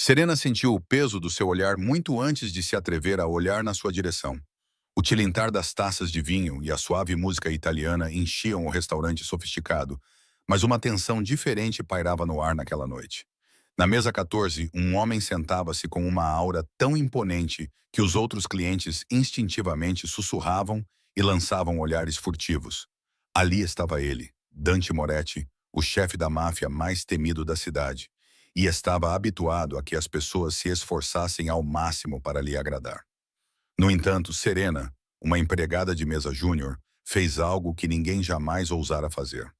Serena sentiu o peso do seu olhar muito antes de se atrever a olhar na sua direção. O tilintar das taças de vinho e a suave música italiana enchiam o restaurante sofisticado, mas uma tensão diferente pairava no ar naquela noite. Na mesa 14, um homem sentava-se com uma aura tão imponente que os outros clientes instintivamente sussurravam e lançavam olhares furtivos. Ali estava ele, Dante Moretti, o chefe da máfia mais temido da cidade, e estava habituado a que as pessoas se esforçassem ao máximo para lhe agradar. No entanto, Serena, uma empregada de mesa júnior, fez algo que ninguém jamais ousara fazer.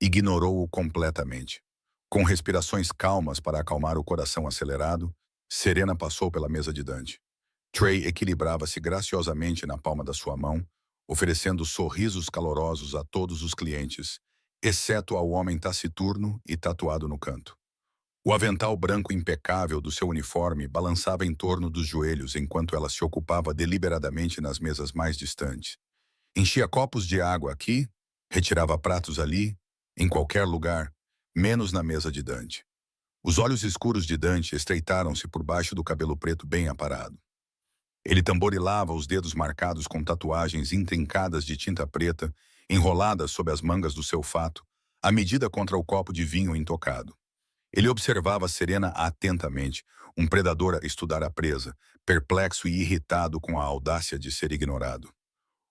Ignorou-o completamente. Com respirações calmas para acalmar o coração acelerado, Serena passou pela mesa de Dante. Trey equilibrava-se graciosamente na palma da sua mão, oferecendo sorrisos calorosos a todos os clientes, exceto ao homem taciturno e tatuado no canto. O avental branco impecável do seu uniforme balançava em torno dos joelhos enquanto ela se ocupava deliberadamente nas mesas mais distantes. Enchia copos de água aqui, retirava pratos ali, em qualquer lugar, menos na mesa de Dante. Os olhos escuros de Dante estreitaram-se por baixo do cabelo preto bem aparado. Ele tamborilava os dedos marcados com tatuagens intrincadas de tinta preta, enroladas sob as mangas do seu fato, à medida contra o copo de vinho intocado. Ele observava Serena atentamente, um predador a estudar a presa, perplexo e irritado com a audácia de ser ignorado.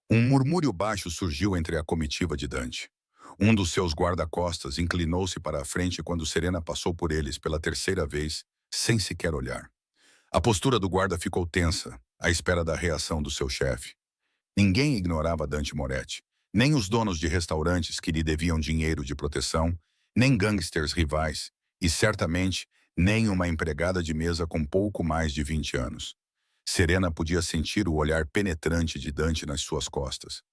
Um murmúrio baixo surgiu entre a comitiva de Dante. Um dos seus guarda-costas inclinou-se para a frente quando Serena passou por eles pela terceira vez, sem sequer olhar. A postura do guarda ficou tensa, à espera da reação do seu chefe. Ninguém ignorava Dante Moretti, nem os donos de restaurantes que lhe deviam dinheiro de proteção, nem gangsters rivais, e certamente nem uma empregada de mesa com pouco mais de 20 anos. Serena podia sentir o olhar penetrante de Dante nas suas costas.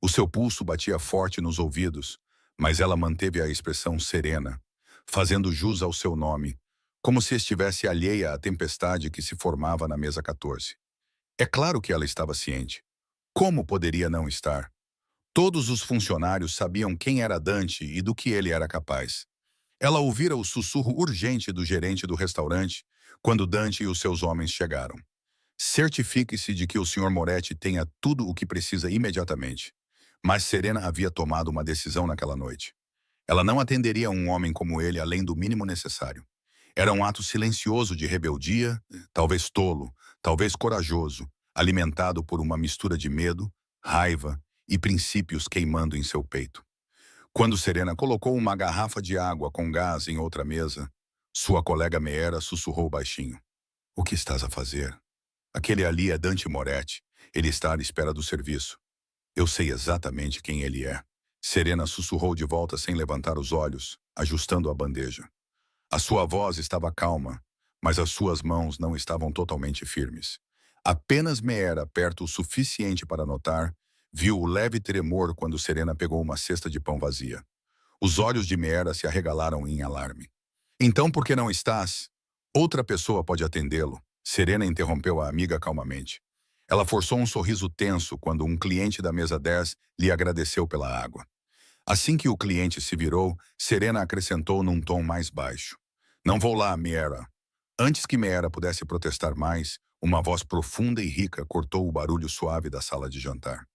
O seu pulso batia forte nos ouvidos, mas ela manteve a expressão serena, fazendo jus ao seu nome, como se estivesse alheia à tempestade que se formava na mesa 14. É claro que ela estava ciente. Como poderia não estar? Todos os funcionários sabiam quem era Dante e do que ele era capaz. Ela ouvira o sussurro urgente do gerente do restaurante quando Dante e os seus homens chegaram. Certifique-se de que o Sr. Moretti tenha tudo o que precisa imediatamente. Mas Serena havia tomado uma decisão naquela noite. Ela não atenderia um homem como ele além do mínimo necessário. Era um ato silencioso de rebeldia, talvez tolo, talvez corajoso, alimentado por uma mistura de medo, raiva e princípios queimando em seu peito. Quando Serena colocou uma garrafa de água com gás em outra mesa, sua colega Meera sussurrou baixinho. O que estás a fazer? Aquele ali é Dante Moretti. Ele está à espera do serviço. Eu sei exatamente quem ele é. Serena sussurrou de volta sem levantar os olhos, ajustando a bandeja. A sua voz estava calma, mas as suas mãos não estavam totalmente firmes. Apenas Meera, perto o suficiente para notar, viu o leve tremor quando Serena pegou uma cesta de pão vazia. Os olhos de Meera se arregalaram em alarme. Então por que não estás? Outra pessoa pode atendê-lo. Serena interrompeu a amiga calmamente. Ela forçou um sorriso tenso quando um cliente da mesa 10 lhe agradeceu pela água. Assim que o cliente se virou, Serena acrescentou num tom mais baixo. Não vou lá, Meera. Antes que Meera pudesse protestar mais, uma voz profunda e rica cortou o barulho suave da sala de jantar.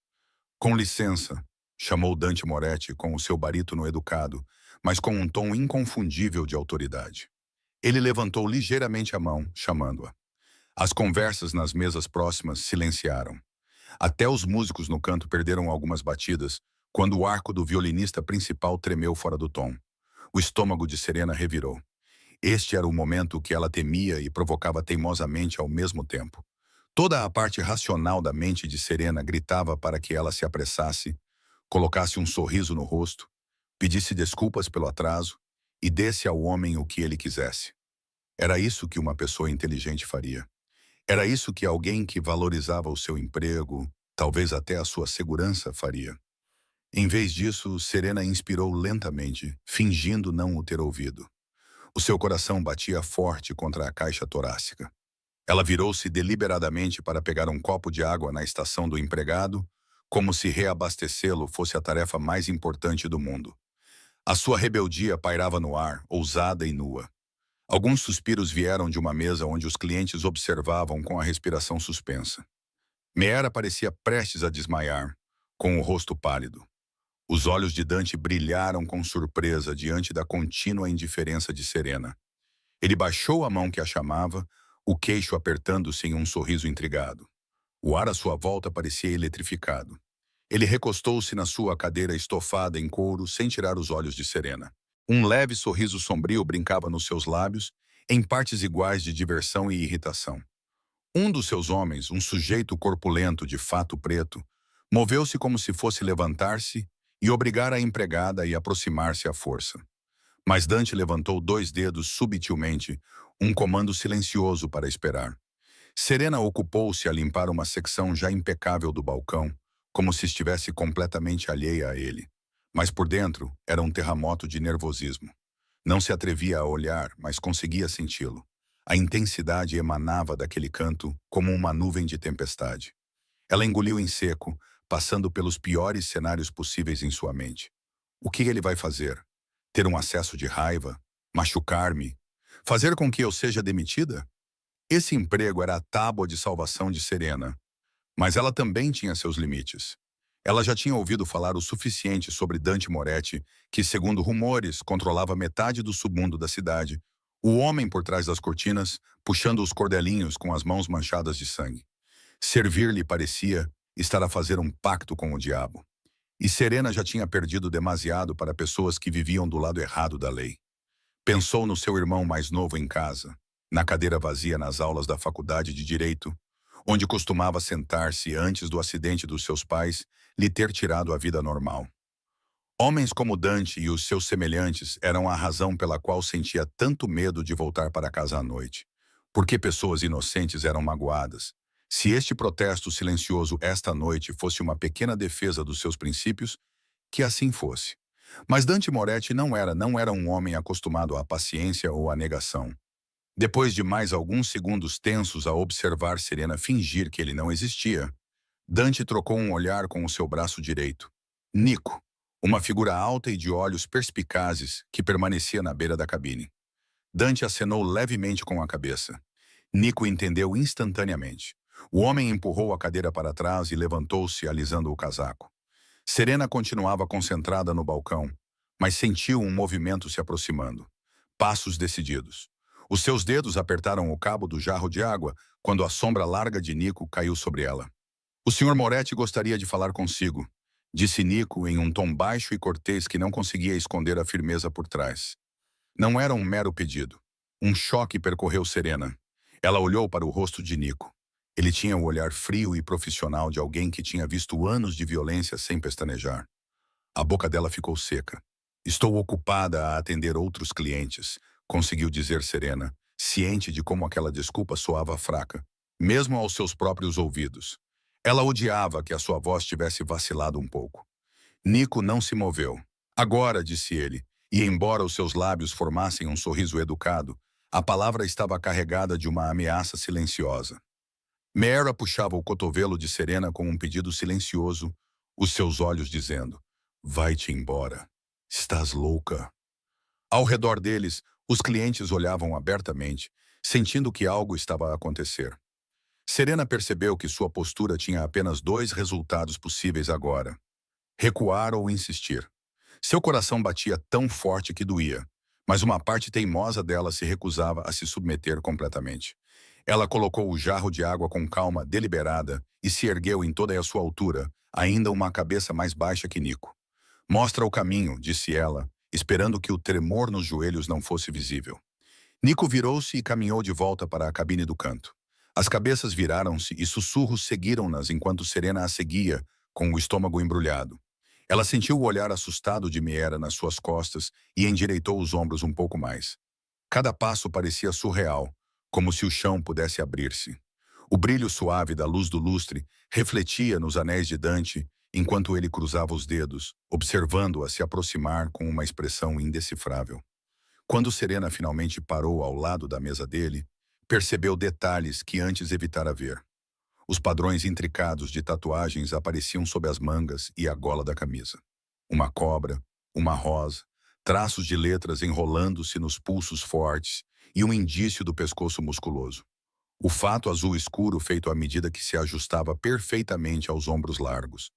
Com licença, chamou Dante Moretti com o seu barítono educado, mas com um tom inconfundível de autoridade. Ele levantou ligeiramente a mão, chamando-a. As conversas nas mesas próximas silenciaram. Até os músicos no canto perderam algumas batidas, quando o arco do violinista principal tremeu fora do tom. O estômago de Serena revirou. Este era o momento que ela temia e provocava teimosamente ao mesmo tempo. Toda a parte racional da mente de Serena gritava para que ela se apressasse, colocasse um sorriso no rosto, pedisse desculpas pelo atraso e desse ao homem o que ele quisesse. Era isso que uma pessoa inteligente faria. Era isso que alguém que valorizava o seu emprego, talvez até a sua segurança, faria. Em vez disso, Serena inspirou lentamente, fingindo não o ter ouvido. O seu coração batia forte contra a caixa torácica. Ela virou-se deliberadamente para pegar um copo de água na estação do empregado, como se reabastecê-lo fosse a tarefa mais importante do mundo. A sua rebeldia pairava no ar, ousada e nua. Alguns suspiros vieram de uma mesa onde os clientes observavam com a respiração suspensa. Meera parecia prestes a desmaiar, com o rosto pálido. Os olhos de Dante brilharam com surpresa diante da contínua indiferença de Serena. Ele baixou a mão que a chamava, o queixo apertando-se em um sorriso intrigado. O ar à sua volta parecia eletrificado. Ele recostou-se na sua cadeira estofada em couro sem tirar os olhos de Serena. Um leve sorriso sombrio brincava nos seus lábios, em partes iguais de diversão e irritação. Um dos seus homens, um sujeito corpulento de fato preto, moveu-se como se fosse levantar-se e obrigar a empregada a aproximar-se à força. Mas Dante levantou 2 dedos subtilmente, um comando silencioso para esperar. Serena ocupou-se a limpar uma secção já impecável do balcão, como se estivesse completamente alheia a ele. Mas por dentro era um terremoto de nervosismo. Não se atrevia a olhar, mas conseguia senti-lo. A intensidade emanava daquele canto como uma nuvem de tempestade. Ela engoliu em seco, passando pelos piores cenários possíveis em sua mente. O que ele vai fazer? Ter um acesso de raiva? Machucar-me? Fazer com que eu seja demitida? Esse emprego era a tábua de salvação de Serena, mas ela também tinha seus limites. Ela já tinha ouvido falar o suficiente sobre Dante Moretti, que, segundo rumores, controlava metade do submundo da cidade, o homem por trás das cortinas, puxando os cordelinhos com as mãos manchadas de sangue. Servir-lhe parecia estar a fazer um pacto com o diabo. E Serena já tinha perdido demasiado para pessoas que viviam do lado errado da lei. Pensou no seu irmão mais novo em casa, na cadeira vazia nas aulas da faculdade de Direito, onde costumava sentar-se antes do acidente dos seus pais lhe ter tirado a vida normal. Homens como Dante e os seus semelhantes eram a razão pela qual sentia tanto medo de voltar para casa à noite. Porque pessoas inocentes eram magoadas. Se este protesto silencioso esta noite fosse uma pequena defesa dos seus princípios, que assim fosse. Mas Dante Moretti não era um homem acostumado à paciência ou à negação. Depois de mais alguns segundos tensos a observar Serena fingir que ele não existia, Dante trocou um olhar com o seu braço direito. Nico, uma figura alta e de olhos perspicazes que permanecia na beira da cabine. Dante acenou levemente com a cabeça. Nico entendeu instantaneamente. O homem empurrou a cadeira para trás e levantou-se, alisando o casaco. Serena continuava concentrada no balcão, mas sentiu um movimento se aproximando. Passos decididos. Os seus dedos apertaram o cabo do jarro de água quando a sombra larga de Nico caiu sobre ela. "O Sr. Moretti gostaria de falar consigo", disse Nico em um tom baixo e cortês que não conseguia esconder a firmeza por trás. Não era um mero pedido. Um choque percorreu Serena. Ela olhou para o rosto de Nico. Ele tinha o olhar frio e profissional de alguém que tinha visto anos de violência sem pestanejar. A boca dela ficou seca. "Estou ocupada a atender outros clientes", conseguiu dizer Serena, ciente de como aquela desculpa soava fraca, mesmo aos seus próprios ouvidos. Ela odiava que a sua voz tivesse vacilado um pouco. Nico não se moveu. "Agora", disse ele, e embora os seus lábios formassem um sorriso educado, a palavra estava carregada de uma ameaça silenciosa. Meera puxava o cotovelo de Serena com um pedido silencioso, os seus olhos dizendo: "Vai-te embora. Estás louca." Ao redor deles, os clientes olhavam abertamente, sentindo que algo estava a acontecer. Serena percebeu que sua postura tinha apenas 2 resultados possíveis agora: recuar ou insistir. Seu coração batia tão forte que doía, mas uma parte teimosa dela se recusava a se submeter completamente. Ela colocou o jarro de água com calma deliberada e se ergueu em toda a sua altura, ainda uma cabeça mais baixa que Nico. "Mostra o caminho", disse ela, esperando que o tremor nos joelhos não fosse visível. Nico virou-se e caminhou de volta para a cabine do canto. As cabeças viraram-se e sussurros seguiram-nas enquanto Serena a seguia, com o estômago embrulhado. Ela sentiu o olhar assustado de Meera nas suas costas e endireitou os ombros um pouco mais. Cada passo parecia surreal, como se o chão pudesse abrir-se. O brilho suave da luz do lustre refletia nos anéis de Dante enquanto ele cruzava os dedos, observando-a se aproximar com uma expressão indecifrável. Quando Serena finalmente parou ao lado da mesa dele, percebeu detalhes que antes evitara ver. Os padrões intricados de tatuagens apareciam sob as mangas e a gola da camisa. Uma cobra, uma rosa, traços de letras enrolando-se nos pulsos fortes e um indício do pescoço musculoso. O fato azul escuro feito à medida que se ajustava perfeitamente aos ombros largos.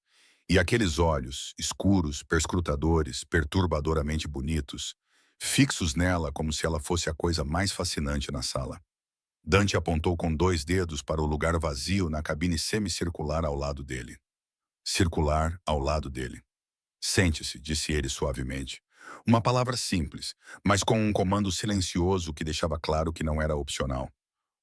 E aqueles olhos, escuros, perscrutadores, perturbadoramente bonitos, fixos nela como se ela fosse a coisa mais fascinante na sala. Dante apontou com 2 dedos para o lugar vazio na cabine semicircular ao lado dele. Circular ao lado dele. Sente-se, disse ele suavemente. Uma palavra simples, mas com um comando silencioso que deixava claro que não era opcional.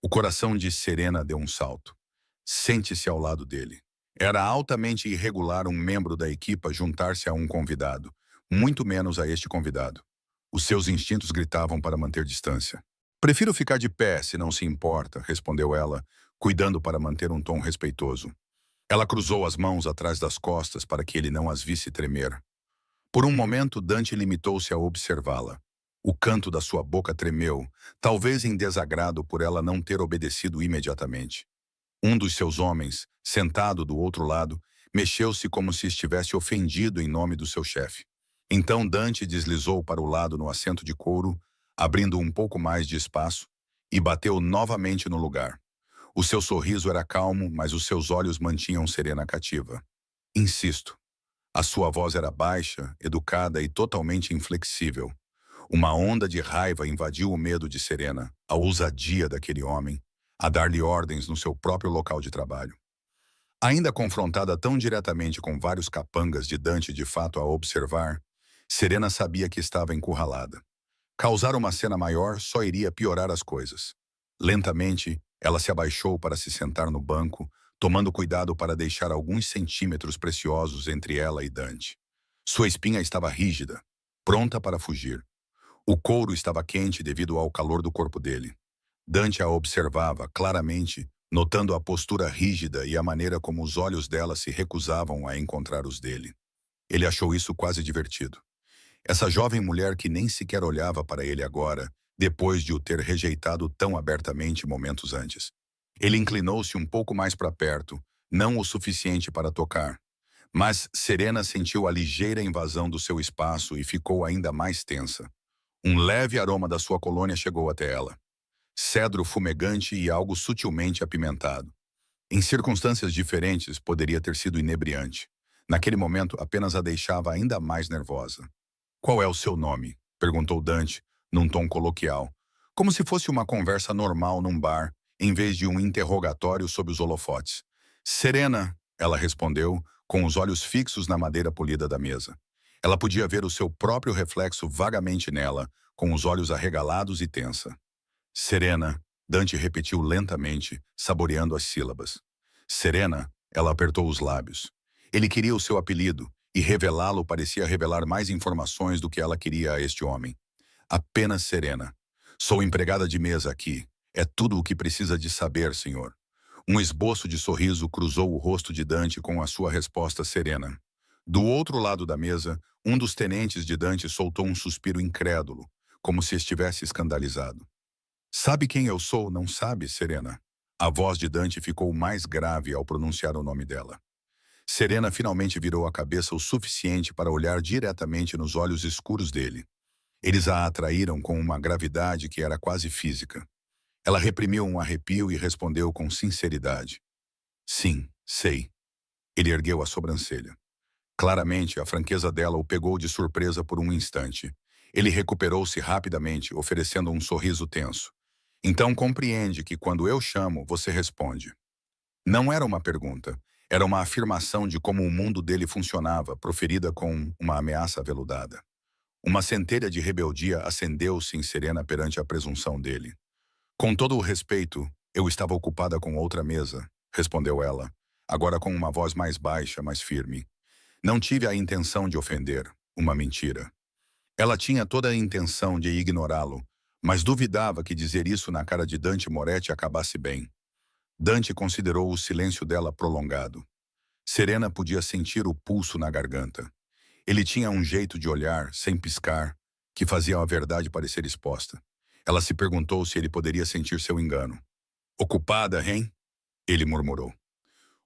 O coração de Serena deu um salto. Sente-se ao lado dele. Era altamente irregular um membro da equipa juntar-se a um convidado, muito menos a este convidado. Os seus instintos gritavam para manter distância. Prefiro ficar de pé, se não se importa, respondeu ela, cuidando para manter um tom respeitoso. Ela cruzou as mãos atrás das costas para que ele não as visse tremer. Por um momento, Dante limitou-se a observá-la. O canto da sua boca tremeu, talvez em desagrado por ela não ter obedecido imediatamente. Um dos seus homens, sentado do outro lado, mexeu-se como se estivesse ofendido em nome do seu chefe. Então Dante deslizou para o lado no assento de couro, abrindo um pouco mais de espaço, e bateu novamente no lugar. O seu sorriso era calmo, mas os seus olhos mantinham Serena cativa. Insisto. A sua voz era baixa, educada e totalmente inflexível. Uma onda de raiva invadiu o medo de Serena, a ousadia daquele homem, a dar-lhe ordens no seu próprio local de trabalho. Ainda confrontada tão diretamente com vários capangas de Dante de fato a observar, Serena sabia que estava encurralada. Causar uma cena maior só iria piorar as coisas. Lentamente, ela se abaixou para se sentar no banco, tomando cuidado para deixar alguns centímetros preciosos entre ela e Dante. Sua espinha estava rígida, pronta para fugir. O couro estava quente devido ao calor do corpo dele. Dante a observava claramente, notando a postura rígida e a maneira como os olhos dela se recusavam a encontrar os dele. Ele achou isso quase divertido. Essa jovem mulher que nem sequer olhava para ele agora, depois de o ter rejeitado tão abertamente momentos antes. Ele inclinou-se um pouco mais para perto, não o suficiente para tocar. Mas Serena sentiu a ligeira invasão do seu espaço e ficou ainda mais tensa. Um leve aroma da sua colônia chegou até ela. Cedro fumegante e algo sutilmente apimentado. Em circunstâncias diferentes, poderia ter sido inebriante. Naquele momento, apenas a deixava ainda mais nervosa. «Qual é o seu nome?» perguntou Dante, num tom coloquial, como se fosse uma conversa normal num bar, em vez de um interrogatório sob os holofotes. «Serena», ela respondeu, com os olhos fixos na madeira polida da mesa. Ela podia ver o seu próprio reflexo vagamente nela, com os olhos arregalados e tensa. «Serena», Dante repetiu lentamente, saboreando as sílabas. «Serena», ela apertou os lábios. Ele queria o seu apelido, e revelá-lo parecia revelar mais informações do que ela queria a este homem. «Apenas Serena. Sou empregada de mesa aqui. É tudo o que precisa de saber, senhor». Um esboço de sorriso cruzou o rosto de Dante com a sua resposta serena. Do outro lado da mesa, um dos tenentes de Dante soltou um suspiro incrédulo, como se estivesse escandalizado. «Sabe quem eu sou, não sabe, Serena?» A voz de Dante ficou mais grave ao pronunciar o nome dela. Serena finalmente virou a cabeça o suficiente para olhar diretamente nos olhos escuros dele. Eles a atraíram com uma gravidade que era quase física. Ela reprimiu um arrepio e respondeu com sinceridade. «Sim, sei». Ele ergueu a sobrancelha. Claramente, a franqueza dela o pegou de surpresa por um instante. Ele recuperou-se rapidamente, oferecendo um sorriso tenso. «Então compreende que quando eu chamo, você responde». Não era uma pergunta. Era uma afirmação de como o mundo dele funcionava, proferida com uma ameaça aveludada. Uma centelha de rebeldia acendeu-se em Serena perante a presunção dele. «Com todo o respeito, eu estava ocupada com outra mesa», respondeu ela, agora com uma voz mais baixa, mais firme. «Não tive a intenção de ofender, uma mentira». Ela tinha toda a intenção de ignorá-lo, mas duvidava que dizer isso na cara de Dante Moretti acabasse bem. Dante considerou o silêncio dela prolongado. Serena podia sentir o pulso na garganta. Ele tinha um jeito de olhar, sem piscar, que fazia a verdade parecer exposta. Ela se perguntou se ele poderia sentir seu engano. «Ocupada, hein?» Ele murmurou.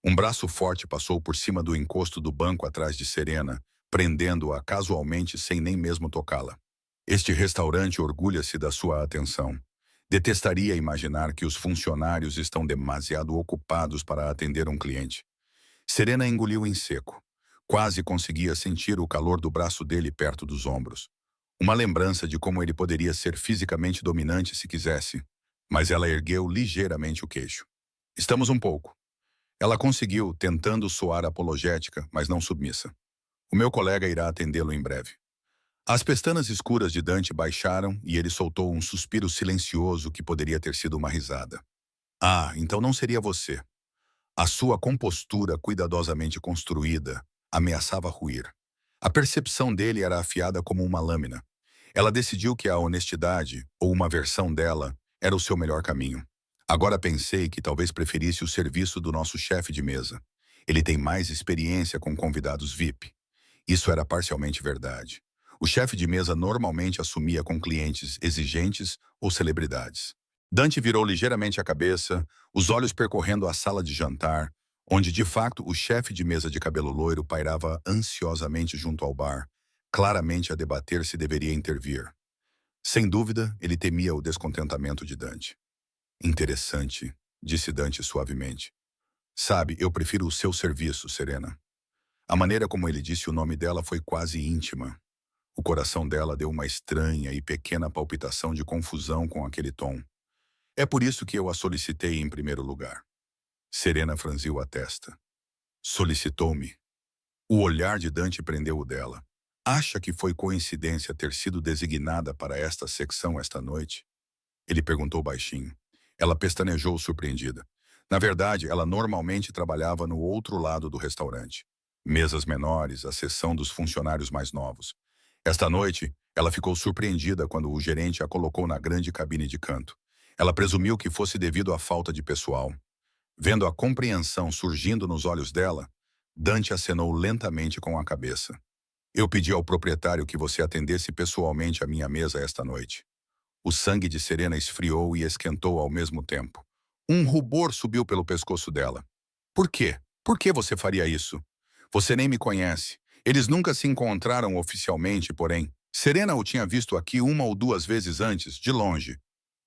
Um braço forte passou por cima do encosto do banco atrás de Serena, prendendo-a casualmente sem nem mesmo tocá-la. Este restaurante orgulha-se da sua atenção. Detestaria imaginar que os funcionários estão demasiado ocupados para atender um cliente. Serena engoliu em seco. Quase conseguia sentir o calor do braço dele perto dos ombros. Uma lembrança de como ele poderia ser fisicamente dominante se quisesse, mas ela ergueu ligeiramente o queixo. Estamos um pouco. Ela conseguiu, tentando soar apologética, mas não submissa. O meu colega irá atendê-lo em breve. As pestanas escuras de Dante baixaram e ele soltou um suspiro silencioso que poderia ter sido uma risada. Ah, então não seria você. A sua compostura cuidadosamente construída ameaçava ruir. A percepção dele era afiada como uma lâmina. Ela decidiu que a honestidade, ou uma versão dela, era o seu melhor caminho. Agora pensei que talvez preferisse o serviço do nosso chefe de mesa. Ele tem mais experiência com convidados VIP. Isso era parcialmente verdade. O chefe de mesa normalmente assumia com clientes exigentes ou celebridades. Dante virou ligeiramente a cabeça, os olhos percorrendo a sala de jantar, onde de fato o chefe de mesa de cabelo loiro pairava ansiosamente junto ao bar, claramente a debater se deveria intervir. Sem dúvida, ele temia o descontentamento de Dante. Interessante, disse Dante suavemente. Sabe, eu prefiro o seu serviço, Serena. A maneira como ele disse o nome dela foi quase íntima. O coração dela deu uma estranha e pequena palpitação de confusão com aquele tom. É por isso que eu a solicitei em primeiro lugar. Serena franziu a testa. Solicitou-me. O olhar de Dante prendeu o dela. Acha que foi coincidência ter sido designada para esta secção esta noite? Ele perguntou baixinho. Ela pestanejou surpreendida. Na verdade, ela normalmente trabalhava no outro lado do restaurante. Mesas menores, a seção dos funcionários mais novos. Esta noite, ela ficou surpreendida quando o gerente a colocou na grande cabine de canto. Ela presumiu que fosse devido à falta de pessoal. Vendo a compreensão surgindo nos olhos dela, Dante acenou lentamente com a cabeça. Eu pedi ao proprietário que você atendesse pessoalmente a minha mesa esta noite. O sangue de Serena esfriou e esquentou ao mesmo tempo. Um rubor subiu pelo pescoço dela. Por quê? Por que você faria isso? Você nem me conhece. Eles nunca se encontraram oficialmente, porém. Serena o tinha visto aqui uma ou duas vezes antes, de longe.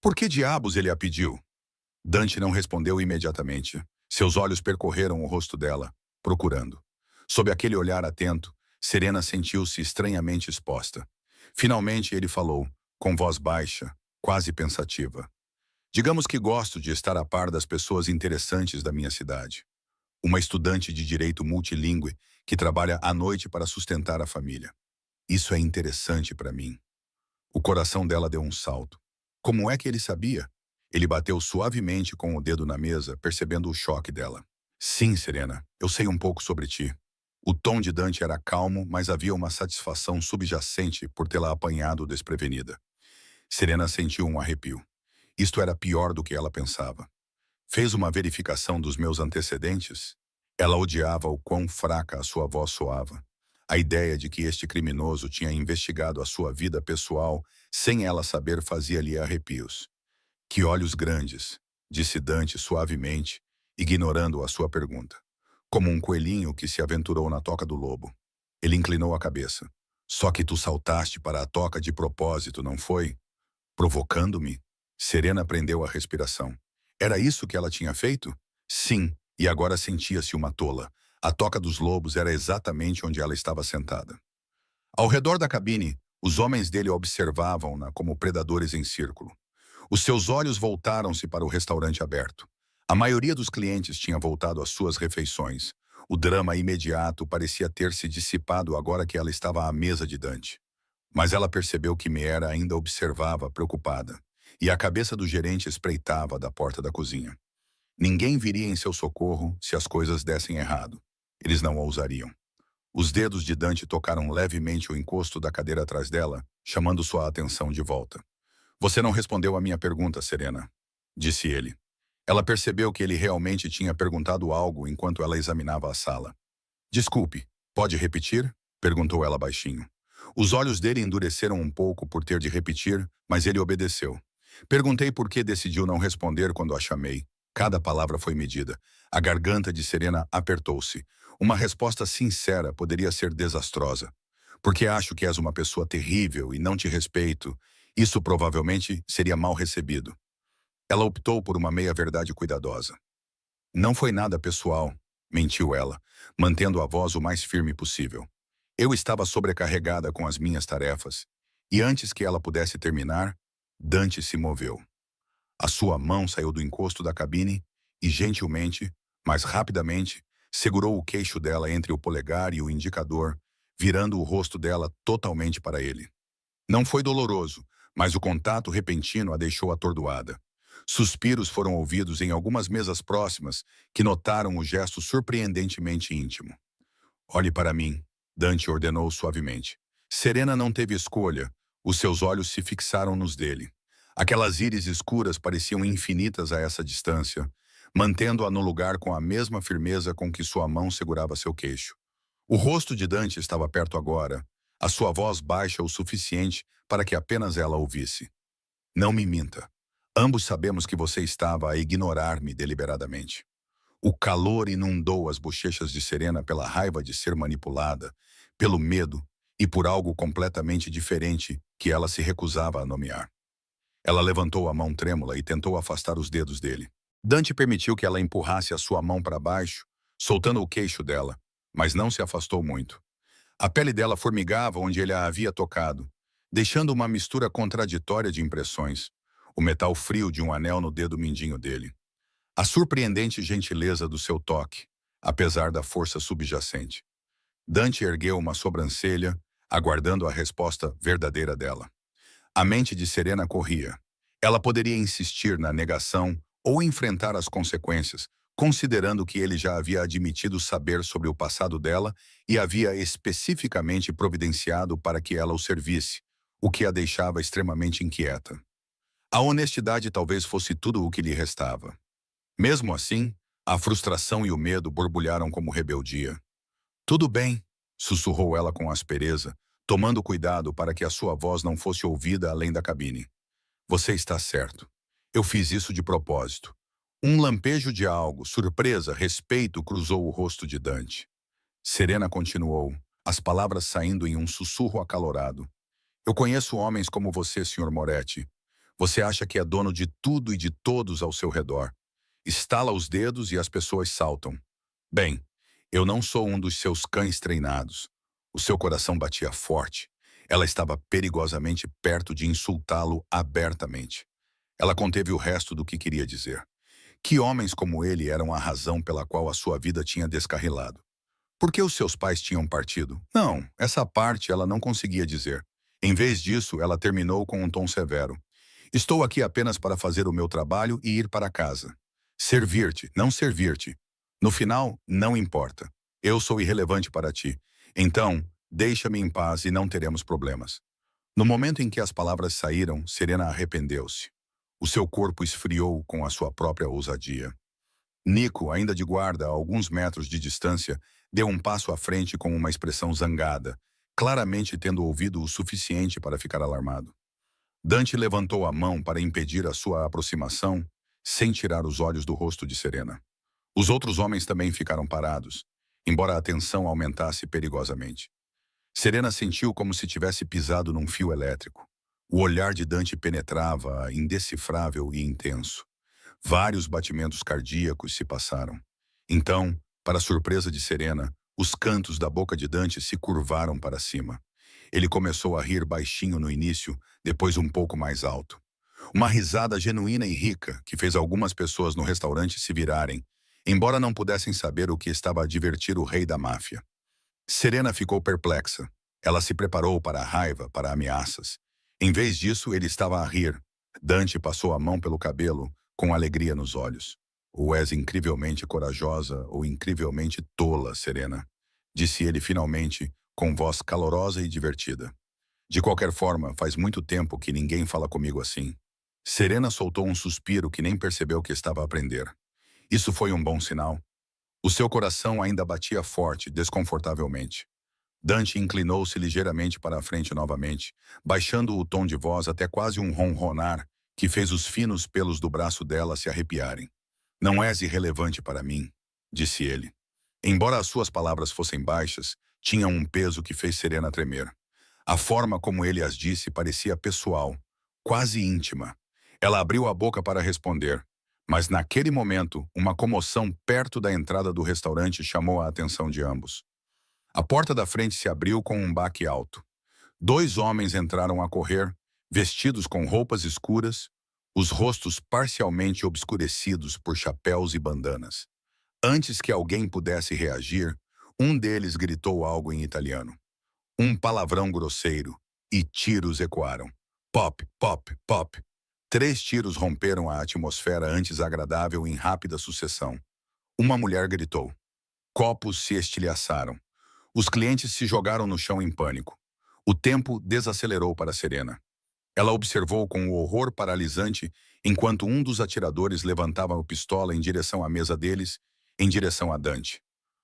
Por que diabos ele a pediu? Dante não respondeu imediatamente. Seus olhos percorreram o rosto dela, procurando. Sob aquele olhar atento, Serena sentiu-se estranhamente exposta. Finalmente ele falou, com voz baixa, quase pensativa. Digamos que gosto de estar a par das pessoas interessantes da minha cidade. Uma estudante de direito multilingüe que trabalha à noite para sustentar a família. Isso é interessante para mim. O coração dela deu um salto. Como é que ele sabia? Ele bateu suavemente com o dedo na mesa, percebendo o choque dela. Sim, Serena, eu sei um pouco sobre ti. O tom de Dante era calmo, mas havia uma satisfação subjacente por tê-la apanhado desprevenida. Serena sentiu um arrepio. Isto era pior do que ela pensava. Fez uma verificação dos meus antecedentes? Ela odiava o quão fraca a sua voz soava. A ideia de que este criminoso tinha investigado a sua vida pessoal sem ela saber fazia-lhe arrepios. Que olhos grandes, disse Dante suavemente, ignorando a sua pergunta. Como um coelhinho que se aventurou na toca do lobo. Ele inclinou a cabeça. Só que tu saltaste para a toca de propósito, não foi? Provocando-me? Serena prendeu a respiração. Era isso que ela tinha feito? Sim, e agora sentia-se uma tola. A toca dos lobos era exatamente onde ela estava sentada. Ao redor da cabine, os homens dele observavam-na como predadores em círculo. Os seus olhos voltaram-se para o restaurante aberto. A maioria dos clientes tinha voltado às suas refeições. O drama imediato parecia ter se dissipado agora que ela estava à mesa de Dante. Mas ela percebeu que Meera ainda observava, preocupada, e a cabeça do gerente espreitava da porta da cozinha. Ninguém viria em seu socorro se as coisas dessem errado. Eles não ousariam. Os dedos de Dante tocaram levemente o encosto da cadeira atrás dela, chamando sua atenção de volta. Você não respondeu à minha pergunta, Serena, disse ele. Ela percebeu que ele realmente tinha perguntado algo enquanto ela examinava a sala. Desculpe, pode repetir? Perguntou ela baixinho. Os olhos dele endureceram um pouco por ter de repetir, mas ele obedeceu. Perguntei por que decidiu não responder quando a chamei. Cada palavra foi medida. A garganta de Serena apertou-se. Uma resposta sincera poderia ser desastrosa. Porque acho que és uma pessoa terrível e não te respeito. Isso provavelmente seria mal recebido. Ela optou por uma meia-verdade cuidadosa. Não foi nada pessoal, mentiu ela, mantendo a voz o mais firme possível. Eu estava sobrecarregada com as minhas tarefas, e antes que ela pudesse terminar, Dante se moveu. A sua mão saiu do encosto da cabine e, gentilmente, mas rapidamente, segurou o queixo dela entre o polegar e o indicador, virando o rosto dela totalmente para ele. Não foi doloroso, mas o contato repentino a deixou atordoada. Suspiros foram ouvidos em algumas mesas próximas que notaram o gesto surpreendentemente íntimo. Olhe para mim, Dante ordenou suavemente. Serena não teve escolha. Os seus olhos se fixaram nos dele. Aquelas íris escuras pareciam infinitas a essa distância, mantendo-a no lugar com a mesma firmeza com que sua mão segurava seu queixo. O rosto de Dante estava perto agora, a sua voz baixa o suficiente para que apenas ela ouvisse. Não me minta. Ambos sabemos que você estava a ignorar-me deliberadamente. O calor inundou as bochechas de Serena pela raiva de ser manipulada, pelo medo e por algo completamente diferente que ela se recusava a nomear. Ela levantou a mão trêmula e tentou afastar os dedos dele. Dante permitiu que ela empurrasse a sua mão para baixo, soltando o queixo dela, mas não se afastou muito. A pele dela formigava onde ele a havia tocado, deixando uma mistura contraditória de impressões. O metal frio de um anel no dedo mindinho dele. A surpreendente gentileza do seu toque, apesar da força subjacente. Dante ergueu uma sobrancelha, aguardando a resposta verdadeira dela. A mente de Serena corria. Ela poderia insistir na negação ou enfrentar as consequências, considerando que ele já havia admitido saber sobre o passado dela e havia especificamente providenciado para que ela o servisse, o que a deixava extremamente inquieta. A honestidade talvez fosse tudo o que lhe restava. Mesmo assim, a frustração e o medo borbulharam como rebeldia. Tudo bem, sussurrou ela com aspereza, tomando cuidado para que a sua voz não fosse ouvida além da cabine. Você está certo. Eu fiz isso de propósito. Um lampejo de algo, surpresa, respeito cruzou o rosto de Dante. Serena continuou, as palavras saindo em um sussurro acalorado. Eu conheço homens como você, Sr. Moretti. Você acha que é dono de tudo e de todos ao seu redor. Estala os dedos e as pessoas saltam. Bem, eu não sou um dos seus cães treinados. O seu coração batia forte. Ela estava perigosamente perto de insultá-lo abertamente. Ela conteve o resto do que queria dizer. Que homens como ele eram a razão pela qual a sua vida tinha descarrilado. Por que os seus pais tinham partido? Não, essa parte ela não conseguia dizer. Em vez disso, ela terminou com um tom severo. Estou aqui apenas para fazer o meu trabalho e ir para casa. Servir-te, não servir-te. No final, não importa. Eu sou irrelevante para ti. Então, deixa-me em paz e não teremos problemas. No momento em que as palavras saíram, Serena arrependeu-se. O seu corpo esfriou com a sua própria ousadia. Nico, ainda de guarda a alguns metros de distância, deu um passo à frente com uma expressão zangada, claramente tendo ouvido o suficiente para ficar alarmado. Dante levantou a mão para impedir a sua aproximação, sem tirar os olhos do rosto de Serena. Os outros homens também ficaram parados, embora a tensão aumentasse perigosamente. Serena sentiu como se tivesse pisado num fio elétrico. O olhar de Dante penetrava, indecifrável e intenso. Vários batimentos cardíacos se passaram. Então, para surpresa de Serena, os cantos da boca de Dante se curvaram para cima. Ele começou a rir baixinho no início, depois um pouco mais alto. Uma risada genuína e rica que fez algumas pessoas no restaurante se virarem, embora não pudessem saber o que estava a divertir o rei da máfia. Serena ficou perplexa. Ela se preparou para a raiva, para ameaças. Em vez disso, ele estava a rir. Dante passou a mão pelo cabelo, com alegria nos olhos. Ou és incrivelmente corajosa ou incrivelmente tola, Serena, disse ele finalmente, com voz calorosa e divertida. De qualquer forma, faz muito tempo que ninguém fala comigo assim. Serena soltou um suspiro que nem percebeu que estava a aprender. Isso foi um bom sinal. O seu coração ainda batia forte, desconfortavelmente. Dante inclinou-se ligeiramente para a frente novamente, baixando o tom de voz até quase um ronronar, que fez os finos pelos do braço dela se arrepiarem. Não és irrelevante para mim, disse ele. Embora as suas palavras fossem baixas, tinham um peso que fez Serena tremer. A forma como ele as disse parecia pessoal, quase íntima. Ela abriu a boca para responder, mas naquele momento, uma comoção perto da entrada do restaurante chamou a atenção de ambos. A porta da frente se abriu com um baque alto. Dois homens entraram a correr, vestidos com roupas escuras, os rostos parcialmente obscurecidos por chapéus e bandanas. Antes que alguém pudesse reagir, um deles gritou algo em italiano. Um palavrão grosseiro, e tiros ecoaram. Pop, pop, pop. 3 tiros romperam a atmosfera antes agradável em rápida sucessão. Uma mulher gritou. Copos se estilhaçaram. Os clientes se jogaram no chão em pânico. O tempo desacelerou para Serena. Ela observou com o horror paralisante enquanto um dos atiradores levantava a pistola em direção à mesa deles, em direção a Dante.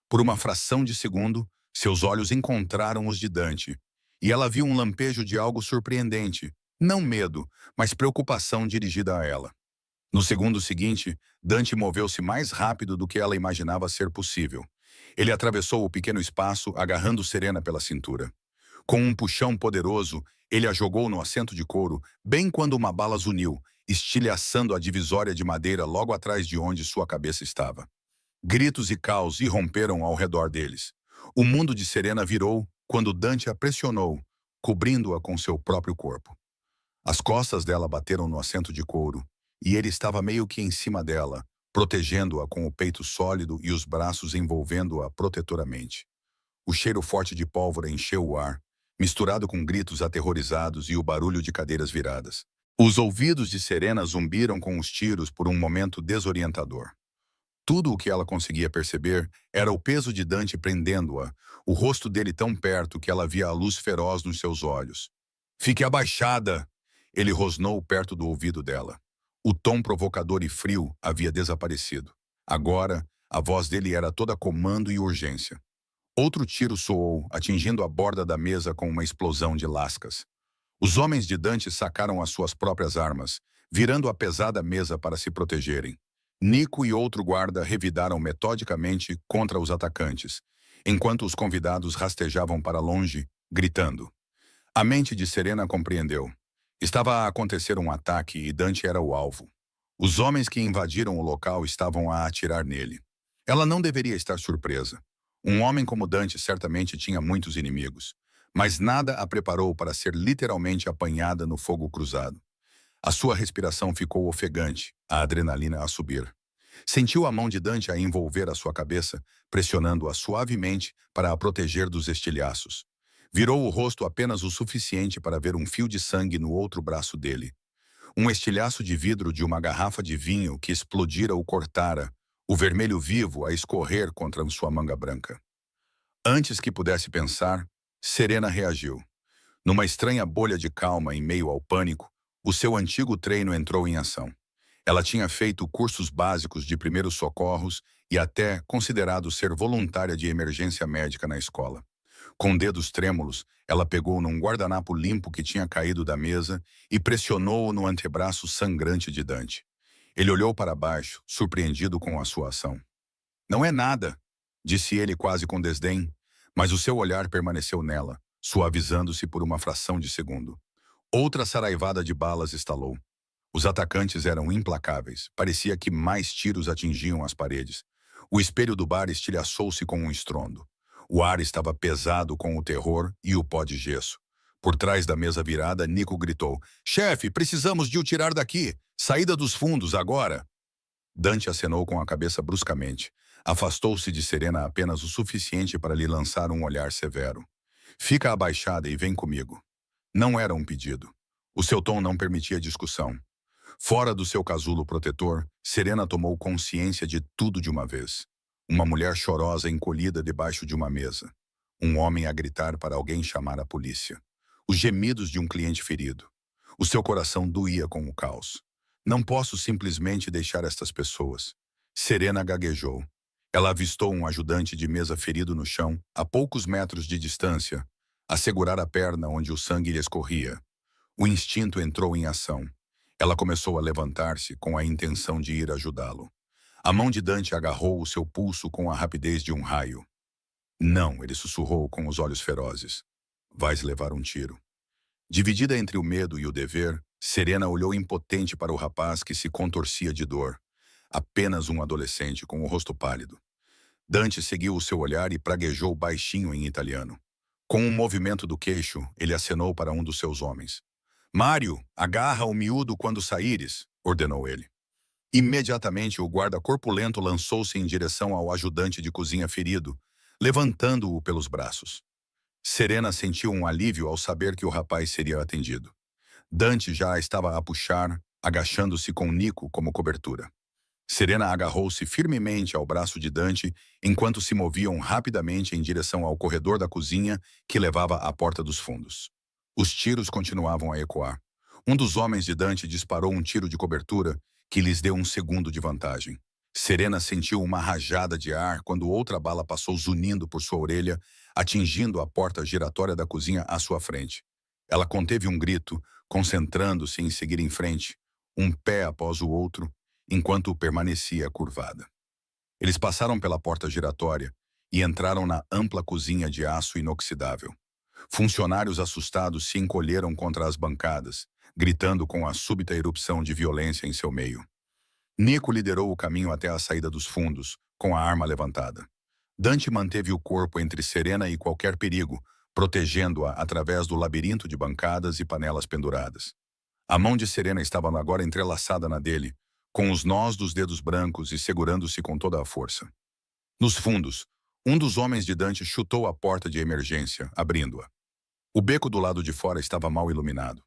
Por uma fração de segundo, seus olhos encontraram os de Dante, e ela viu um lampejo de algo surpreendente, não medo, mas preocupação dirigida a ela. No segundo seguinte, Dante moveu-se mais rápido do que ela imaginava ser possível. Ele atravessou o pequeno espaço, agarrando Serena pela cintura. Com um puxão poderoso, ele a jogou no assento de couro, bem quando uma bala zuniu, estilhaçando a divisória de madeira logo atrás de onde sua cabeça estava. Gritos e caos irromperam ao redor deles. O mundo de Serena virou quando Dante a pressionou, cobrindo-a com seu próprio corpo. As costas dela bateram no assento de couro, e ele estava meio que em cima dela, protegendo-a com o peito sólido e os braços envolvendo-a protetoramente. O cheiro forte de pólvora encheu o ar, misturado com gritos aterrorizados e o barulho de cadeiras viradas. Os ouvidos de Serena zumbiram com os tiros por um momento desorientador. Tudo o que ela conseguia perceber era o peso de Dante prendendo-a, o rosto dele tão perto que ela via a luz feroz nos seus olhos. "Fique abaixada!" Ele rosnou perto do ouvido dela. O tom provocador e frio havia desaparecido. Agora, a voz dele era toda comando e urgência. Outro tiro soou, atingindo a borda da mesa com uma explosão de lascas. Os homens de Dante sacaram as suas próprias armas, virando a pesada mesa para se protegerem. Nico e outro guarda revidaram metodicamente contra os atacantes, enquanto os convidados rastejavam para longe, gritando. A mente de Serena compreendeu. Estava a acontecer um ataque e Dante era o alvo. Os homens que invadiram o local estavam a atirar nele. Ela não deveria estar surpresa. Um homem como Dante certamente tinha muitos inimigos, mas nada a preparou para ser literalmente apanhada no fogo cruzado. A sua respiração ficou ofegante, a adrenalina a subir. Sentiu a mão de Dante a envolver a sua cabeça, pressionando-a suavemente para a proteger dos estilhaços. Virou o rosto apenas o suficiente para ver um fio de sangue no outro braço dele. Um estilhaço de vidro de uma garrafa de vinho que explodira o cortara, o vermelho vivo a escorrer contra sua manga branca. Antes que pudesse pensar, Serena reagiu. Numa estranha bolha de calma em meio ao pânico, o seu antigo treino entrou em ação. Ela tinha feito cursos básicos de primeiros socorros e até considerado ser voluntária de emergência médica na escola. Com dedos trêmulos, ela pegou num guardanapo limpo que tinha caído da mesa e pressionou-o no antebraço sangrante de Dante. Ele olhou para baixo, surpreendido com a sua ação. "Não é nada", disse ele quase com desdém, mas o seu olhar permaneceu nela, suavizando-se por uma fração de segundo. Outra saraivada de balas estalou. Os atacantes eram implacáveis. Parecia que mais tiros atingiam as paredes. O espelho do bar estilhaçou-se com um estrondo. O ar estava pesado com o terror e o pó de gesso. Por trás da mesa virada, Nico gritou. "Chefe, precisamos de o tirar daqui! Saída dos fundos, agora!" Dante acenou com a cabeça bruscamente. Afastou-se de Serena apenas o suficiente para lhe lançar um olhar severo. "Fica abaixada e vem comigo." Não era um pedido. O seu tom não permitia discussão. Fora do seu casulo protetor, Serena tomou consciência de tudo de uma vez. Uma mulher chorosa encolhida debaixo de uma mesa. Um homem a gritar para alguém chamar a polícia. Os gemidos de um cliente ferido. O seu coração doía com o caos. "Não posso simplesmente deixar estas pessoas." Serena gaguejou. Ela avistou um ajudante de mesa ferido no chão, a poucos metros de distância, a segurar a perna onde o sangue lhe escorria. O instinto entrou em ação. Ela começou a levantar-se com a intenção de ir ajudá-lo. A mão de Dante agarrou o seu pulso com a rapidez de um raio. "Não", ele sussurrou com os olhos ferozes. "Vais levar um tiro." Dividida entre o medo e o dever, Serena olhou impotente para o rapaz que se contorcia de dor. Apenas um adolescente com o rosto pálido. Dante seguiu o seu olhar e praguejou baixinho em italiano. Com um movimento do queixo, ele acenou para um dos seus homens. Mário, agarra o miúdo quando saíres, ordenou ele. Imediatamente, o guarda corpulento lançou-se em direção ao ajudante de cozinha ferido, levantando-o pelos braços. Serena sentiu um alívio ao saber que o rapaz seria atendido. Dante já estava a puxar, agachando-se com Nico como cobertura. Serena agarrou-se firmemente ao braço de Dante enquanto se moviam rapidamente em direção ao corredor da cozinha que levava à porta dos fundos. Os tiros continuavam a ecoar. Um dos homens de Dante disparou um tiro de cobertura que lhes deu um segundo de vantagem. Serena sentiu uma rajada de ar quando outra bala passou zunindo por sua orelha, atingindo a porta giratória da cozinha à sua frente. Ela conteve um grito, concentrando-se em seguir em frente, um pé após o outro, enquanto permanecia curvada. Eles passaram pela porta giratória e entraram na ampla cozinha de aço inoxidável. Funcionários assustados se encolheram contra as bancadas, gritando com a súbita erupção de violência em seu meio. Nico liderou o caminho até a saída dos fundos, com a arma levantada. Dante manteve o corpo entre Serena e qualquer perigo, protegendo-a através do labirinto de bancadas e panelas penduradas. A mão de Serena estava agora entrelaçada na dele, com os nós dos dedos brancos e segurando-se com toda a força. Nos fundos, um dos homens de Dante chutou a porta de emergência, abrindo-a. O beco do lado de fora estava mal iluminado.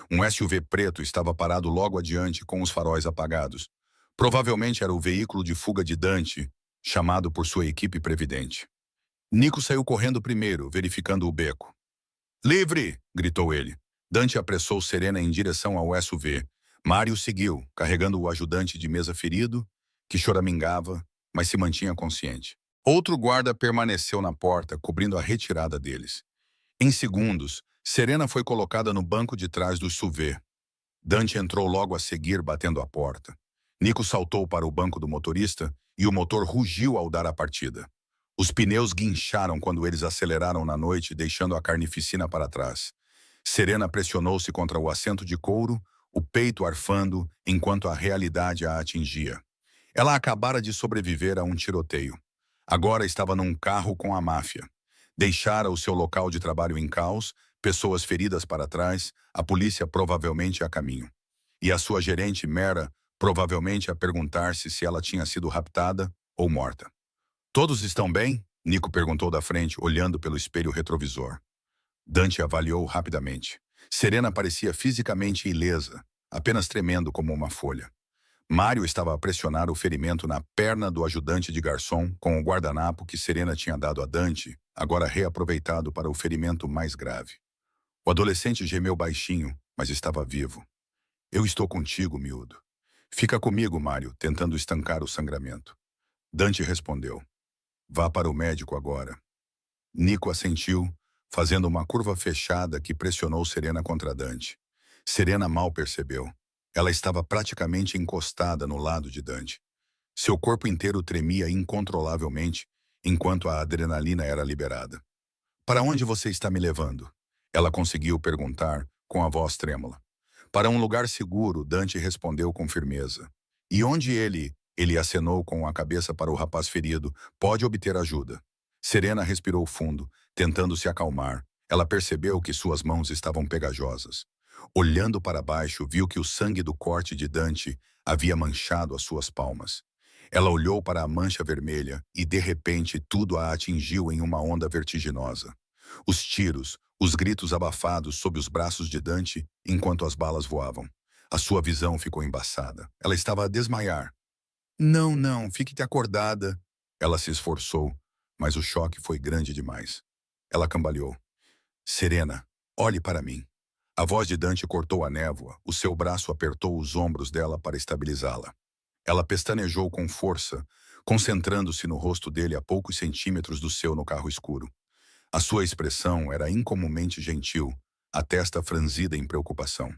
Um SUV preto estava parado logo adiante com os faróis apagados. Provavelmente era o veículo de fuga de Dante, chamado por sua equipe previdente. Nico saiu correndo primeiro, verificando o beco. Livre! Gritou ele. Dante apressou Serena em direção ao SUV. Mário seguiu, carregando o ajudante de mesa ferido, que choramingava, mas se mantinha consciente. Outro guarda permaneceu na porta, cobrindo a retirada deles. Em segundos, Serena foi colocada no banco de trás do SUV. Dante entrou logo a seguir, batendo a porta. Nico saltou para o banco do motorista e o motor rugiu ao dar a partida. Os pneus guincharam quando eles aceleraram na noite, deixando a carnificina para trás. Serena pressionou-se contra o assento de couro, o peito arfando enquanto a realidade a atingia. Ela acabara de sobreviver a um tiroteio. Agora estava num carro com a máfia. Deixara o seu local de trabalho em caos, pessoas feridas para trás, a polícia provavelmente a caminho. E a sua gerente, Mera, provavelmente a perguntar-se se ela tinha sido raptada ou morta. Todos estão bem? Nico perguntou da frente, olhando pelo espelho retrovisor. Dante avaliou rapidamente. Serena parecia fisicamente ilesa, apenas tremendo como uma folha. Mário estava a pressionar o ferimento na perna do ajudante de garçom com o guardanapo que Serena tinha dado a Dante, agora reaproveitado para o ferimento mais grave. O adolescente gemeu baixinho, mas estava vivo. Eu estou contigo, miúdo. Fica comigo, Mário, tentando estancar o sangramento. Dante respondeu. Vá para o médico agora. Nico assentiu, fazendo uma curva fechada que pressionou Serena contra Dante. Serena mal percebeu. Ela estava praticamente encostada no lado de Dante. Seu corpo inteiro tremia incontrolavelmente, enquanto a adrenalina era liberada. Para onde você está me levando? Ela conseguiu perguntar, com a voz trêmula. Para um lugar seguro, Dante respondeu com firmeza. E onde ele acenou com a cabeça para o rapaz ferido, pode obter ajuda. Serena respirou fundo, tentando se acalmar. Ela percebeu que suas mãos estavam pegajosas. Olhando para baixo, viu que o sangue do corte de Dante havia manchado as suas palmas. Ela olhou para a mancha vermelha e, de repente, tudo a atingiu em uma onda vertiginosa. Os tiros, os gritos abafados sob os braços de Dante enquanto as balas voavam. A sua visão ficou embaçada. Ela estava a desmaiar. Não, não, fique acordada. Ela se esforçou, mas o choque foi grande demais. Ela cambaleou. Serena, olhe para mim. A voz de Dante cortou a névoa, o seu braço apertou os ombros dela para estabilizá-la. Ela pestanejou com força, concentrando-se no rosto dele a poucos centímetros do seu no carro escuro. A sua expressão era incomumente gentil, a testa franzida em preocupação.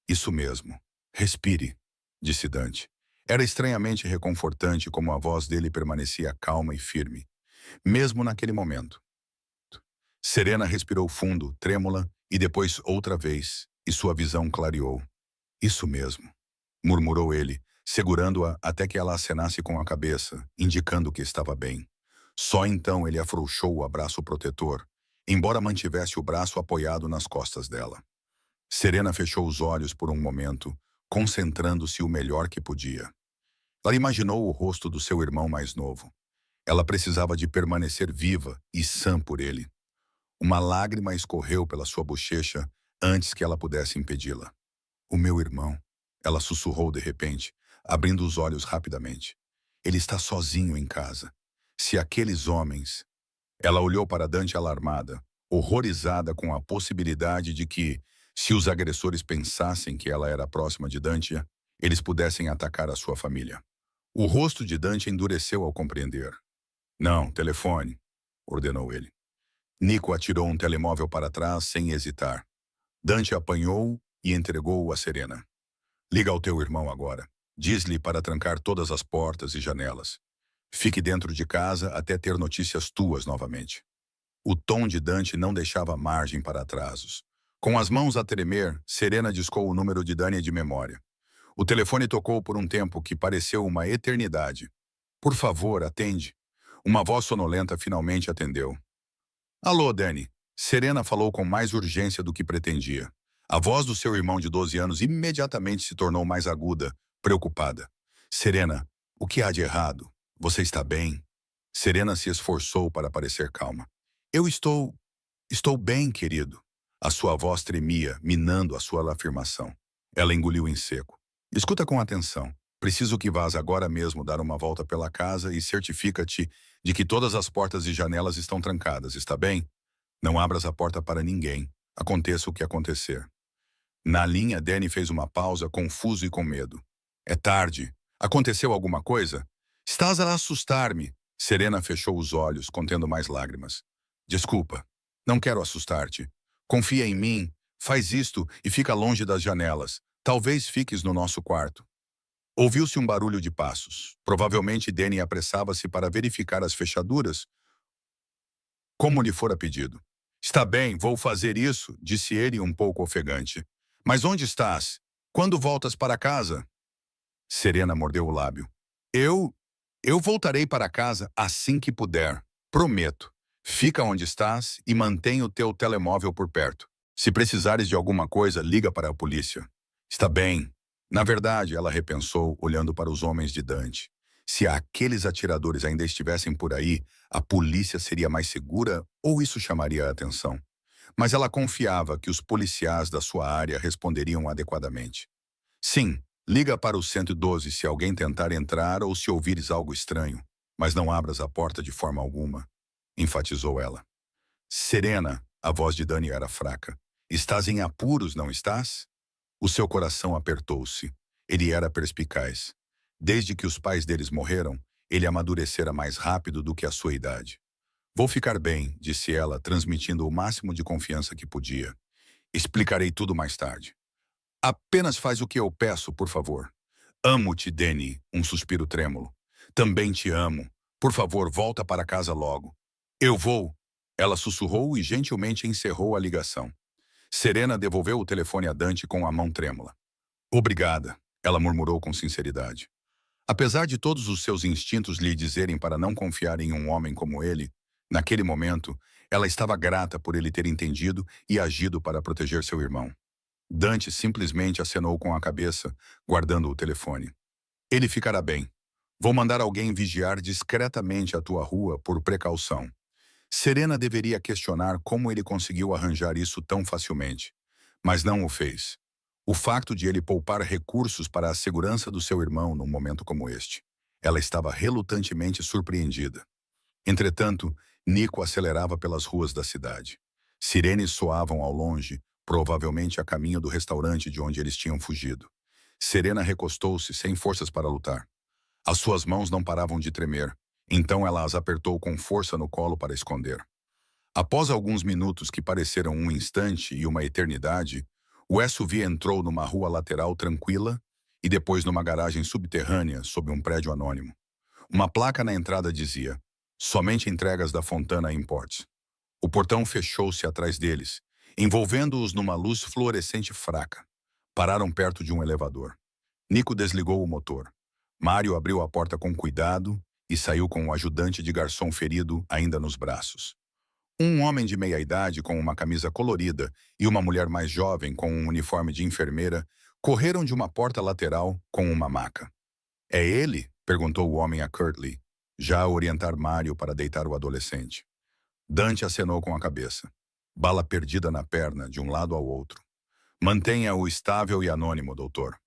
Isso mesmo. Respire, disse Dante. Era estranhamente reconfortante como a voz dele permanecia calma e firme, mesmo naquele momento. Serena respirou fundo, trêmula, e depois outra vez, e sua visão clareou. Isso mesmo, murmurou ele, segurando-a até que ela acenasse com a cabeça, indicando que estava bem. Só então ele afrouxou o abraço protetor, embora mantivesse o braço apoiado nas costas dela. Serena fechou os olhos por um momento, concentrando-se o melhor que podia. Ela imaginou o rosto do seu irmão mais novo. Ela precisava de permanecer viva e sã por ele. Uma lágrima escorreu pela sua bochecha antes que ela pudesse impedi-la. O meu irmão, ela sussurrou de repente, abrindo os olhos rapidamente. Ele está sozinho em casa. Se aqueles homens... Ela olhou para Dante alarmada, horrorizada com a possibilidade de que, se os agressores pensassem que ela era próxima de Dante, eles pudessem atacar a sua família. O rosto de Dante endureceu ao compreender. Não, telefone, ordenou ele. Nico atirou um telemóvel para trás sem hesitar. Dante apanhou e entregou-o a Serena. Liga ao teu irmão agora. Diz-lhe para trancar todas as portas e janelas. Fique dentro de casa até ter notícias tuas novamente. O tom de Dante não deixava margem para atrasos. Com as mãos a tremer, Serena discou o número de Dani de memória. O telefone tocou por um tempo que pareceu uma eternidade. Por favor, atende. Uma voz sonolenta finalmente atendeu. Alô, Dani. Serena falou com mais urgência do que pretendia. A voz do seu irmão de 12 anos imediatamente se tornou mais aguda, preocupada. Serena, o que há de errado? Você está bem? Serena se esforçou para parecer calma. Eu estou bem, querido. A sua voz tremia, minando a sua afirmação. Ela engoliu em seco. Escuta com atenção. Preciso que vás agora mesmo dar uma volta pela casa e certifica-te de que todas as portas e janelas estão trancadas, está bem? Não abras a porta para ninguém, aconteça o que acontecer. Na linha, Danny fez uma pausa, confuso e com medo. É tarde. Aconteceu alguma coisa? Estás a assustar-me. Serena fechou os olhos, contendo mais lágrimas. Desculpa. Não quero assustar-te. Confia em mim. Faz isto e fica longe das janelas. Talvez fiques no nosso quarto. Ouviu-se um barulho de passos. Provavelmente Danny apressava-se para verificar as fechaduras, como lhe fora pedido. Está bem, vou fazer isso, disse ele um pouco ofegante. Mas onde estás? Quando voltas para casa? Serena mordeu o lábio. Eu voltarei para casa assim que puder. Prometo. Fica onde estás e mantenha o teu telemóvel por perto. Se precisares de alguma coisa, liga para a polícia. Está bem. Na verdade, ela repensou, olhando para os homens de Dante. Se aqueles atiradores ainda estivessem por aí, a polícia seria mais segura ou isso chamaria a atenção? Mas ela confiava que os policiais da sua área responderiam adequadamente. Sim, liga para o 112 se alguém tentar entrar ou se ouvires algo estranho, mas não abras a porta de forma alguma, enfatizou ela. Serena, a voz de Dani era fraca. Estás em apuros, não estás? O seu coração apertou-se. Ele era perspicaz. Desde que os pais deles morreram, ele amadurecera mais rápido do que a sua idade. Vou ficar bem, disse ela, transmitindo o máximo de confiança que podia. Explicarei tudo mais tarde. Apenas faz o que eu peço, por favor. Amo-te, Danny, um suspiro trêmulo. Também te amo. Por favor, volta para casa logo. Eu vou. Ela sussurrou e gentilmente encerrou a ligação. Serena devolveu o telefone a Dante com a mão trêmula. Obrigada, ela murmurou com sinceridade. Apesar de todos os seus instintos lhe dizerem para não confiar em um homem como ele, naquele momento, ela estava grata por ele ter entendido e agido para proteger seu irmão. Dante simplesmente acenou com a cabeça, guardando o telefone. Ele ficará bem. Vou mandar alguém vigiar discretamente a tua rua por precaução. Serena deveria questionar como ele conseguiu arranjar isso tão facilmente, mas não o fez. O facto de ele poupar recursos para a segurança do seu irmão num momento como este. Ela estava relutantemente surpreendida. Entretanto, Nico acelerava pelas ruas da cidade. Sirenes soavam ao longe, provavelmente a caminho do restaurante de onde eles tinham fugido. Serena recostou-se sem forças para lutar. As suas mãos não paravam de tremer, então ela as apertou com força no colo para esconder. Após alguns minutos que pareceram um instante e uma eternidade, o SUV entrou numa rua lateral tranquila e depois numa garagem subterrânea sob um prédio anônimo. Uma placa na entrada dizia: somente entregas da Fontana Imports. O portão fechou-se atrás deles, envolvendo-os numa luz fluorescente fraca. Pararam perto de um elevador. Nico desligou o motor. Mário abriu a porta com cuidado e saiu com o ajudante de garçom ferido ainda nos braços. Um homem de meia-idade com uma camisa colorida e uma mulher mais jovem com um uniforme de enfermeira correram de uma porta lateral com uma maca. "É ele?" perguntou o homem a Curtly, já a orientar Mário para deitar o adolescente. Dante acenou com a cabeça. Bala perdida na perna, de um lado ao outro. "Mantenha-o estável e anônimo, doutor."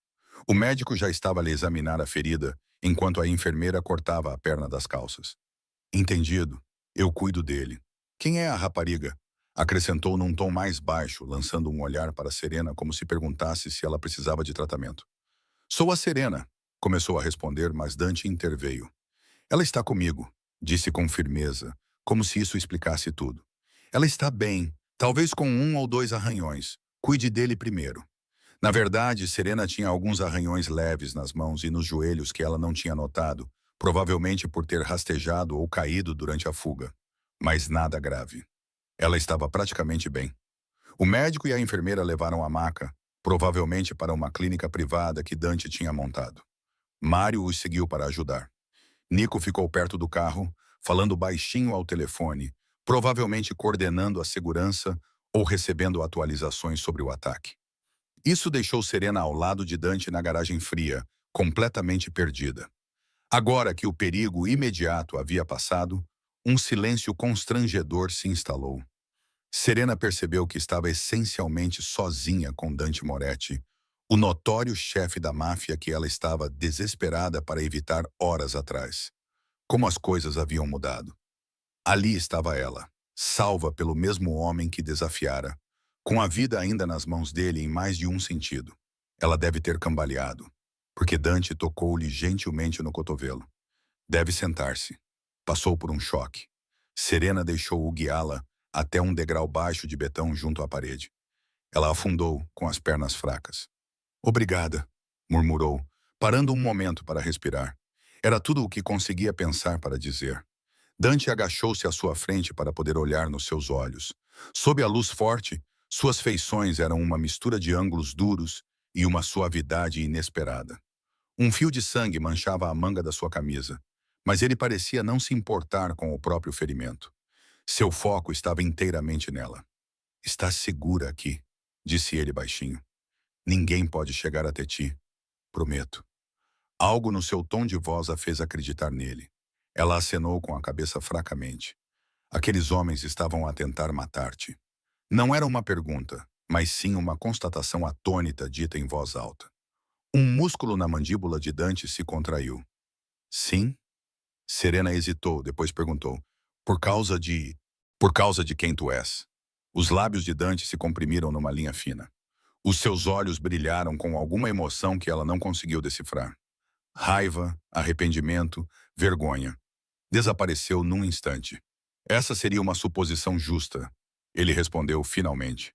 O médico já estava a lhe examinar a ferida, enquanto a enfermeira cortava a perna das calças. "Entendido. Eu cuido dele." "Quem é a rapariga?" acrescentou num tom mais baixo, lançando um olhar para Serena como se perguntasse se ela precisava de tratamento. "Sou a Serena", começou a responder, mas Dante interveio. "Ela está comigo", disse com firmeza, como se isso explicasse tudo. "Ela está bem, talvez com 1 ou 2 arranhões. Cuide dele primeiro." Na verdade, Serena tinha alguns arranhões leves nas mãos e nos joelhos que ela não tinha notado, provavelmente por ter rastejado ou caído durante a fuga. Mas nada grave. Ela estava praticamente bem. O médico e a enfermeira levaram a maca, provavelmente para uma clínica privada que Dante tinha montado. Mário os seguiu para ajudar. Nico ficou perto do carro, falando baixinho ao telefone, provavelmente coordenando a segurança ou recebendo atualizações sobre o ataque. Isso deixou Serena ao lado de Dante na garagem fria, completamente perdida. Agora que o perigo imediato havia passado, um silêncio constrangedor se instalou. Serena percebeu que estava essencialmente sozinha com Dante Moretti, o notório chefe da máfia que ela estava desesperada para evitar horas atrás. Como as coisas haviam mudado. Ali estava ela, salva pelo mesmo homem que desafiara, com a vida ainda nas mãos dele em mais de um sentido. Ela deve ter cambaleado, porque Dante tocou-lhe gentilmente no cotovelo. "Deve sentar-se." Passou por um choque. Serena deixou-o guiá-la até um degrau baixo de betão junto à parede. Ela afundou com as pernas fracas. "Obrigada", murmurou, parando um momento para respirar. Era tudo o que conseguia pensar para dizer. Dante agachou-se à sua frente para poder olhar nos seus olhos. Sob a luz forte, suas feições eram uma mistura de ângulos duros e uma suavidade inesperada. Um fio de sangue manchava a manga da sua camisa, mas ele parecia não se importar com o próprio ferimento. Seu foco estava inteiramente nela. "Está segura aqui", disse ele baixinho. "Ninguém pode chegar até ti. Prometo." Algo no seu tom de voz a fez acreditar nele. Ela acenou com a cabeça fracamente. "Aqueles homens estavam a tentar matar-te." Não era uma pergunta, mas sim uma constatação atônita dita em voz alta. Um músculo na mandíbula de Dante se contraiu. "Sim?" Serena hesitou, depois perguntou. Por causa de... Por causa de quem tu és." Os lábios de Dante se comprimiram numa linha fina. Os seus olhos brilharam com alguma emoção que ela não conseguiu decifrar. Raiva, arrependimento, vergonha. Desapareceu num instante. "Essa seria uma suposição justa", ele respondeu finalmente.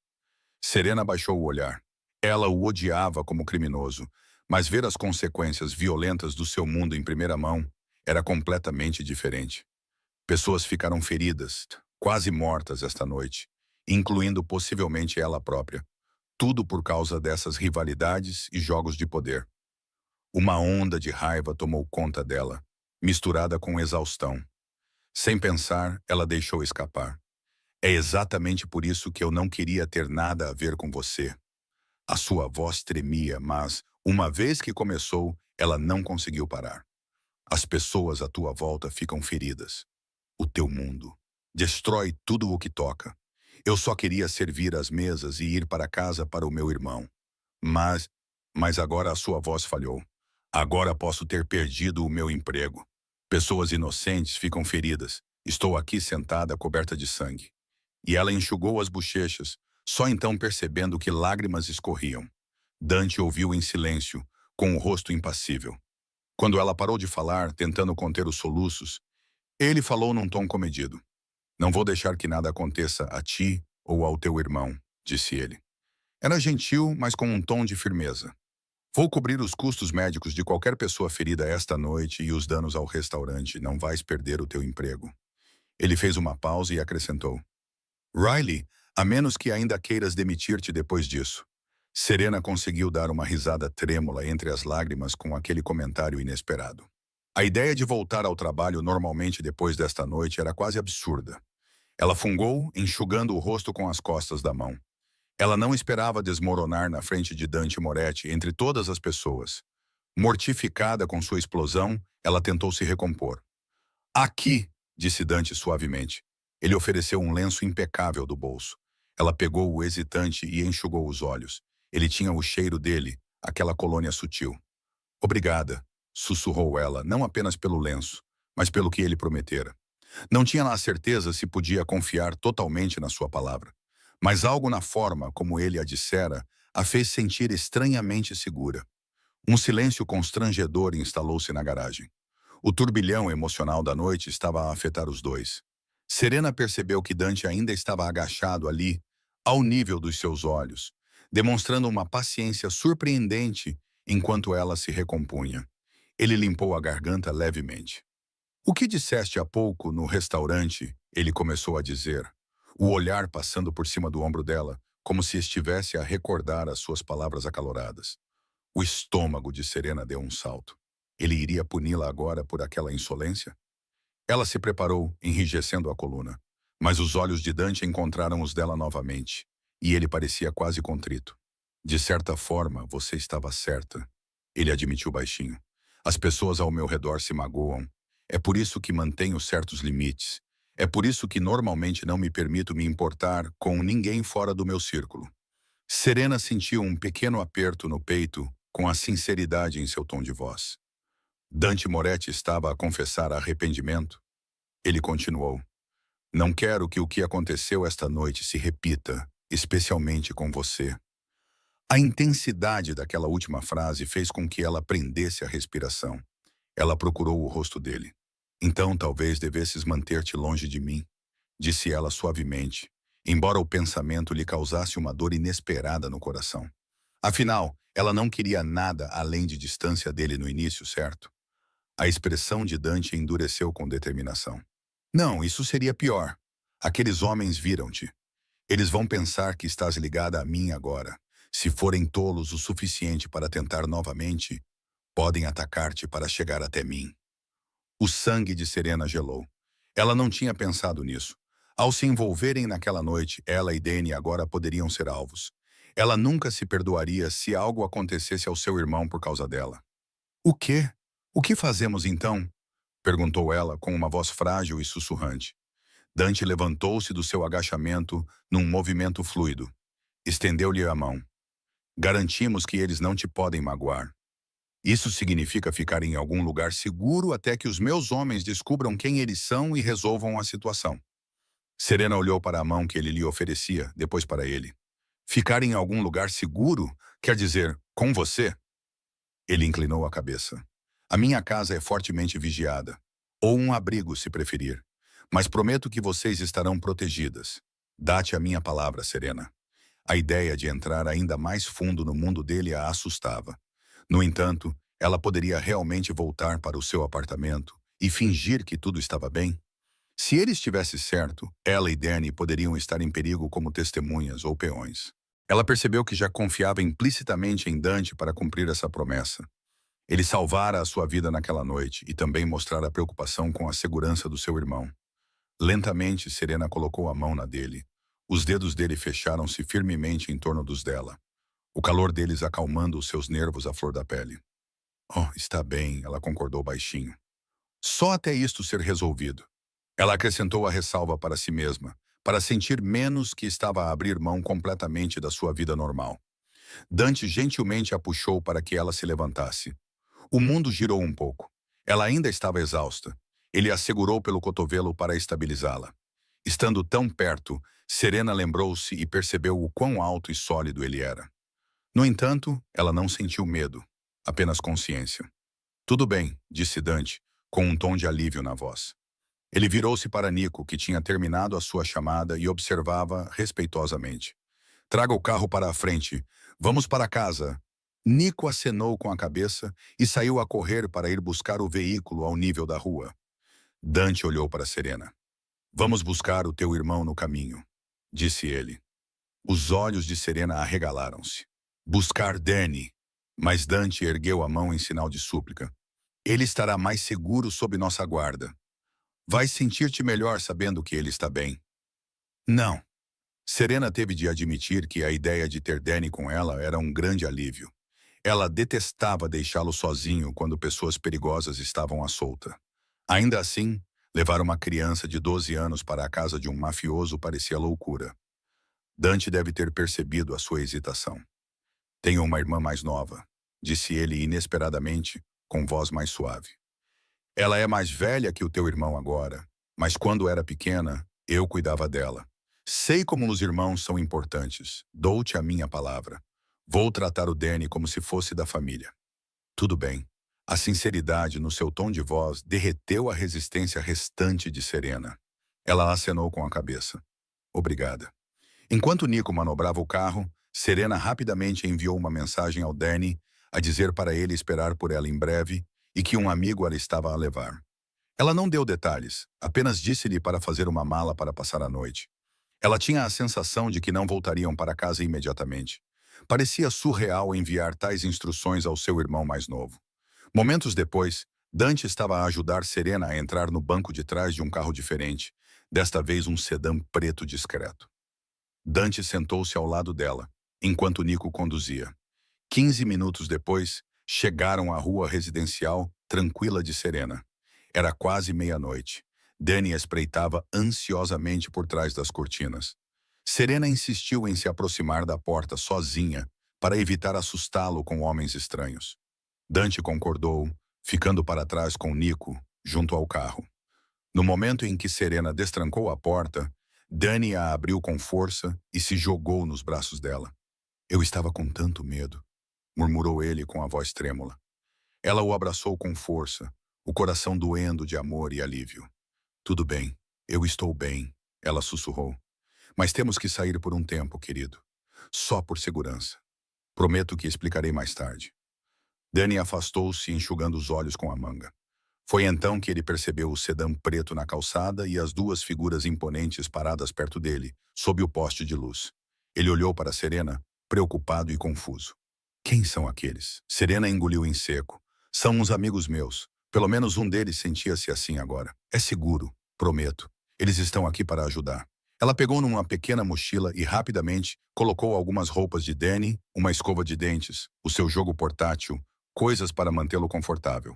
Serena baixou o olhar. Ela o odiava como criminoso, mas ver as consequências violentas do seu mundo em primeira mão era completamente diferente. Pessoas ficaram feridas, quase mortas esta noite, incluindo possivelmente ela própria. Tudo por causa dessas rivalidades e jogos de poder. Uma onda de raiva tomou conta dela, misturada com exaustão. Sem pensar, ela deixou escapar. "É exatamente por isso que eu não queria ter nada a ver com você." A sua voz tremia, mas, uma vez que começou, ela não conseguiu parar. "As pessoas à tua volta ficam feridas. O teu mundo destrói tudo o que toca. Eu só queria servir as mesas e ir para casa para o meu irmão. Mas, mas agora a sua voz falhou. Agora posso ter perdido o meu emprego. Pessoas inocentes ficam feridas. Estou aqui sentada coberta de sangue." E ela enxugou as bochechas, só então percebendo que lágrimas escorriam. Dante ouviu em silêncio, com o rosto impassível. Quando ela parou de falar, tentando conter os soluços, ele falou num tom comedido. "Não vou deixar que nada aconteça a ti ou ao teu irmão", disse ele. Era gentil, mas com um tom de firmeza. "Vou cobrir os custos médicos de qualquer pessoa ferida esta noite e os danos ao restaurante. Não vais perder o teu emprego." Ele fez uma pausa e acrescentou. "Riley, a menos que ainda queiras demitir-te depois disso." Serena conseguiu dar uma risada trêmula entre as lágrimas com aquele comentário inesperado. A ideia de voltar ao trabalho normalmente depois desta noite era quase absurda. Ela fungou, enxugando o rosto com as costas da mão. Ela não esperava desmoronar na frente de Dante Moretti entre todas as pessoas. Mortificada com sua explosão, ela tentou se recompor. Aqui, disse Dante suavemente. Ele ofereceu um lenço impecável do bolso. Ela pegou o hesitante e enxugou os olhos. Ele tinha o cheiro dele, aquela colônia sutil. Obrigada, sussurrou ela, não apenas pelo lenço, mas pelo que ele prometera. Não tinha a certeza se podia confiar totalmente na sua palavra, mas algo na forma como ele a dissera a fez sentir estranhamente segura. Um silêncio constrangedor instalou-se na garagem. O turbilhão emocional da noite estava a afetar os dois. Serena percebeu que Dante ainda estava agachado ali, ao nível dos seus olhos, demonstrando uma paciência surpreendente enquanto ela se recompunha. Ele limpou a garganta levemente. O que disseste há pouco no restaurante, ele começou a dizer, o olhar passando por cima do ombro dela, como se estivesse a recordar as suas palavras acaloradas. O estômago de Serena deu um salto. Ele iria puni-la agora por aquela insolência? Ela se preparou, enrijecendo a coluna. Mas os olhos de Dante encontraram os dela novamente, e ele parecia quase contrito. De certa forma, você estava certa, ele admitiu baixinho. As pessoas ao meu redor se magoam. É por isso que mantenho certos limites. É por isso que normalmente não me permito me importar com ninguém fora do meu círculo. Serena sentiu um pequeno aperto no peito com a sinceridade em seu tom de voz. Dante Moretti estava a confessar arrependimento. Ele continuou. Não quero que o que aconteceu esta noite se repita, especialmente com você. A intensidade daquela última frase fez com que ela prendesse a respiração. Ela procurou o rosto dele. Então talvez devesses manter-te longe de mim, disse ela suavemente, embora o pensamento lhe causasse uma dor inesperada no coração. Afinal, ela não queria nada além de distância dele no início, certo? A expressão de Dante endureceu com determinação. Não, isso seria pior. Aqueles homens viram-te. Eles vão pensar que estás ligada a mim agora. Se forem tolos o suficiente para tentar novamente, podem atacar-te para chegar até mim. O sangue de Serena gelou. Ela não tinha pensado nisso. Ao se envolverem naquela noite, ela e Danny agora poderiam ser alvos. Ela nunca se perdoaria se algo acontecesse ao seu irmão por causa dela. O quê? O que fazemos então? Perguntou ela com uma voz frágil e sussurrante. Dante levantou-se do seu agachamento num movimento fluido. Estendeu-lhe a mão. Garantimos que eles não te podem magoar. Isso significa ficar em algum lugar seguro até que os meus homens descubram quem eles são e resolvam a situação. Serena olhou para a mão que ele lhe oferecia, depois para ele. Ficar em algum lugar seguro quer dizer, com você? Ele inclinou a cabeça. A minha casa é fortemente vigiada. Ou um abrigo, se preferir. Mas prometo que vocês estarão protegidas. Dá-te a minha palavra, Serena. A ideia de entrar ainda mais fundo no mundo dele a assustava. No entanto, ela poderia realmente voltar para o seu apartamento e fingir que tudo estava bem? Se ele estivesse certo, ela e Danny poderiam estar em perigo como testemunhas ou peões. Ela percebeu que já confiava implicitamente em Dante para cumprir essa promessa. Ele salvara a sua vida naquela noite e também mostrara preocupação com a segurança do seu irmão. Lentamente, Serena colocou a mão na dele. Os dedos dele fecharam-se firmemente em torno dos dela, o calor deles acalmando os seus nervos à flor da pele. Oh, está bem, ela concordou baixinho. Só até isto ser resolvido. Ela acrescentou a ressalva para si mesma, para sentir menos que estava a abrir mão completamente da sua vida normal. Dante gentilmente a puxou para que ela se levantasse. O mundo girou um pouco. Ela ainda estava exausta. Ele a segurou pelo cotovelo para estabilizá-la. Estando tão perto, Serena lembrou-se e percebeu o quão alto e sólido ele era. No entanto, ela não sentiu medo, apenas consciência. Tudo bem, disse Dante, com um tom de alívio na voz. Ele virou-se para Nico, que tinha terminado a sua chamada e observava respeitosamente. Traga o carro para a frente. Vamos para casa. Nico acenou com a cabeça e saiu a correr para ir buscar o veículo ao nível da rua. Dante olhou para Serena. Vamos buscar o teu irmão no caminho, disse ele. Os olhos de Serena arregalaram-se. Buscar Danny. Mas Dante ergueu a mão em sinal de súplica. Ele estará mais seguro sob nossa guarda. Vai sentir-te melhor sabendo que ele está bem. Não. Serena teve de admitir que a ideia de ter Danny com ela era um grande alívio. Ela detestava deixá-lo sozinho quando pessoas perigosas estavam à solta. Ainda assim, levar uma criança de 12 anos para a casa de um mafioso parecia loucura. Dante deve ter percebido a sua hesitação. Tenho uma irmã mais nova, disse ele inesperadamente, com voz mais suave. Ela é mais velha que o teu irmão agora, mas quando era pequena, eu cuidava dela. Sei como os irmãos são importantes. Dou-te a minha palavra. Vou tratar o Danny como se fosse da família. Tudo bem. A sinceridade no seu tom de voz derreteu a resistência restante de Serena. Ela acenou com a cabeça. Obrigada. Enquanto Nico manobrava o carro, Serena rapidamente enviou uma mensagem ao Danny a dizer para ele esperar por ela em breve e que um amigo a estava a levar. Ela não deu detalhes, apenas disse-lhe para fazer uma mala para passar a noite. Ela tinha a sensação de que não voltariam para casa imediatamente. Parecia surreal enviar tais instruções ao seu irmão mais novo. Momentos depois, Dante estava a ajudar Serena a entrar no banco de trás de um carro diferente, desta vez um sedã preto discreto. Dante sentou-se ao lado dela, enquanto Nico conduzia. 15 minutos depois, chegaram à rua residencial tranquila de Serena. Era quase meia-noite. Danny espreitava ansiosamente por trás das cortinas. Serena insistiu em se aproximar da porta sozinha para evitar assustá-lo com homens estranhos. Dante concordou, ficando para trás com Nico, junto ao carro. No momento em que Serena destrancou a porta, Danny a abriu com força e se jogou nos braços dela. Eu estava com tanto medo, murmurou ele com a voz trêmula. Ela o abraçou com força, o coração doendo de amor e alívio. Tudo bem, eu estou bem, ela sussurrou. Mas temos que sair por um tempo, querido. Só por segurança. Prometo que explicarei mais tarde. Danny afastou-se, enxugando os olhos com a manga. Foi então que ele percebeu o sedã preto na calçada e as duas figuras imponentes paradas perto dele, sob o poste de luz. Ele olhou para Serena, preocupado e confuso. Quem são aqueles? Serena engoliu em seco. São uns amigos meus. Pelo menos um deles sentia-se assim agora. É seguro, prometo. Eles estão aqui para ajudar. Ela pegou numa pequena mochila e rapidamente colocou algumas roupas de Danny, uma escova de dentes, o seu jogo portátil, coisas para mantê-lo confortável.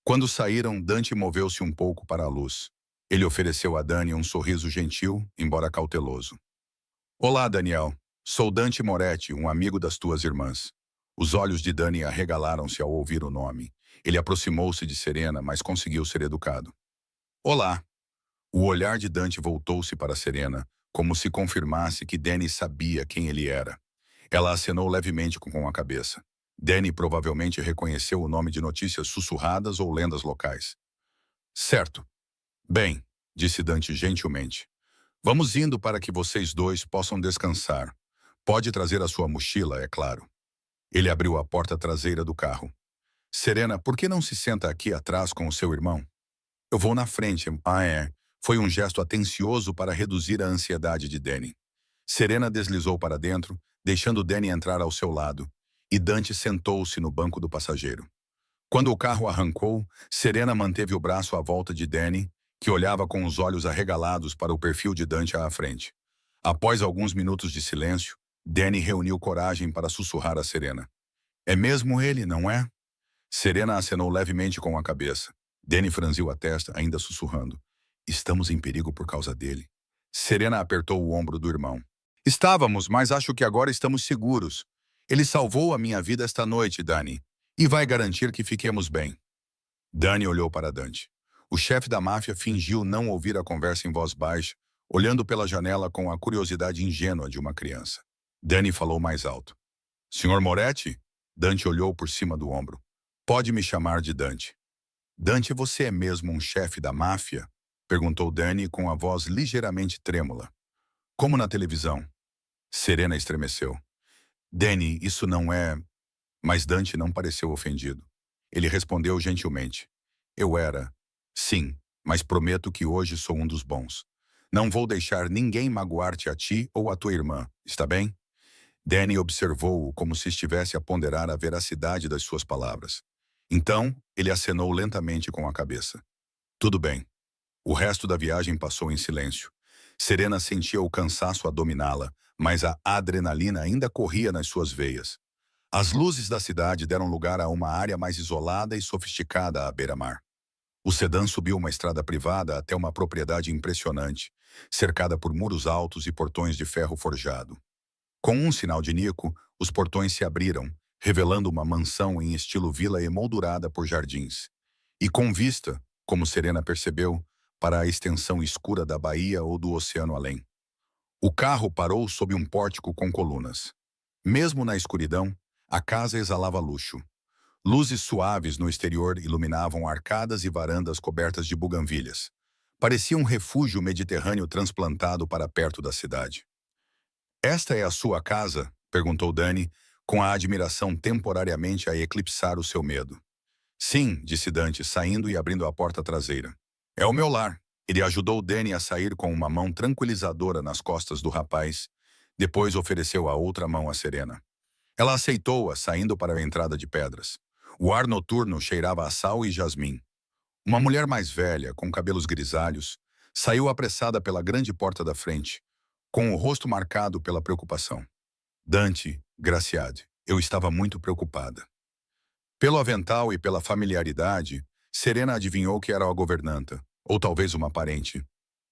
Quando saíram, Dante moveu-se um pouco para a luz. Ele ofereceu a Danny um sorriso gentil, embora cauteloso. Olá, Daniel. Sou Dante Moretti, um amigo das tuas irmãs. Os olhos de Danny arregalaram-se ao ouvir o nome. Ele aproximou-se de Serena, mas conseguiu ser educado. Olá. O olhar de Dante voltou-se para Serena, como se confirmasse que Danny sabia quem ele era. Ela acenou levemente com a cabeça. Danny provavelmente reconheceu o nome de notícias sussurradas ou lendas locais. Certo. Bem, disse Dante gentilmente. Vamos indo para que vocês dois possam descansar. Pode trazer a sua mochila, é claro. Ele abriu a porta traseira do carro. Serena, por que não se senta aqui atrás com o seu irmão? Eu vou na frente. Ah, é. Foi um gesto atencioso para reduzir a ansiedade de Danny. Serena deslizou para dentro, deixando Danny entrar ao seu lado, e Dante sentou-se no banco do passageiro. Quando o carro arrancou, Serena manteve o braço à volta de Danny, que olhava com os olhos arregalados para o perfil de Dante à frente. Após alguns minutos de silêncio, Danny reuniu coragem para sussurrar a Serena. É mesmo ele, não é? Serena acenou levemente com a cabeça. Danny franziu a testa, ainda sussurrando. Estamos em perigo por causa dele. Serena apertou o ombro do irmão. Estávamos, mas acho que agora estamos seguros. Ele salvou a minha vida esta noite, Danny, e vai garantir que fiquemos bem. Danny olhou para Dante. O chefe da máfia fingiu não ouvir a conversa em voz baixa, olhando pela janela com a curiosidade ingênua de uma criança. Danny falou mais alto. Senhor Moretti? Dante olhou por cima do ombro. Pode me chamar de Dante. Dante, você é mesmo um chefe da máfia? Perguntou Danny com a voz ligeiramente trêmula. Como na televisão. Serena estremeceu. Danny, isso não é... Mas Dante não pareceu ofendido. Ele respondeu gentilmente. Eu era. Sim, mas prometo que hoje sou um dos bons. Não vou deixar ninguém magoar-te a ti ou a tua irmã, está bem? Danny observou-o como se estivesse a ponderar a veracidade das suas palavras. Então, ele acenou lentamente com a cabeça. Tudo bem. O resto da viagem passou em silêncio. Serena sentia o cansaço a dominá-la, mas a adrenalina ainda corria nas suas veias. As luzes da cidade deram lugar a uma área mais isolada e sofisticada à beira-mar. O sedã subiu uma estrada privada até uma propriedade impressionante, cercada por muros altos e portões de ferro forjado. Com um sinal de Nico, os portões se abriram, revelando uma mansão em estilo vila emoldurada por jardins. E com vista, como Serena percebeu, para a extensão escura da baía ou do oceano além. O carro parou sob um pórtico com colunas. Mesmo na escuridão, a casa exalava luxo. Luzes suaves no exterior iluminavam arcadas e varandas cobertas de buganvílias. Parecia um refúgio mediterrâneo transplantado para perto da cidade. "Esta é a sua casa?" perguntou Danny, com a admiração temporariamente a eclipsar o seu medo. "Sim", disse Dante, saindo e abrindo a porta traseira. "É o meu lar." Ele ajudou Danny a sair com uma mão tranquilizadora nas costas do rapaz, depois ofereceu a outra mão a Serena. Ela aceitou-a, saindo para a entrada de pedras. O ar noturno cheirava a sal e jasmim. Uma mulher mais velha, com cabelos grisalhos, saiu apressada pela grande porta da frente, com o rosto marcado pela preocupação. "Dante, Graciade, eu estava muito preocupada." Pelo avental e pela familiaridade, Serena adivinhou que era a governanta, ou talvez uma parente.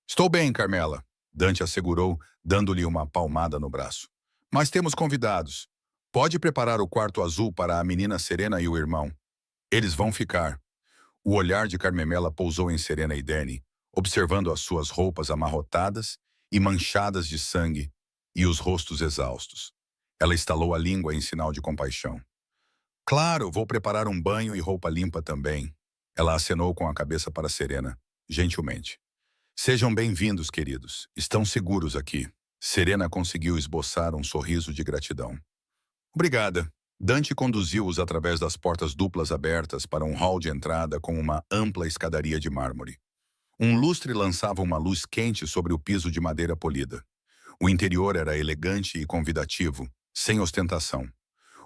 "Estou bem, Carmela", Dante assegurou, dando-lhe uma palmada no braço. "Mas temos convidados. Pode preparar o quarto azul para a menina Serena e o irmão. Eles vão ficar." O olhar de Carmela pousou em Serena e Danny, observando as suas roupas amarrotadas e manchadas de sangue e os rostos exaustos. Ela estalou a língua em sinal de compaixão. "Claro, vou preparar um banho e roupa limpa também." Ela acenou com a cabeça para Serena, gentilmente. "Sejam bem-vindos, queridos. Estão seguros aqui." Serena conseguiu esboçar um sorriso de gratidão. "Obrigada." Dante conduziu-os através das portas duplas abertas para um hall de entrada com uma ampla escadaria de mármore. Um lustre lançava uma luz quente sobre o piso de madeira polida. O interior era elegante e convidativo, sem ostentação.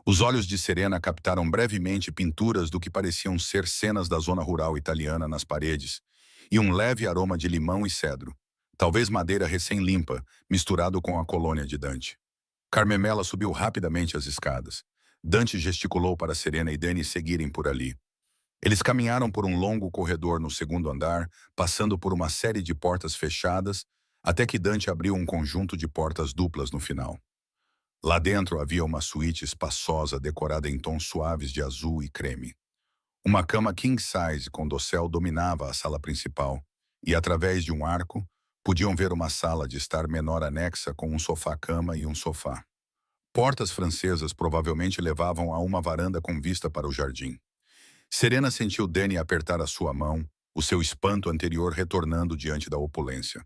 Os olhos de Serena captaram brevemente pinturas do que pareciam ser cenas da zona rural italiana nas paredes, e um leve aroma de limão e cedro, talvez madeira recém-limpa, misturado com a colônia de Dante. Carmela subiu rapidamente as escadas. Dante gesticulou para Serena e Danny seguirem por ali. Eles caminharam por um longo corredor no segundo andar, passando por uma série de portas fechadas, até que Dante abriu um conjunto de portas duplas no final. Lá dentro havia uma suíte espaçosa decorada em tons suaves de azul e creme. Uma cama king size com dossel dominava a sala principal, e através de um arco, podiam ver uma sala de estar menor anexa com um sofá-cama e um sofá. Portas francesas provavelmente levavam a uma varanda com vista para o jardim. Serena sentiu Danny apertar a sua mão, o seu espanto anterior retornando diante da opulência.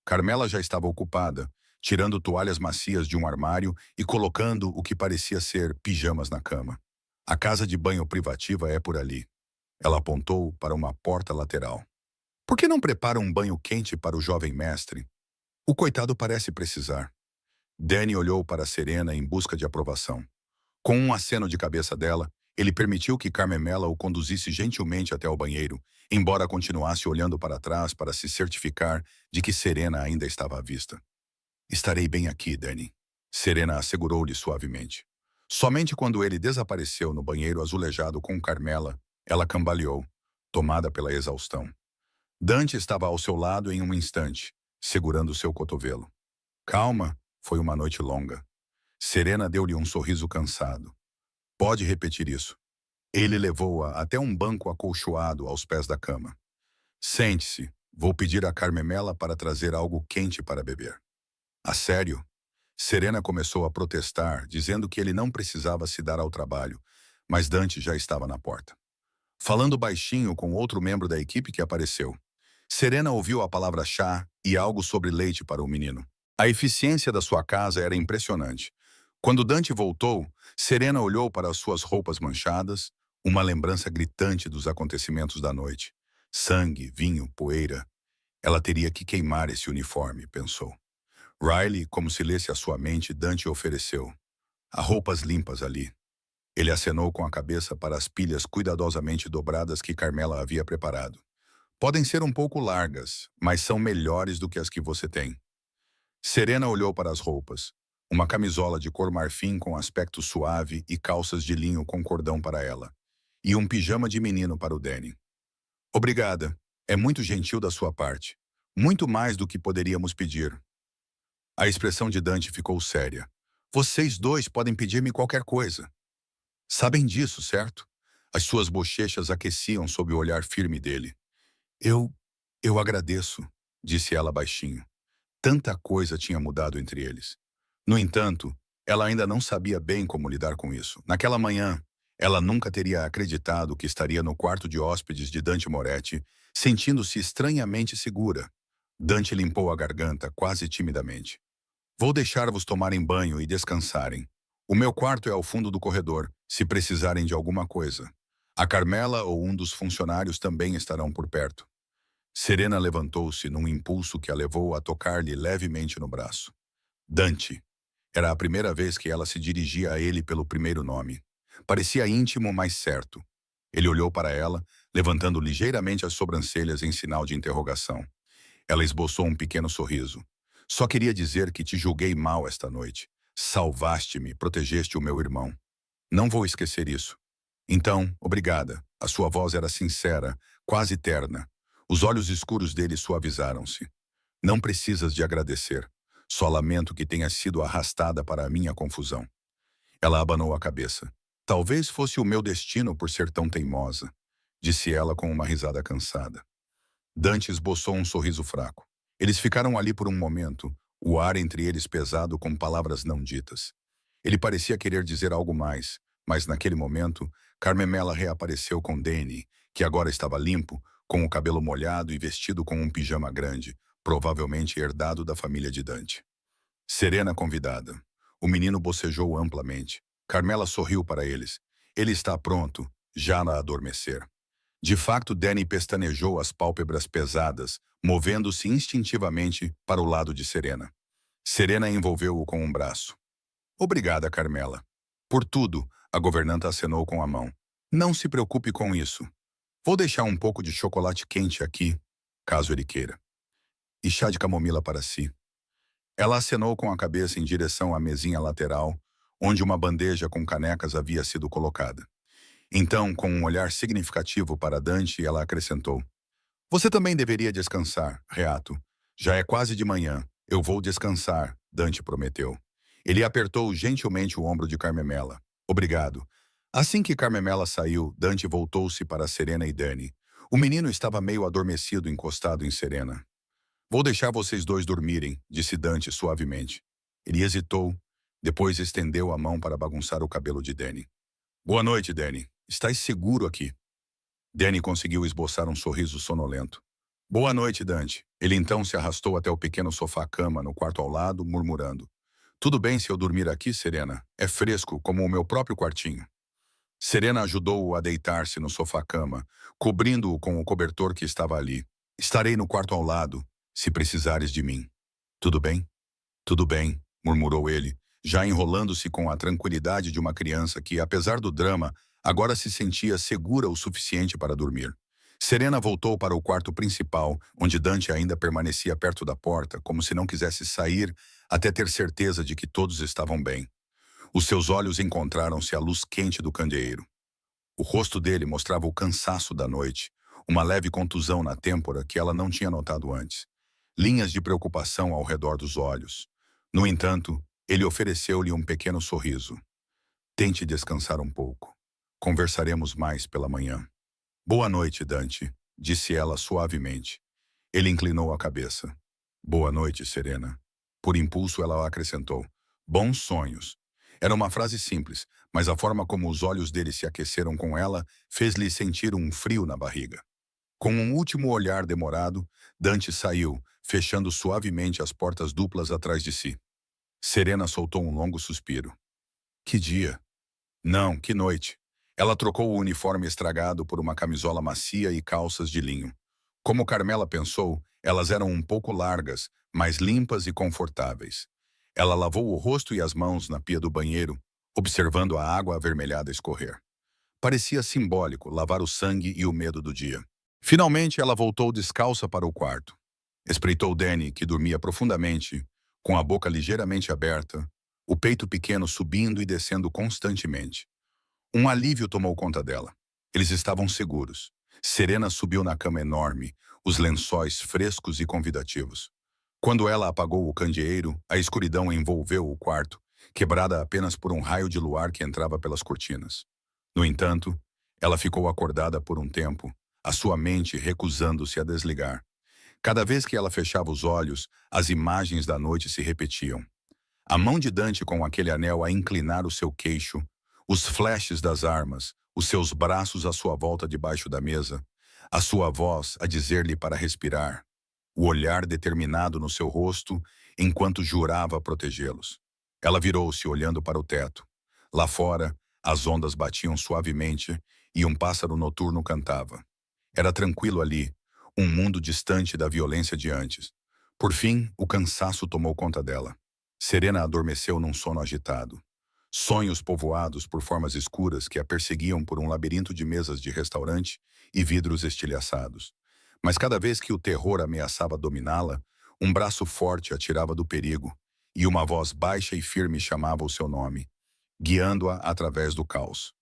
Carmela já estava ocupada, tirando toalhas macias de um armário e colocando o que parecia ser pijamas na cama. "A casa de banho privativa é por ali." Ela apontou para uma porta lateral. "Por que não prepara um banho quente para o jovem mestre? O coitado parece precisar." Danny olhou para Serena em busca de aprovação. Com um aceno de cabeça dela, ele permitiu que Carmela o conduzisse gentilmente até o banheiro, embora continuasse olhando para trás para se certificar de que Serena ainda estava à vista. "Estarei bem aqui, Danny." Serena assegurou-lhe suavemente. Somente quando ele desapareceu no banheiro azulejado com Carmela, ela cambaleou, tomada pela exaustão. Dante estava ao seu lado em um instante, segurando seu cotovelo. "Calma, foi uma noite longa." Serena deu-lhe um sorriso cansado. "Pode repetir isso." Ele levou-a até um banco acolchoado aos pés da cama. "Sente-se, vou pedir a Carmela para trazer algo quente para beber." "A sério?" Serena começou a protestar, dizendo que ele não precisava se dar ao trabalho, mas Dante já estava na porta, falando baixinho com outro membro da equipe que apareceu. Serena ouviu a palavra chá e algo sobre leite para o menino. A eficiência da sua casa era impressionante. Quando Dante voltou, Serena olhou para as suas roupas manchadas, uma lembrança gritante dos acontecimentos da noite. Sangue, vinho, poeira. Ela teria que queimar esse uniforme, pensou. Riley, como se lesse a sua mente, Dante ofereceu. Há roupas limpas ali. Ele acenou com a cabeça para as pilhas cuidadosamente dobradas que Carmela havia preparado. Podem ser um pouco largas, mas são melhores do que as que você tem. Serena olhou para as roupas. Uma camisola de cor marfim com aspecto suave e calças de linho com cordão para ela. E um pijama de menino para o Danny. Obrigada. É muito gentil da sua parte. Muito mais do que poderíamos pedir. A expressão de Dante ficou séria. Vocês dois podem pedir-me qualquer coisa. Sabem disso, certo? As suas bochechas aqueciam sob o olhar firme dele. Eu... eu agradeço, disse ela baixinho. Tanta coisa tinha mudado entre eles. No entanto, ela ainda não sabia bem como lidar com isso. Naquela manhã, ela nunca teria acreditado que estaria no quarto de hóspedes de Dante Moretti, sentindo-se estranhamente segura. Dante limpou a garganta, quase timidamente. Vou deixar-vos tomarem banho e descansarem. O meu quarto é ao fundo do corredor, se precisarem de alguma coisa. A Carmela ou um dos funcionários também estarão por perto. Serena levantou-se num impulso que a levou a tocar-lhe levemente no braço. Dante. Era a primeira vez que ela se dirigia a ele pelo primeiro nome. Parecia íntimo, mas certo. Ele olhou para ela, levantando ligeiramente as sobrancelhas em sinal de interrogação. Ela esboçou um pequeno sorriso. Só queria dizer que te julguei mal esta noite. Salvaste-me, protegeste o meu irmão. Não vou esquecer isso. Então, obrigada. A sua voz era sincera, quase terna. Os olhos escuros dele suavizaram-se. Não precisas de agradecer. Só lamento que tenha sido arrastada para a minha confusão. Ela abanou a cabeça. Talvez fosse o meu destino por ser tão teimosa, disse ela com uma risada cansada. Dante esboçou um sorriso fraco. Eles ficaram ali por um momento, o ar entre eles pesado com palavras não ditas. Ele parecia querer dizer algo mais, mas naquele momento, Carmela reapareceu com Danny, que agora estava limpo, com o cabelo molhado e vestido com um pijama grande, provavelmente herdado da família de Dante. Serena convidada. O menino bocejou amplamente. Carmela sorriu para eles. Ele está pronto, já a adormecer. De facto, Danny pestanejou as pálpebras pesadas, movendo-se instintivamente para o lado de Serena. Serena envolveu-o com um braço. Obrigada, Carmela. Por tudo, a governanta acenou com a mão. Não se preocupe com isso. Vou deixar um pouco de chocolate quente aqui, caso ele queira. E chá de camomila para si. Ela acenou com a cabeça em direção à mesinha lateral, onde uma bandeja com canecas havia sido colocada. Então, com um olhar significativo para Dante, ela acrescentou. Você também deveria descansar, Reato. Já é quase de manhã. Eu vou descansar, Dante prometeu. Ele apertou gentilmente o ombro de Carmela. Obrigado. Assim que Carmela saiu, Dante voltou-se para Serena e Danny. O menino estava meio adormecido encostado em Serena. Vou deixar vocês dois dormirem, disse Dante suavemente. Ele hesitou, depois estendeu a mão para bagunçar o cabelo de Danny. Boa noite, Danny. Estás seguro aqui? Danny conseguiu esboçar um sorriso sonolento. Boa noite, Dante. Ele então se arrastou até o pequeno sofá-cama no quarto ao lado, murmurando. Tudo bem se eu dormir aqui, Serena? É fresco, como o meu próprio quartinho. Serena ajudou-o a deitar-se no sofá-cama, cobrindo-o com o cobertor que estava ali. Estarei no quarto ao lado, se precisares de mim. Tudo bem? Tudo bem, murmurou ele, já enrolando-se com a tranquilidade de uma criança que, apesar do drama, agora se sentia segura o suficiente para dormir. Serena voltou para o quarto principal, onde Dante ainda permanecia perto da porta, como se não quisesse sair até ter certeza de que todos estavam bem. Os seus olhos encontraram-se à luz quente do candeeiro. O rosto dele mostrava o cansaço da noite, uma leve contusão na têmpora que ela não tinha notado antes. Linhas de preocupação ao redor dos olhos. No entanto, ele ofereceu-lhe um pequeno sorriso. Tente descansar um pouco. Conversaremos mais pela manhã. Boa noite, Dante, disse ela suavemente. Ele inclinou a cabeça. Boa noite, Serena. Por impulso, ela acrescentou. Bons sonhos. Era uma frase simples, mas a forma como os olhos dele se aqueceram com ela fez-lhe sentir um frio na barriga. Com um último olhar demorado, Dante saiu, fechando suavemente as portas duplas atrás de si. Serena soltou um longo suspiro. Que dia! Não, que noite! Ela trocou o uniforme estragado por uma camisola macia e calças de linho. Como Carmela pensou, elas eram um pouco largas, mas limpas e confortáveis. Ela lavou o rosto e as mãos na pia do banheiro, observando a água avermelhada escorrer. Parecia simbólico lavar o sangue e o medo do dia. Finalmente, ela voltou descalça para o quarto. Espreitou Danny, que dormia profundamente, com a boca ligeiramente aberta, o peito pequeno subindo e descendo constantemente. Um alívio tomou conta dela. Eles estavam seguros. Serena subiu na cama enorme, os lençóis frescos e convidativos. Quando ela apagou o candeeiro, a escuridão envolveu o quarto, quebrada apenas por um raio de luar que entrava pelas cortinas. No entanto, ela ficou acordada por um tempo, a sua mente recusando-se a desligar. Cada vez que ela fechava os olhos, as imagens da noite se repetiam. A mão de Dante com aquele anel a inclinar o seu queixo, os flashes das armas, os seus braços à sua volta debaixo da mesa, a sua voz a dizer-lhe para respirar, o olhar determinado no seu rosto enquanto jurava protegê-los. Ela virou-se olhando para o teto. Lá fora, as ondas batiam suavemente e um pássaro noturno cantava. Era tranquilo ali, um mundo distante da violência de antes. Por fim, o cansaço tomou conta dela. Serena adormeceu num sono agitado. Sonhos povoados por formas escuras que a perseguiam por um labirinto de mesas de restaurante e vidros estilhaçados. Mas cada vez que o terror ameaçava dominá-la, um braço forte a tirava do perigo, e uma voz baixa e firme chamava o seu nome, guiando-a através do caos.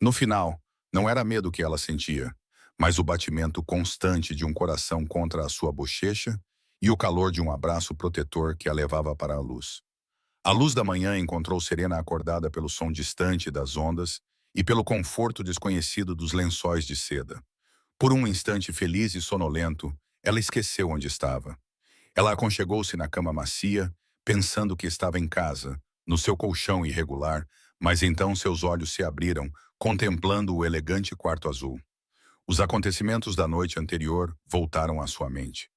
No final, não era medo que ela sentia, mas o batimento constante de um coração contra a sua bochecha e o calor de um abraço protetor que a levava para a luz. A luz da manhã encontrou Serena acordada pelo som distante das ondas e pelo conforto desconhecido dos lençóis de seda. Por um instante feliz e sonolento, ela esqueceu onde estava. Ela aconchegou-se na cama macia, pensando que estava em casa, no seu colchão irregular, mas então seus olhos se abriram, contemplando o elegante quarto azul. Os acontecimentos da noite anterior voltaram à sua mente.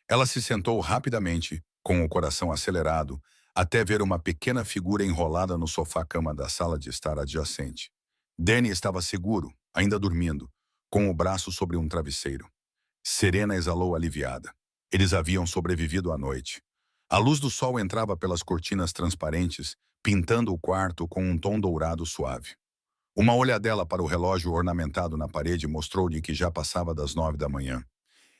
Ela se sentou rapidamente, com o coração acelerado, até ver uma pequena figura enrolada no sofá-cama da sala de estar adjacente. Danny estava seguro, ainda dormindo, com o braço sobre um travesseiro. Serena exalou aliviada. Eles haviam sobrevivido à noite. A luz do sol entrava pelas cortinas transparentes, pintando o quarto com um tom dourado suave. Uma olhadela para o relógio ornamentado na parede mostrou-lhe que já passava das 9 da manhã.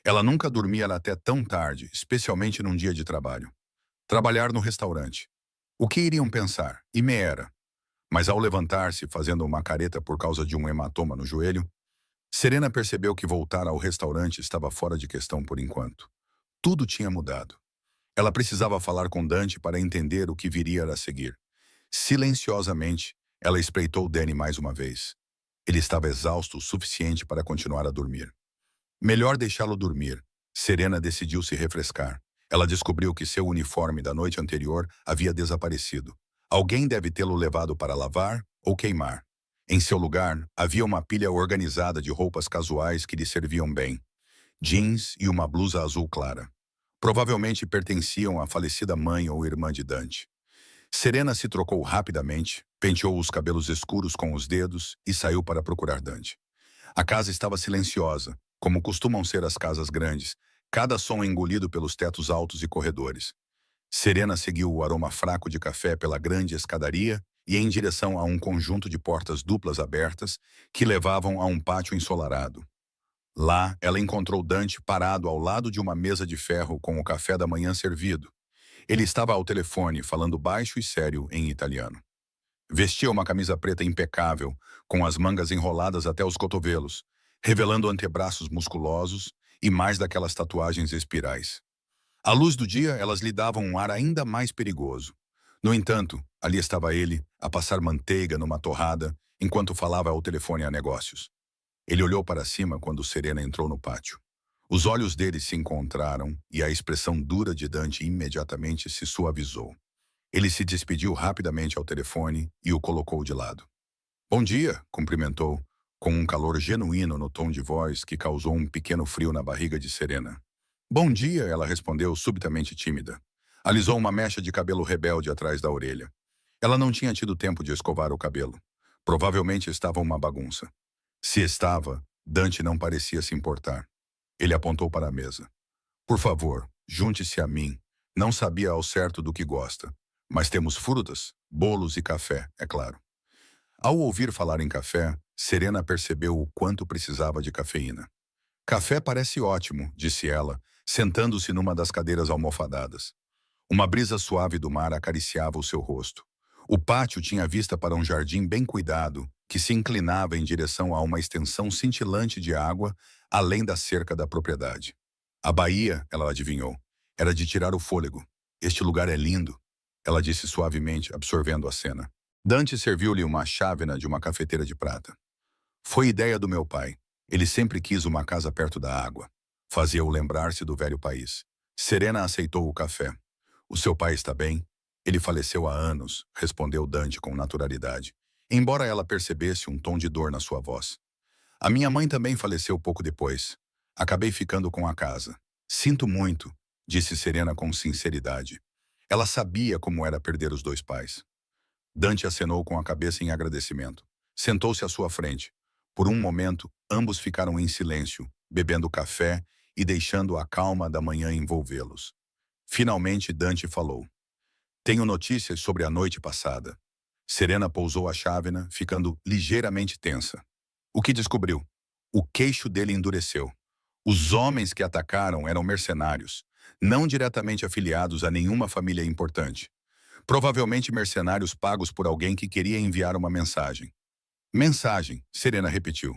Ela nunca dormia até tão tarde, especialmente num dia de trabalho. Trabalhar no restaurante. O que iriam pensar? E me era. Mas ao levantar-se, fazendo uma careta por causa de um hematoma no joelho, Serena percebeu que voltar ao restaurante estava fora de questão por enquanto. Tudo tinha mudado. Ela precisava falar com Dante para entender o que viria a seguir. Silenciosamente, ela espreitou Danny mais uma vez. Ele estava exausto o suficiente para continuar a dormir. Melhor deixá-lo dormir. Serena decidiu se refrescar. Ela descobriu que seu uniforme da noite anterior havia desaparecido. Alguém deve tê-lo levado para lavar ou queimar. Em seu lugar, havia uma pilha organizada de roupas casuais que lhe serviam bem. Jeans e uma blusa azul clara. Provavelmente pertenciam à falecida mãe ou irmã de Dante. Serena se trocou rapidamente, penteou os cabelos escuros com os dedos e saiu para procurar Dante. A casa estava silenciosa, como costumam ser as casas grandes, cada som engolido pelos tetos altos e corredores. Serena seguiu o aroma fraco de café pela grande escadaria e em direção a um conjunto de portas duplas abertas que levavam a um pátio ensolarado. Lá, ela encontrou Dante parado ao lado de uma mesa de ferro com o café da manhã servido. Ele estava ao telefone, falando baixo e sério em italiano. Vestia uma camisa preta impecável, com as mangas enroladas até os cotovelos, revelando antebraços musculosos e mais daquelas tatuagens espirais. À luz do dia, elas lhe davam um ar ainda mais perigoso. No entanto, ali estava ele, a passar manteiga numa torrada, enquanto falava ao telefone a negócios. Ele olhou para cima quando Serena entrou no pátio. Os olhos dele se encontraram e a expressão dura de Dante imediatamente se suavizou. Ele se despediu rapidamente ao telefone e o colocou de lado. Bom dia, cumprimentou, com um calor genuíno no tom de voz que causou um pequeno frio na barriga de Serena. Bom dia, ela respondeu subitamente tímida. Alisou uma mecha de cabelo rebelde atrás da orelha. Ela não tinha tido tempo de escovar o cabelo. Provavelmente estava uma bagunça. Se estava, Dante não parecia se importar. Ele apontou para a mesa. Por favor, junte-se a mim. Não sabia ao certo do que gosta. Mas temos frutas, bolos e café, é claro. Ao ouvir falar em café, Serena percebeu o quanto precisava de cafeína. Café parece ótimo, disse ela, sentando-se numa das cadeiras almofadadas. Uma brisa suave do mar acariciava o seu rosto. O pátio tinha vista para um jardim bem cuidado, que se inclinava em direção a uma extensão cintilante de água, além da cerca da propriedade. A baía, ela adivinhou, era de tirar o fôlego. Este lugar é lindo, ela disse suavemente, absorvendo a cena. Dante serviu-lhe uma chávena de uma cafeteira de prata. Foi ideia do meu pai. Ele sempre quis uma casa perto da água. Fazia-o lembrar-se do velho país. Serena aceitou o café. O seu pai está bem? Ele faleceu há anos, respondeu Dante com naturalidade, embora ela percebesse um tom de dor na sua voz. A minha mãe também faleceu pouco depois. Acabei ficando com a casa. Sinto muito, disse Serena com sinceridade. Ela sabia como era perder os dois pais. Dante acenou com a cabeça em agradecimento. Sentou-se à sua frente. Por um momento, ambos ficaram em silêncio, bebendo café e deixando a calma da manhã envolvê-los. Finalmente, Dante falou. Tenho notícias sobre a noite passada. Serena pousou a chávena, ficando ligeiramente tensa. O que descobriu? O queixo dele endureceu. Os homens que atacaram eram mercenários, não diretamente afiliados a nenhuma família importante. Provavelmente mercenários pagos por alguém que queria enviar uma mensagem. Mensagem, Serena repetiu.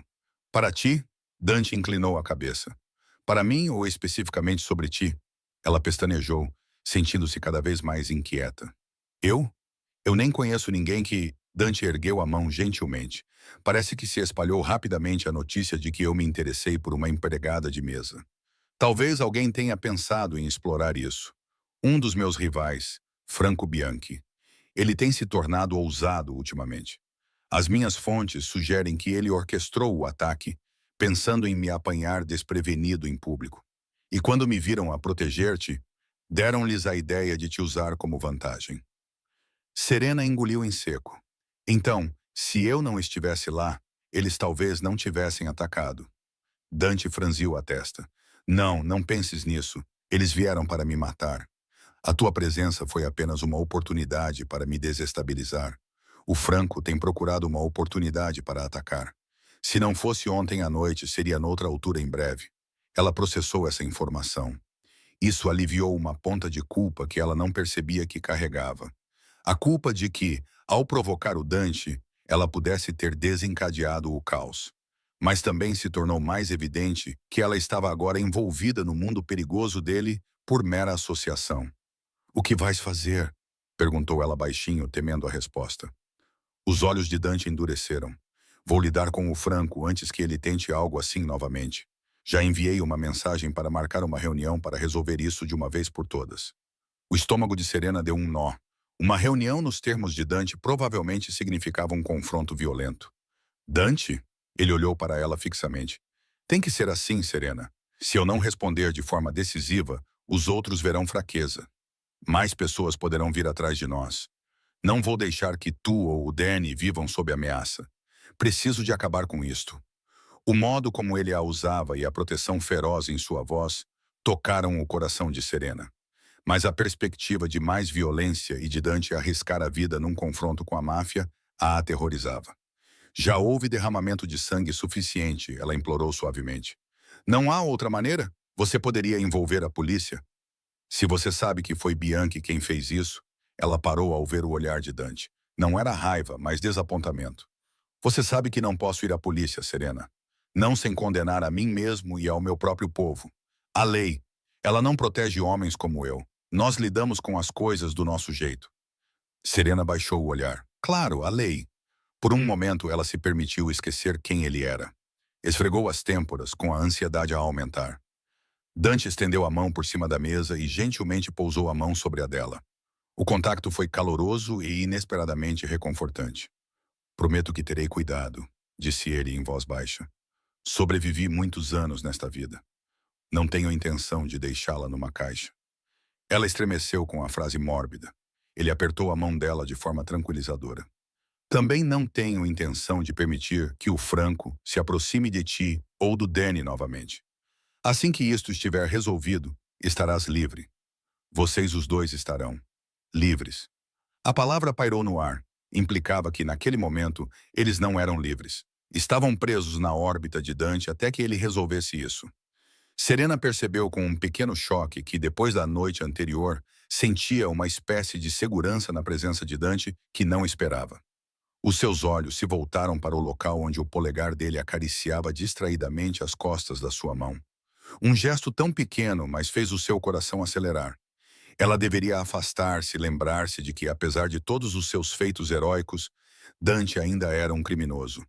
Para ti? Dante inclinou a cabeça. Para mim ou especificamente sobre ti? Ela pestanejou, sentindo-se cada vez mais inquieta. Eu? Eu nem conheço ninguém que... Dante ergueu a mão gentilmente. Parece que se espalhou rapidamente a notícia de que eu me interessei por uma empregada de mesa. Talvez alguém tenha pensado em explorar isso. Um dos meus rivais, Franco Bianchi. Ele tem se tornado ousado ultimamente. As minhas fontes sugerem que ele orquestrou o ataque, pensando em me apanhar desprevenido em público. E quando me viram a proteger-te, deram-lhes a ideia de te usar como vantagem. Serena engoliu em seco. Então, se eu não estivesse lá, eles talvez não tivessem atacado. Dante franziu a testa. Não, não penses nisso. Eles vieram para me matar. A tua presença foi apenas uma oportunidade para me desestabilizar. O Franco tem procurado uma oportunidade para atacar. Se não fosse ontem à noite, seria noutra altura em breve. Ela processou essa informação. Isso aliviou uma ponta de culpa que ela não percebia que carregava. A culpa de que, ao provocar o Dante, ela pudesse ter desencadeado o caos. Mas também se tornou mais evidente que ela estava agora envolvida no mundo perigoso dele por mera associação. O que vais fazer? Perguntou ela baixinho, temendo a resposta. Os olhos de Dante endureceram. Vou lidar com o Franco antes que ele tente algo assim novamente. Já enviei uma mensagem para marcar uma reunião para resolver isso de uma vez por todas. O estômago de Serena deu um nó. Uma reunião nos termos de Dante provavelmente significava um confronto violento. Dante? Ele olhou para ela fixamente. Tem que ser assim, Serena. Se eu não responder de forma decisiva, os outros verão fraqueza. Mais pessoas poderão vir atrás de nós. Não vou deixar que tu ou o Danny vivam sob ameaça. Preciso de acabar com isto. O modo como ele a usava e a proteção feroz em sua voz tocaram o coração de Serena. Mas a perspectiva de mais violência e de Dante arriscar a vida num confronto com a máfia a aterrorizava. Já houve derramamento de sangue suficiente, ela implorou suavemente. Não há outra maneira? Você poderia envolver a polícia? Se você sabe que foi Bianchi quem fez isso, ela parou ao ver o olhar de Dante. Não era raiva, mas desapontamento. Você sabe que não posso ir à polícia, Serena. Não sem condenar a mim mesmo e ao meu próprio povo. A lei. Ela não protege homens como eu. Nós lidamos com as coisas do nosso jeito. Serena baixou o olhar. Claro, a lei. Por um momento, ela se permitiu esquecer quem ele era. Esfregou as têmporas, com a ansiedade a aumentar. Dante estendeu a mão por cima da mesa e gentilmente pousou a mão sobre a dela. O contato foi caloroso e inesperadamente reconfortante. Prometo que terei cuidado, disse ele em voz baixa. Sobrevivi muitos anos nesta vida. Não tenho intenção de deixá-la numa caixa. Ela estremeceu com a frase mórbida. Ele apertou a mão dela de forma tranquilizadora. Também não tenho intenção de permitir que o Franco se aproxime de ti ou do Danny novamente. Assim que isto estiver resolvido, estarás livre. Vocês os dois estarão livres. A palavra pairou no ar, implicava que, naquele momento, eles não eram livres. Estavam presos na órbita de Dante até que ele resolvesse isso. Serena percebeu com um pequeno choque que, depois da noite anterior, sentia uma espécie de segurança na presença de Dante que não esperava. Os seus olhos se voltaram para o local onde o polegar dele acariciava distraidamente as costas da sua mão. Um gesto tão pequeno, mas fez o seu coração acelerar. Ela deveria afastar-se e lembrar-se de que, apesar de todos os seus feitos heróicos, Dante ainda era um criminoso.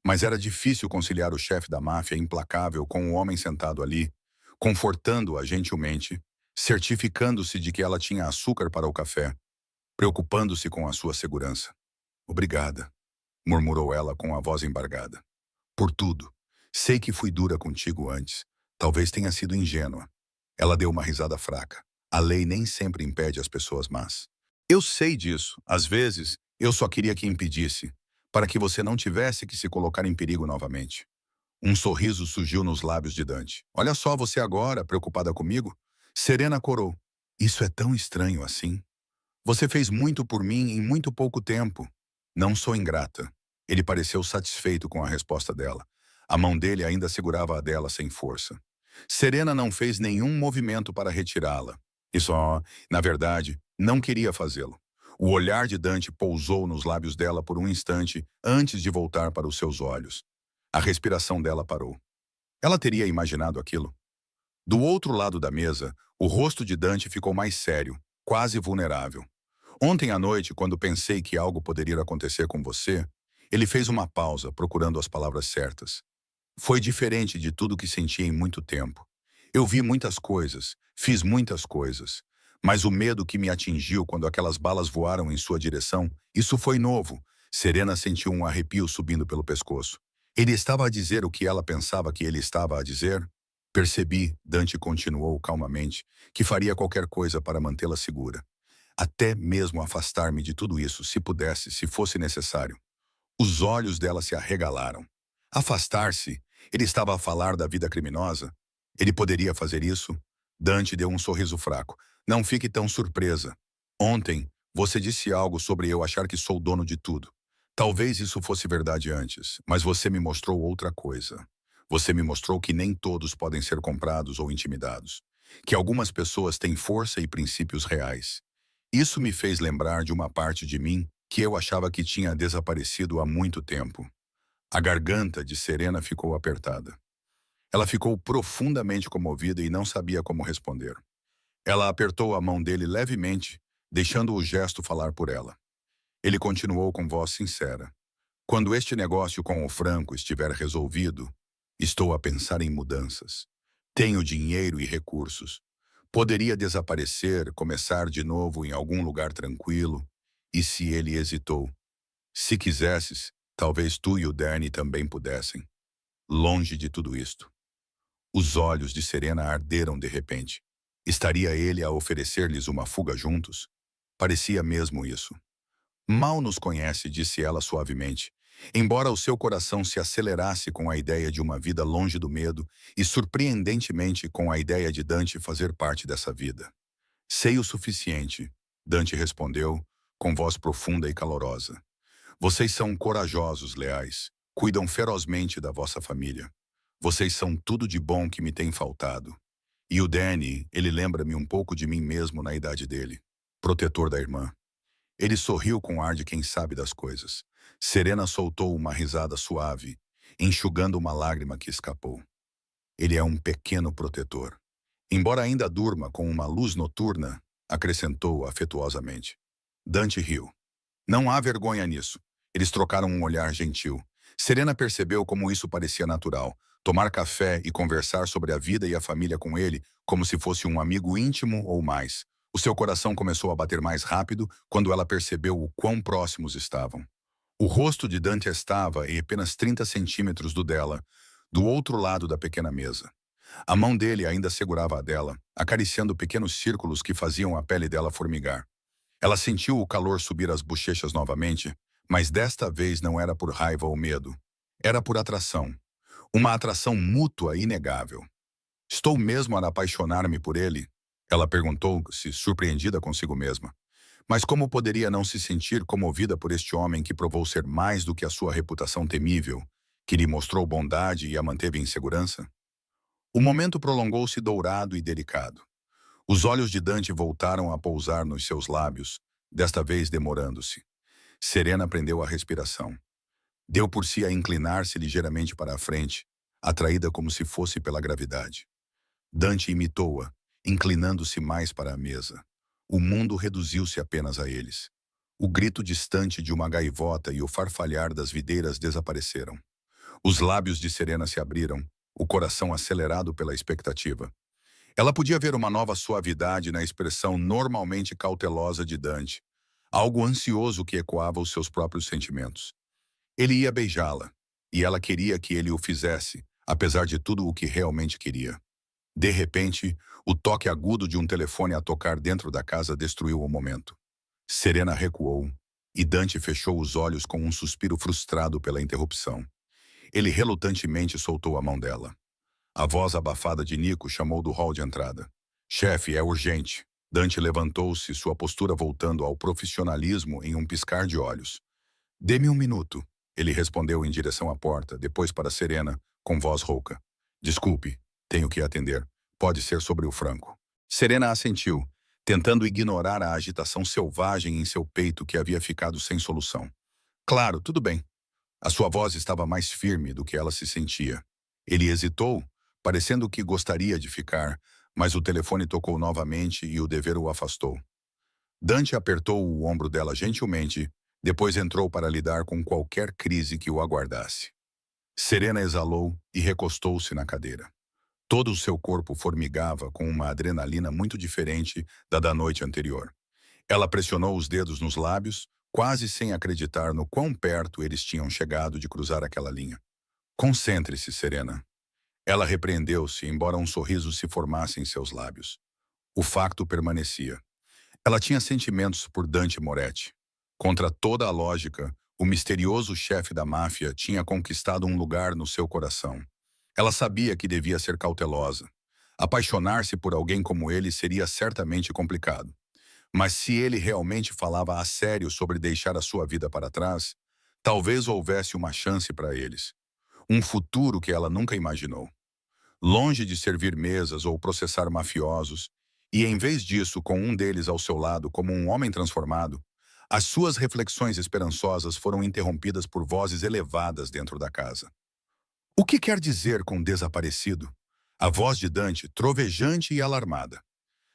Mas era difícil conciliar o chefe da máfia implacável com o homem sentado ali, confortando-a gentilmente, certificando-se de que ela tinha açúcar para o café, preocupando-se com a sua segurança. Obrigada, murmurou ela com a voz embargada. Por tudo. Sei que fui dura contigo antes. Talvez tenha sido ingênua. Ela deu uma risada fraca. A lei nem sempre impede as pessoas más. Eu sei disso. Às vezes, eu só queria que impedisse, para que você não tivesse que se colocar em perigo novamente. Um sorriso surgiu nos lábios de Dante. Olha só você agora, preocupada comigo? Serena corou. Isso é tão estranho assim. Você fez muito por mim em muito pouco tempo. Não sou ingrata. Ele pareceu satisfeito com a resposta dela. A mão dele ainda segurava a dela sem força. Serena não fez nenhum movimento para retirá-la. E só, na verdade, não queria fazê-lo. O olhar de Dante pousou nos lábios dela por um instante antes de voltar para os seus olhos. A respiração dela parou. Ela teria imaginado aquilo. Do outro lado da mesa, o rosto de Dante ficou mais sério, quase vulnerável. Ontem à noite, quando pensei que algo poderia acontecer com você, ele fez uma pausa, procurando as palavras certas. Foi diferente de tudo que senti em muito tempo. Eu vi muitas coisas, fiz muitas coisas, mas o medo que me atingiu quando aquelas balas voaram em sua direção, isso foi novo. Serena sentiu um arrepio subindo pelo pescoço. Ele estava a dizer o que ela pensava que ele estava a dizer? Percebi, Dante continuou calmamente, que faria qualquer coisa para mantê-la segura. Até mesmo afastar-me de tudo isso, se pudesse, se fosse necessário. Os olhos dela se arregalaram. Afastar-se? Ele estava a falar da vida criminosa? Ele poderia fazer isso? Dante deu um sorriso fraco. Não fique tão surpresa. Ontem, você disse algo sobre eu achar que sou dono de tudo. Talvez isso fosse verdade antes, mas você me mostrou outra coisa. Você me mostrou que nem todos podem ser comprados ou intimidados. Que algumas pessoas têm força e princípios reais. Isso me fez lembrar de uma parte de mim que eu achava que tinha desaparecido há muito tempo. A garganta de Serena ficou apertada. Ela ficou profundamente comovida e não sabia como responder. Ela apertou a mão dele levemente, deixando o gesto falar por ela. Ele continuou com voz sincera. Quando este negócio com o Franco estiver resolvido, estou a pensar em mudanças. Tenho dinheiro e recursos. Poderia desaparecer, começar de novo em algum lugar tranquilo. E se ele hesitou? Se quisesses, talvez tu e o Danny também pudessem. Longe de tudo isto. Os olhos de Serena arderam de repente. Estaria ele a oferecer-lhes uma fuga juntos? Parecia mesmo isso. Mal nos conhece, disse ela suavemente, embora o seu coração se acelerasse com a ideia de uma vida longe do medo e surpreendentemente com a ideia de Dante fazer parte dessa vida. Sei o suficiente, Dante respondeu, com voz profunda e calorosa. Vocês são corajosos, leais, cuidam ferozmente da vossa família. Vocês são tudo de bom que me tem faltado. E o Danny, ele lembra-me um pouco de mim mesmo na idade dele, protetor da irmã. Ele sorriu com ar de quem sabe das coisas. Serena soltou uma risada suave, enxugando uma lágrima que escapou. Ele é um pequeno protetor. Embora ainda durma com uma luz noturna, acrescentou afetuosamente. Dante riu. Não há vergonha nisso. Eles trocaram um olhar gentil. Serena percebeu como isso parecia natural. Tomar café e conversar sobre a vida e a família com ele, como se fosse um amigo íntimo ou mais. O seu coração começou a bater mais rápido quando ela percebeu o quão próximos estavam. O rosto de Dante estava em apenas 30 centímetros do dela, do outro lado da pequena mesa. A mão dele ainda segurava a dela, acariciando pequenos círculos que faziam a pele dela formigar. Ela sentiu o calor subir as bochechas novamente, mas desta vez não era por raiva ou medo. Era por atração. Uma atração mútua e inegável. Estou mesmo a apaixonar-me por ele? Ela perguntou-se, surpreendida consigo mesma. Mas como poderia não se sentir comovida por este homem que provou ser mais do que a sua reputação temível, que lhe mostrou bondade e a manteve em segurança? O momento prolongou-se dourado e delicado. Os olhos de Dante voltaram a pousar nos seus lábios, desta vez demorando-se. Serena prendeu a respiração. Deu por si a inclinar-se ligeiramente para a frente, atraída como se fosse pela gravidade. Dante imitou-a, inclinando-se mais para a mesa. O mundo reduziu-se apenas a eles. O grito distante de uma gaivota e o farfalhar das videiras desapareceram. Os lábios de Serena se abriram, o coração acelerado pela expectativa. Ela podia ver uma nova suavidade na expressão normalmente cautelosa de Dante, algo ansioso que ecoava os seus próprios sentimentos. Ele ia beijá-la, e ela queria que ele o fizesse, apesar de tudo o que realmente queria. De repente, o toque agudo de um telefone a tocar dentro da casa destruiu o momento. Serena recuou, e Dante fechou os olhos com um suspiro frustrado pela interrupção. Ele relutantemente soltou a mão dela. A voz abafada de Nico chamou do hall de entrada. Chefe, é urgente. Dante levantou-se, sua postura voltando ao profissionalismo em um piscar de olhos. Dê-me um minuto. Ele respondeu em direção à porta, depois para Serena, com voz rouca. Desculpe, tenho que atender. Pode ser sobre o Franco. Serena assentiu, tentando ignorar a agitação selvagem em seu peito que havia ficado sem solução. Claro, tudo bem. A sua voz estava mais firme do que ela se sentia. Ele hesitou, parecendo que gostaria de ficar, mas o telefone tocou novamente e o dever o afastou. Dante apertou o ombro dela gentilmente, depois entrou para lidar com qualquer crise que o aguardasse. Serena exalou e recostou-se na cadeira. Todo o seu corpo formigava com uma adrenalina muito diferente da noite anterior. Ela pressionou os dedos nos lábios, quase sem acreditar no quão perto eles tinham chegado de cruzar aquela linha. Concentre-se, Serena. Ela repreendeu-se, embora um sorriso se formasse em seus lábios. O facto permanecia. Ela tinha sentimentos por Dante Moretti. Contra toda a lógica, o misterioso chefe da máfia tinha conquistado um lugar no seu coração. Ela sabia que devia ser cautelosa. Apaixonar-se por alguém como ele seria certamente complicado. Mas se ele realmente falava a sério sobre deixar a sua vida para trás, talvez houvesse uma chance para eles. Um futuro que ela nunca imaginou. Longe de servir mesas ou processar mafiosos, e em vez disso com um deles ao seu lado como um homem transformado, as suas reflexões esperançosas foram interrompidas por vozes elevadas dentro da casa. O que quer dizer com desaparecido? A voz de Dante, trovejante e alarmada.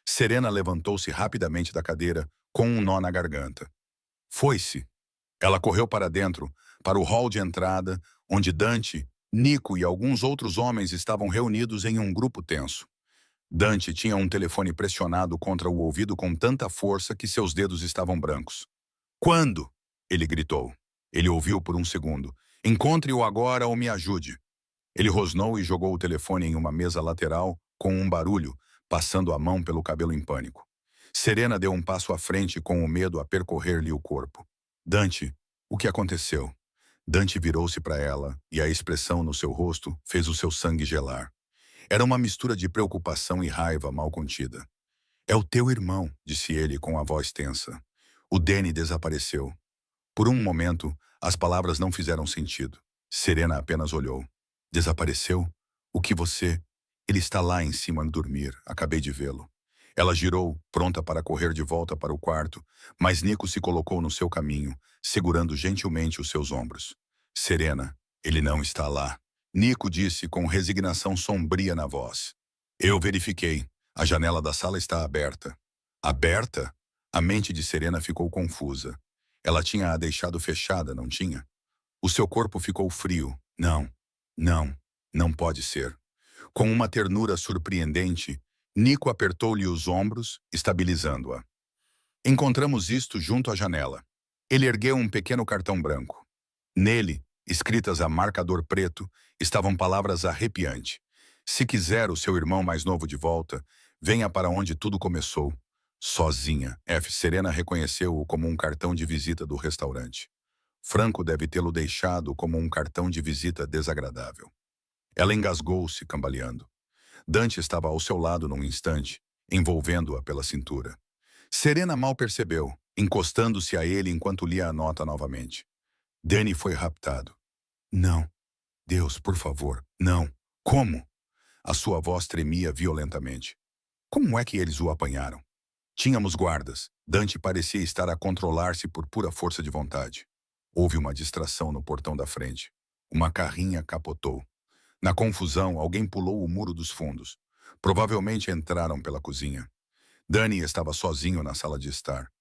Serena levantou-se rapidamente da cadeira, com um nó na garganta. Foi-se. Ela correu para dentro, para o hall de entrada, onde Dante, Nico e alguns outros homens estavam reunidos em um grupo tenso. Dante tinha um telefone pressionado contra o ouvido com tanta força que seus dedos estavam brancos. Quando? Ele gritou. Ele ouviu por um segundo. Encontre-o agora ou me ajude. Ele rosnou e jogou o telefone em uma mesa lateral, com um barulho, passando a mão pelo cabelo em pânico. Serena deu um passo à frente com o medo a percorrer-lhe o corpo. Dante, o que aconteceu? Dante virou-se para ela, e a expressão no seu rosto fez o seu sangue gelar. Era uma mistura de preocupação e raiva mal contida. É o teu irmão, disse ele com a voz tensa. O Danny desapareceu. Por um momento, as palavras não fizeram sentido. Serena apenas olhou. Desapareceu? O que você... Ele está lá em cima a dormir, acabei de vê-lo. Ela girou, pronta para correr de volta para o quarto, mas Nico se colocou no seu caminho, segurando gentilmente os seus ombros. Serena, ele não está lá. Nico disse com resignação sombria na voz. Eu verifiquei. A janela da sala está aberta. Aberta? A mente de Serena ficou confusa. Ela tinha a deixado fechada, não tinha? O seu corpo ficou frio. Não, não pode ser. Com uma ternura surpreendente, Nico apertou-lhe os ombros, estabilizando-a. Encontramos isto junto à janela. Ele ergueu um pequeno cartão branco. Nele, escritas a marcador preto, estavam palavras arrepiantes. Se quiser o seu irmão mais novo de volta, venha para onde tudo começou. Sozinha, F. Serena reconheceu-o como um cartão de visita do restaurante. Franco deve tê-lo deixado como um cartão de visita desagradável. Ela engasgou-se, cambaleando. Dante estava ao seu lado num instante, envolvendo-a pela cintura. Serena mal percebeu, encostando-se a ele enquanto lia a nota novamente. Danny foi raptado. Não. Deus, por favor, não. Como? A sua voz tremia violentamente. Como é que eles o apanharam? Tínhamos guardas. Dante parecia estar a controlar-se por pura força de vontade. Houve uma distração no portão da frente. Uma carrinha capotou. Na confusão, alguém pulou o muro dos fundos. Provavelmente entraram pela cozinha. Danny estava sozinho na sala de estar.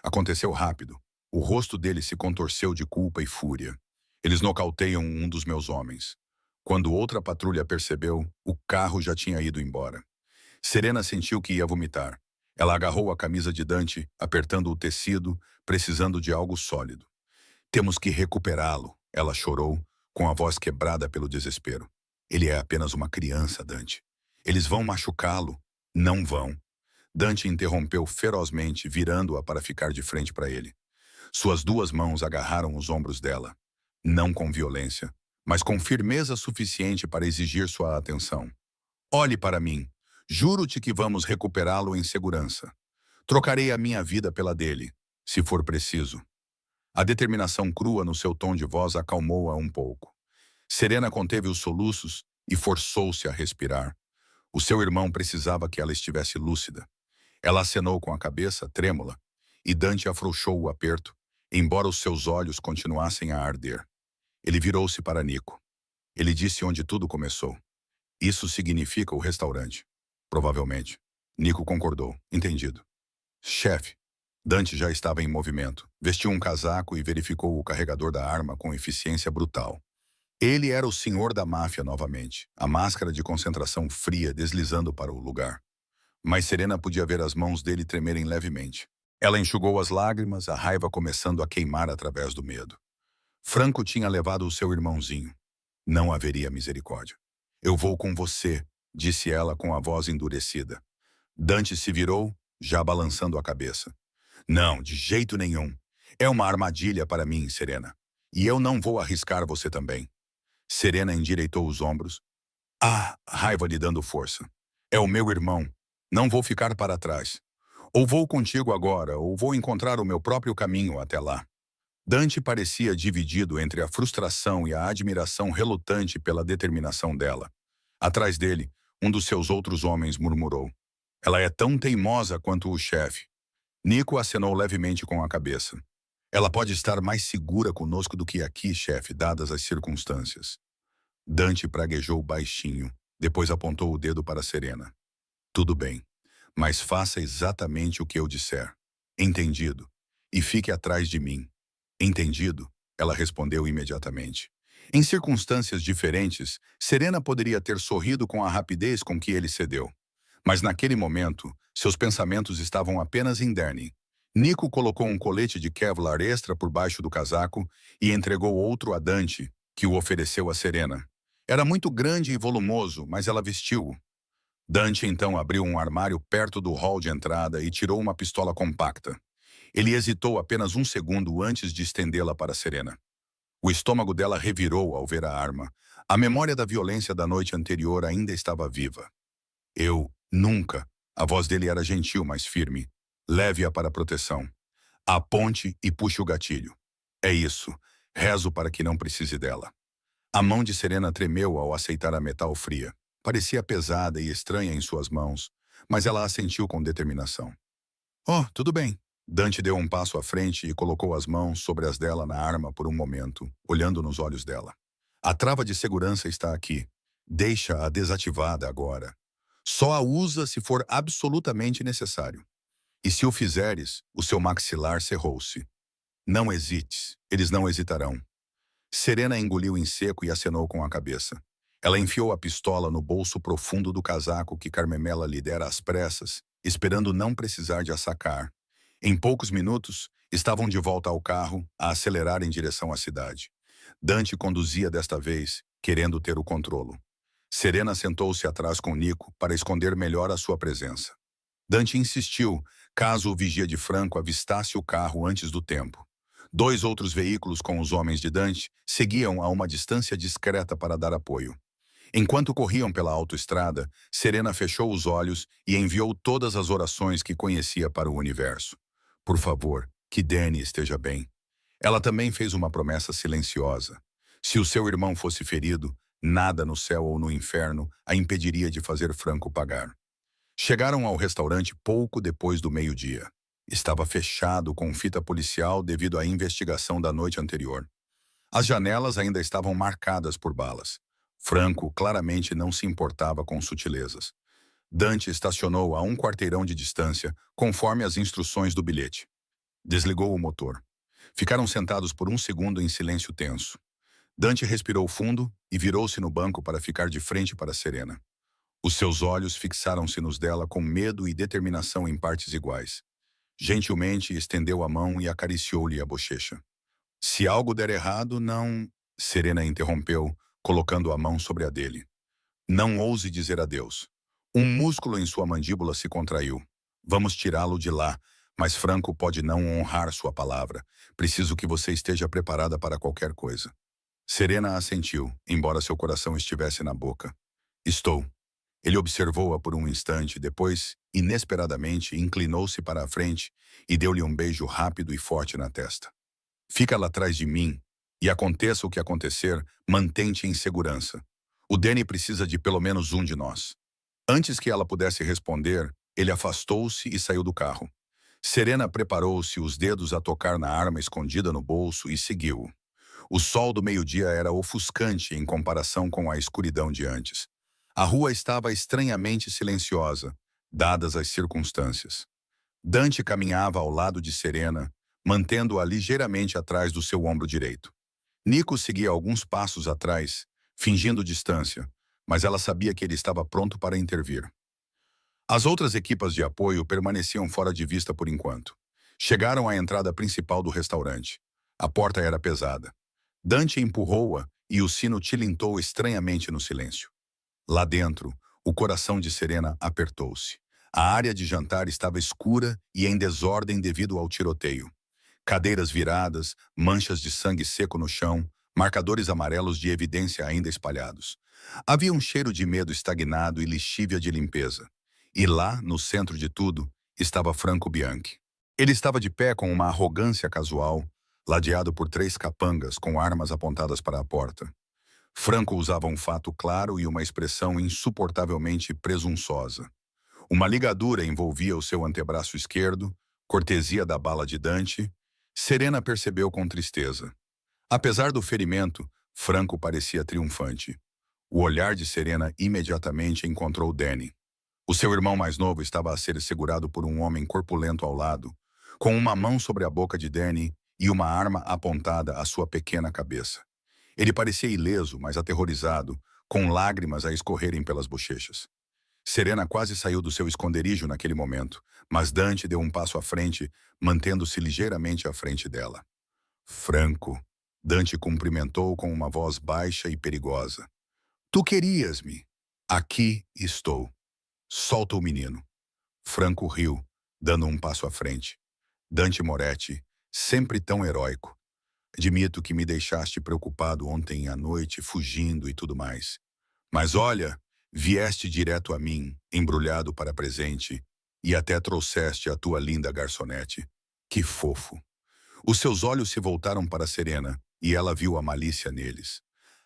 Aconteceu rápido. O rosto dele se contorceu de culpa e fúria. Eles nocauteiam um dos meus homens. Quando outra patrulha percebeu, o carro já tinha ido embora. Serena sentiu que ia vomitar. Ela agarrou a camisa de Dante, apertando o tecido, precisando de algo sólido. Temos que recuperá-lo, ela chorou, com a voz quebrada pelo desespero. Ele é apenas uma criança, Dante. Eles vão machucá-lo. Não vão. Dante interrompeu ferozmente, virando-a para ficar de frente para ele. Suas duas mãos agarraram os ombros dela. Não com violência, mas com firmeza suficiente para exigir sua atenção. Olhe para mim. Juro-te que vamos recuperá-lo em segurança. Trocarei a minha vida pela dele, se for preciso. A determinação crua no seu tom de voz acalmou-a um pouco. Serena conteve os soluços e forçou-se a respirar. O seu irmão precisava que ela estivesse lúcida. Ela acenou com a cabeça, trêmula, e Dante afrouxou o aperto, embora os seus olhos continuassem a arder. Ele virou-se para Nico. Ele disse onde tudo começou. Isso significa o restaurante. Provavelmente. Nico concordou. Entendido. Chefe. Dante já estava em movimento. Vestiu um casaco e verificou o carregador da arma com eficiência brutal. Ele era o senhor da máfia novamente, a máscara de concentração fria deslizando para o lugar. Mas Serena podia ver as mãos dele tremerem levemente. Ela enxugou as lágrimas, a raiva começando a queimar através do medo. Franco tinha levado o seu irmãozinho. Não haveria misericórdia. Eu vou com você, disse ela com a voz endurecida. Dante se virou, já balançando a cabeça. Não, de jeito nenhum. É uma armadilha para mim, Serena. E eu não vou arriscar você também. Serena endireitou os ombros. Ah, raiva lhe dando força. É o meu irmão. Não vou ficar para trás. Ou vou contigo agora, ou vou encontrar o meu próprio caminho até lá. Dante parecia dividido entre a frustração e a admiração relutante pela determinação dela. Atrás dele, um dos seus outros homens murmurou. Ela é tão teimosa quanto o chefe. Nico acenou levemente com a cabeça. Ela pode estar mais segura conosco do que aqui, chefe, dadas as circunstâncias. Dante praguejou baixinho, depois apontou o dedo para Serena. Tudo bem, mas faça exatamente o que eu disser. Entendido. E fique atrás de mim. Entendido, ela respondeu imediatamente. Em circunstâncias diferentes, Serena poderia ter sorrido com a rapidez com que ele cedeu. Mas naquele momento, seus pensamentos estavam apenas em Danny. Nico colocou um colete de Kevlar extra por baixo do casaco e entregou outro a Dante, que o ofereceu a Serena. Era muito grande e volumoso, mas ela vestiu-o. Dante então abriu um armário perto do hall de entrada e tirou uma pistola compacta. Ele hesitou apenas um segundo antes de estendê-la para Serena. O estômago dela revirou ao ver a arma. A memória da violência da noite anterior ainda estava viva. Eu, nunca. A voz dele era gentil, mas firme. Leve-a para a proteção. Aponte e puxe o gatilho. É isso. Rezo para que não precise dela. A mão de Serena tremeu ao aceitar a metal fria. Parecia pesada e estranha em suas mãos, mas ela assentiu com determinação. Oh, tudo bem. Dante deu um passo à frente e colocou as mãos sobre as dela na arma por um momento, olhando nos olhos dela. A trava de segurança está aqui. Deixa-a desativada agora. Só a usa se for absolutamente necessário. E se o fizeres, o seu maxilar cerrou-se. Não hesites, eles não hesitarão. Serena engoliu em seco e acenou com a cabeça. Ela enfiou a pistola no bolso profundo do casaco que Carmemela lhe dera às pressas, esperando não precisar de a sacar. Em poucos minutos, estavam de volta ao carro, a acelerar em direção à cidade. Dante conduzia desta vez, querendo ter o controlo. Serena sentou-se atrás com Nico para esconder melhor a sua presença. Dante insistiu, caso o vigia de Franco avistasse o carro antes do tempo. 2 outros veículos com os homens de Dante seguiam a uma distância discreta para dar apoio. Enquanto corriam pela autoestrada, Serena fechou os olhos e enviou todas as orações que conhecia para o universo. Por favor, que Danny esteja bem. Ela também fez uma promessa silenciosa. Se o seu irmão fosse ferido, nada no céu ou no inferno a impediria de fazer Franco pagar. Chegaram ao restaurante pouco depois do meio-dia. Estava fechado com fita policial devido à investigação da noite anterior. As janelas ainda estavam marcadas por balas. Franco claramente não se importava com sutilezas. Dante estacionou a um quarteirão de distância, conforme as instruções do bilhete. Desligou o motor. Ficaram sentados por um segundo em silêncio tenso. Dante respirou fundo e virou-se no banco para ficar de frente para Serena. Os seus olhos fixaram-se nos dela com medo e determinação em partes iguais. Gentilmente estendeu a mão e acariciou-lhe a bochecha. Se algo der errado, não... Serena interrompeu, colocando a mão sobre a dele. Não ouse dizer adeus. Um músculo em sua mandíbula se contraiu. Vamos tirá-lo de lá, mas Franco pode não honrar sua palavra. Preciso que você esteja preparada para qualquer coisa. Serena assentiu, embora seu coração estivesse na boca. Estou. Ele observou-a por um instante, depois, inesperadamente, inclinou-se para a frente e deu-lhe um beijo rápido e forte na testa. Fica lá atrás de mim, e aconteça o que acontecer, mantém-te em segurança. O Danny precisa de pelo menos um de nós. Antes que ela pudesse responder, ele afastou-se e saiu do carro. Serena preparou-se, os dedos a tocar na arma escondida no bolso, e seguiu-o. O sol do meio-dia era ofuscante em comparação com a escuridão de antes. A rua estava estranhamente silenciosa, dadas as circunstâncias. Dante caminhava ao lado de Serena, mantendo-a ligeiramente atrás do seu ombro direito. Nico seguia alguns passos atrás, fingindo distância, mas ela sabia que ele estava pronto para intervir. As outras equipas de apoio permaneciam fora de vista por enquanto. Chegaram à entrada principal do restaurante. A porta era pesada. Dante empurrou-a e o sino tilintou estranhamente no silêncio. Lá dentro, o coração de Serena apertou-se. A área de jantar estava escura e em desordem devido ao tiroteio. Cadeiras viradas, manchas de sangue seco no chão, marcadores amarelos de evidência ainda espalhados. Havia um cheiro de medo estagnado e lixívia de limpeza. E lá, no centro de tudo, estava Franco Bianchi. Ele estava de pé com uma arrogância casual, ladeado por 3 capangas com armas apontadas para a porta. Franco usava um fato claro e uma expressão insuportavelmente presunçosa. Uma ligadura envolvia o seu antebraço esquerdo, cortesia da bala de Dante. Serena percebeu com tristeza. Apesar do ferimento, Franco parecia triunfante. O olhar de Serena imediatamente encontrou Danny. O seu irmão mais novo estava a ser segurado por um homem corpulento ao lado, com uma mão sobre a boca de Danny e uma arma apontada à sua pequena cabeça. Ele parecia ileso, mas aterrorizado, com lágrimas a escorrerem pelas bochechas. Serena quase saiu do seu esconderijo naquele momento, mas Dante deu um passo à frente, mantendo-se ligeiramente à frente dela. Franco, Dante cumprimentou com uma voz baixa e perigosa. Tu querias-me. Aqui estou. Solta o menino. Franco riu, dando um passo à frente. Dante Moretti, sempre tão heróico. Admito que me deixaste preocupado ontem à noite, fugindo e tudo mais. Mas olha, vieste direto a mim, embrulhado para presente, e até trouxeste a tua linda garçonete. Que fofo. Os seus olhos se voltaram para Serena, e ela viu a malícia neles.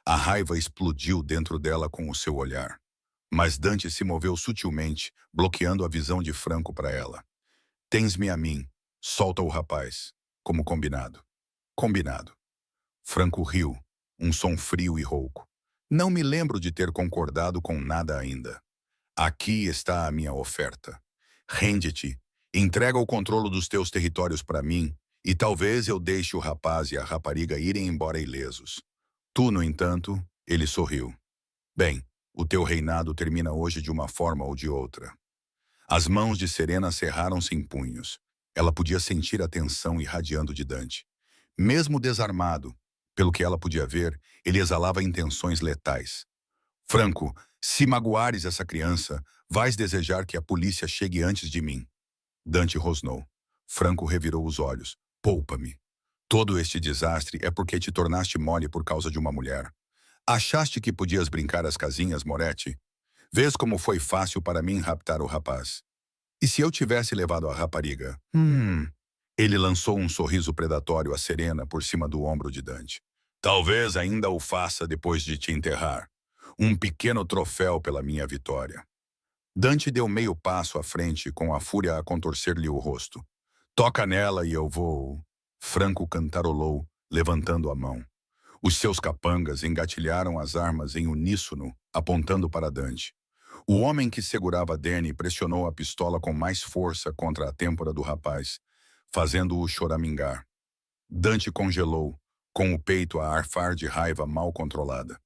A raiva explodiu dentro dela com o seu olhar. Mas Dante se moveu sutilmente, bloqueando a visão de Franco para ela. Tens-me a mim. Solta o rapaz. Como combinado. Combinado. Franco riu, um som frio e rouco. Não me lembro de ter concordado com nada ainda. Aqui está a minha oferta. Rende-te, entrega o controle dos teus territórios para mim, e talvez eu deixe o rapaz e a rapariga irem embora ilesos. Tu, no entanto, ele sorriu. Bem, o teu reinado termina hoje de uma forma ou de outra. As mãos de Serena cerraram-se em punhos. Ela podia sentir a tensão irradiando de Dante. Mesmo desarmado, pelo que ela podia ver, ele exalava intenções letais. Franco, se magoares essa criança, vais desejar que a polícia chegue antes de mim. Dante rosnou. Franco revirou os olhos. Poupa-me. Todo este desastre é porque te tornaste mole por causa de uma mulher. Achaste que podias brincar às casinhas, Moretti? Vês como foi fácil para mim raptar o rapaz. E se eu tivesse levado a rapariga? Ele lançou um sorriso predatório a Serena por cima do ombro de Dante. Talvez ainda o faça depois de te enterrar. Um pequeno troféu pela minha vitória. Dante deu meio passo à frente, com a fúria a contorcer-lhe o rosto. Toca nela e eu vou... Franco cantarolou, levantando a mão. Os seus capangas engatilharam as armas em uníssono, apontando para Dante. O homem que segurava Danny pressionou a pistola com mais força contra a têmpora do rapaz, fazendo-o choramingar. Dante congelou, com o peito a arfar de raiva mal controlada.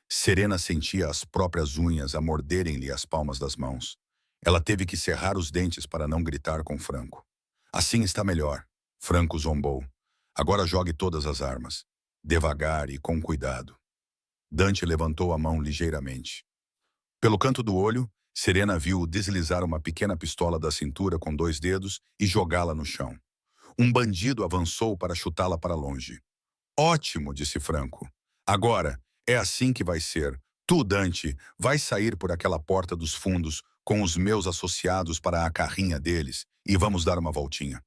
Serena sentia as próprias unhas a morderem-lhe as palmas das mãos. Ela teve que cerrar os dentes para não gritar com Franco. Assim está melhor, Franco zombou. Agora jogue todas as armas. Devagar e com cuidado. Dante levantou a mão ligeiramente. Pelo canto do olho, Serena viu deslizar uma pequena pistola da cintura com 2 dedos e jogá-la no chão. Um bandido avançou para chutá-la para longe. Ótimo, disse Franco. Agora, é assim que vai ser. Tu, Dante, vais sair por aquela porta dos fundos com os meus associados para a carrinha deles e vamos dar uma voltinha.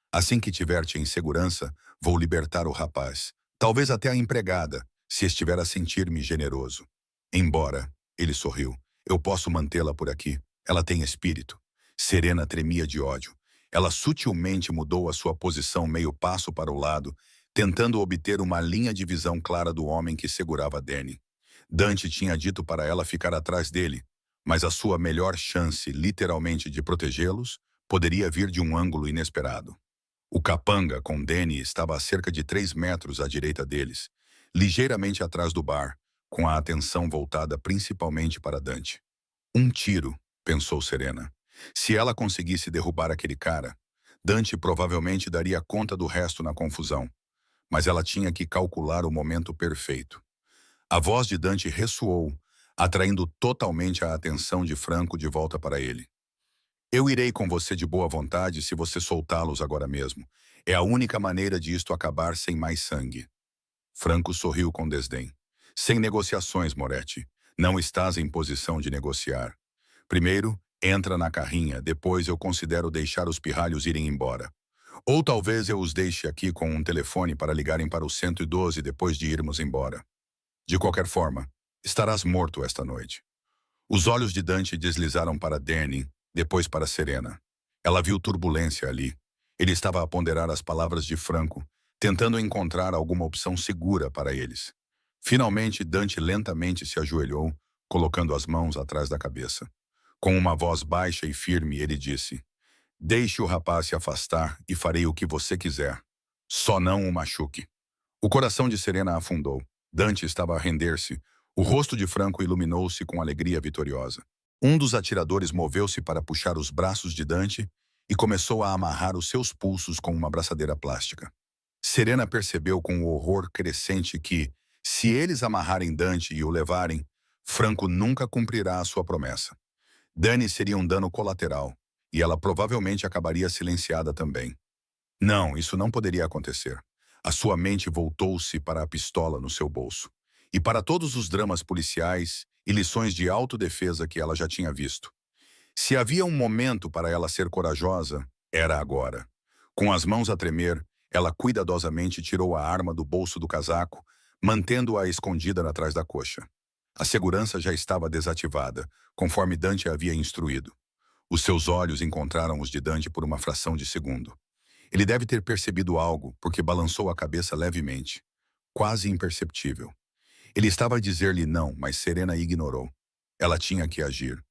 Assim que tiver-te em segurança, vou libertar o rapaz. Talvez até a empregada, se estiver a sentir-me generoso. Embora, ele sorriu, eu posso mantê-la por aqui. Ela tem espírito. Serena tremia de ódio. Ela sutilmente mudou a sua posição meio passo para o lado, tentando obter uma linha de visão clara do homem que segurava Danny. Dante tinha dito para ela ficar atrás dele, mas a sua melhor chance, literalmente, de protegê-los, poderia vir de um ângulo inesperado. O capanga com Danny estava a cerca de 3 metros à direita deles, ligeiramente atrás do bar, com a atenção voltada principalmente para Dante. Um tiro, pensou Serena. Se ela conseguisse derrubar aquele cara, Dante provavelmente daria conta do resto na confusão. Mas ela tinha que calcular o momento perfeito. A voz de Dante ressoou, atraindo totalmente a atenção de Franco de volta para ele. Eu irei com você de boa vontade se você soltá-los agora mesmo. É a única maneira de isto acabar sem mais sangue. Franco sorriu com desdém. Sem negociações, Moretti. Não estás em posição de negociar. Primeiro, entra na carrinha, depois eu considero deixar os pirralhos irem embora. Ou talvez eu os deixe aqui com um telefone para ligarem para o 112 depois de irmos embora. De qualquer forma, estarás morto esta noite. Os olhos de Dante deslizaram para Danny, depois para Serena. Ela viu turbulência ali. Ele estava a ponderar as palavras de Franco, tentando encontrar alguma opção segura para eles. Finalmente, Dante lentamente se ajoelhou, colocando as mãos atrás da cabeça. Com uma voz baixa e firme, ele disse: Deixe o rapaz se afastar e farei o que você quiser. Só não o machuque. O coração de Serena afundou. Dante estava a render-se. O rosto de Franco iluminou-se com alegria vitoriosa. Um dos atiradores moveu-se para puxar os braços de Dante e começou a amarrar os seus pulsos com uma braçadeira plástica. Serena percebeu com o horror crescente que, se eles amarrarem Dante e o levarem, Franco nunca cumprirá a sua promessa. Danny seria um dano colateral, e ela provavelmente acabaria silenciada também. Não, isso não poderia acontecer. A sua mente voltou-se para a pistola no seu bolso, e para todos os dramas policiais e lições de autodefesa que ela já tinha visto. Se havia um momento para ela ser corajosa, era agora. Com as mãos a tremer, ela cuidadosamente tirou a arma do bolso do casaco, mantendo-a escondida atrás da coxa. A segurança já estava desativada, conforme Dante havia instruído. Os seus olhos encontraram os de Dante por uma fração de segundo. Ele deve ter percebido algo, porque balançou a cabeça levemente, quase imperceptível. Ele estava a dizer-lhe não, mas Serena ignorou. Ela tinha que agir.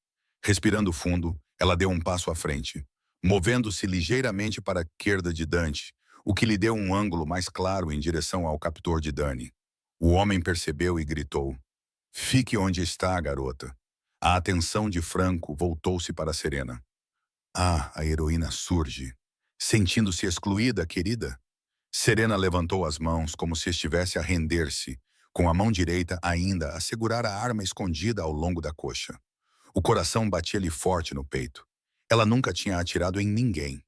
Respirando fundo, ela deu um passo à frente, movendo-se ligeiramente para a esquerda de Dante, o que lhe deu um ângulo mais claro em direção ao captor de Danny. O homem percebeu e gritou: Fique onde está, garota. A atenção de Franco voltou-se para Serena. Ah, a heroína surge. Sentindo-se excluída, querida? Serena levantou as mãos como se estivesse a render-se, com a mão direita ainda a segurar a arma escondida ao longo da coxa. O coração batia-lhe forte no peito. Ela nunca tinha atirado em ninguém.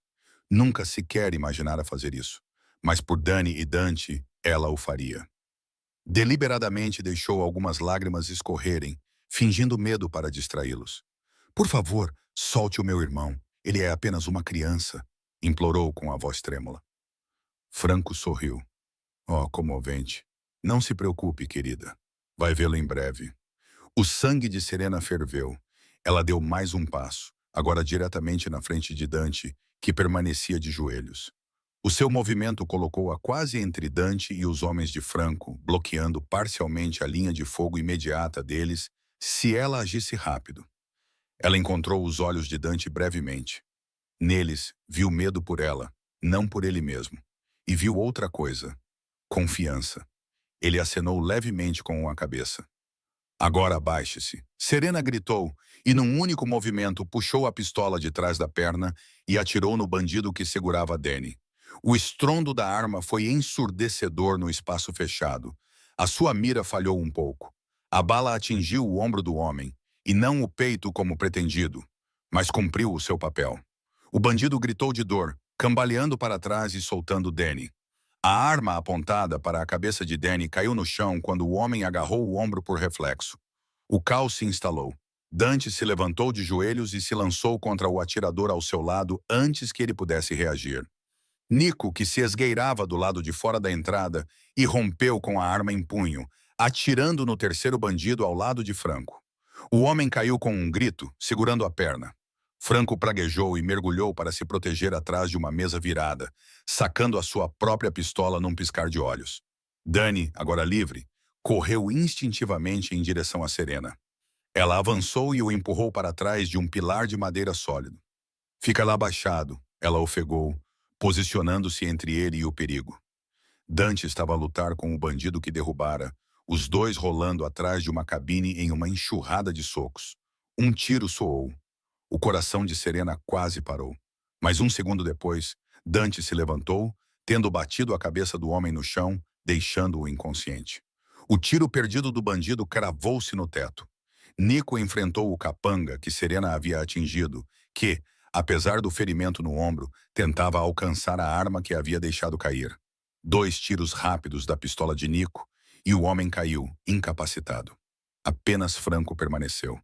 Nunca sequer imaginara fazer isso. Mas por Danny e Dante, ela o faria. Deliberadamente deixou algumas lágrimas escorrerem, fingindo medo para distraí-los. Por favor, solte o meu irmão. Ele é apenas uma criança, implorou com a voz trêmula. Franco sorriu. Oh, comovente. Não se preocupe, querida. Vai vê-lo em breve. O sangue de Serena ferveu. Ela deu mais um passo, agora diretamente na frente de Dante, que permanecia de joelhos. O seu movimento colocou-a quase entre Dante e os homens de Franco, bloqueando parcialmente a linha de fogo imediata deles, se ela agisse rápido. Ela encontrou os olhos de Dante brevemente. Neles, viu medo por ela, não por ele mesmo. E viu outra coisa: confiança. Ele acenou levemente com a cabeça. Agora abaixe-se. Serena gritou, e num único movimento puxou a pistola de trás da perna e atirou no bandido que segurava Danny. O estrondo da arma foi ensurdecedor no espaço fechado. A sua mira falhou um pouco. A bala atingiu o ombro do homem, e não o peito como pretendido, mas cumpriu o seu papel. O bandido gritou de dor, cambaleando para trás e soltando Danny. A arma apontada para a cabeça de Danny caiu no chão quando o homem agarrou o ombro por reflexo. O caos se instalou. Dante se levantou de joelhos e se lançou contra o atirador ao seu lado antes que ele pudesse reagir. Nico, que se esgueirava do lado de fora da entrada, irrompeu com a arma em punho, atirando no terceiro bandido ao lado de Franco. O homem caiu com um grito, segurando a perna. Franco praguejou e mergulhou para se proteger atrás de uma mesa virada, sacando a sua própria pistola num piscar de olhos. Dani, agora livre, correu instintivamente em direção a Serena. Ela avançou e o empurrou para trás de um pilar de madeira sólido. Fica lá abaixado, ela ofegou, posicionando-se entre ele e o perigo. Dante estava a lutar com o bandido que derrubara, os dois rolando atrás de uma cabine em uma enxurrada de socos. Um tiro soou. O coração de Serena quase parou. Mas um segundo depois, Dante se levantou, tendo batido a cabeça do homem no chão, deixando-o inconsciente. O tiro perdido do bandido cravou-se no teto. Nico enfrentou o capanga que Serena havia atingido, que, apesar do ferimento no ombro, tentava alcançar a arma que havia deixado cair. 2 tiros rápidos da pistola de Nico, e o homem caiu, incapacitado. Apenas Franco permaneceu.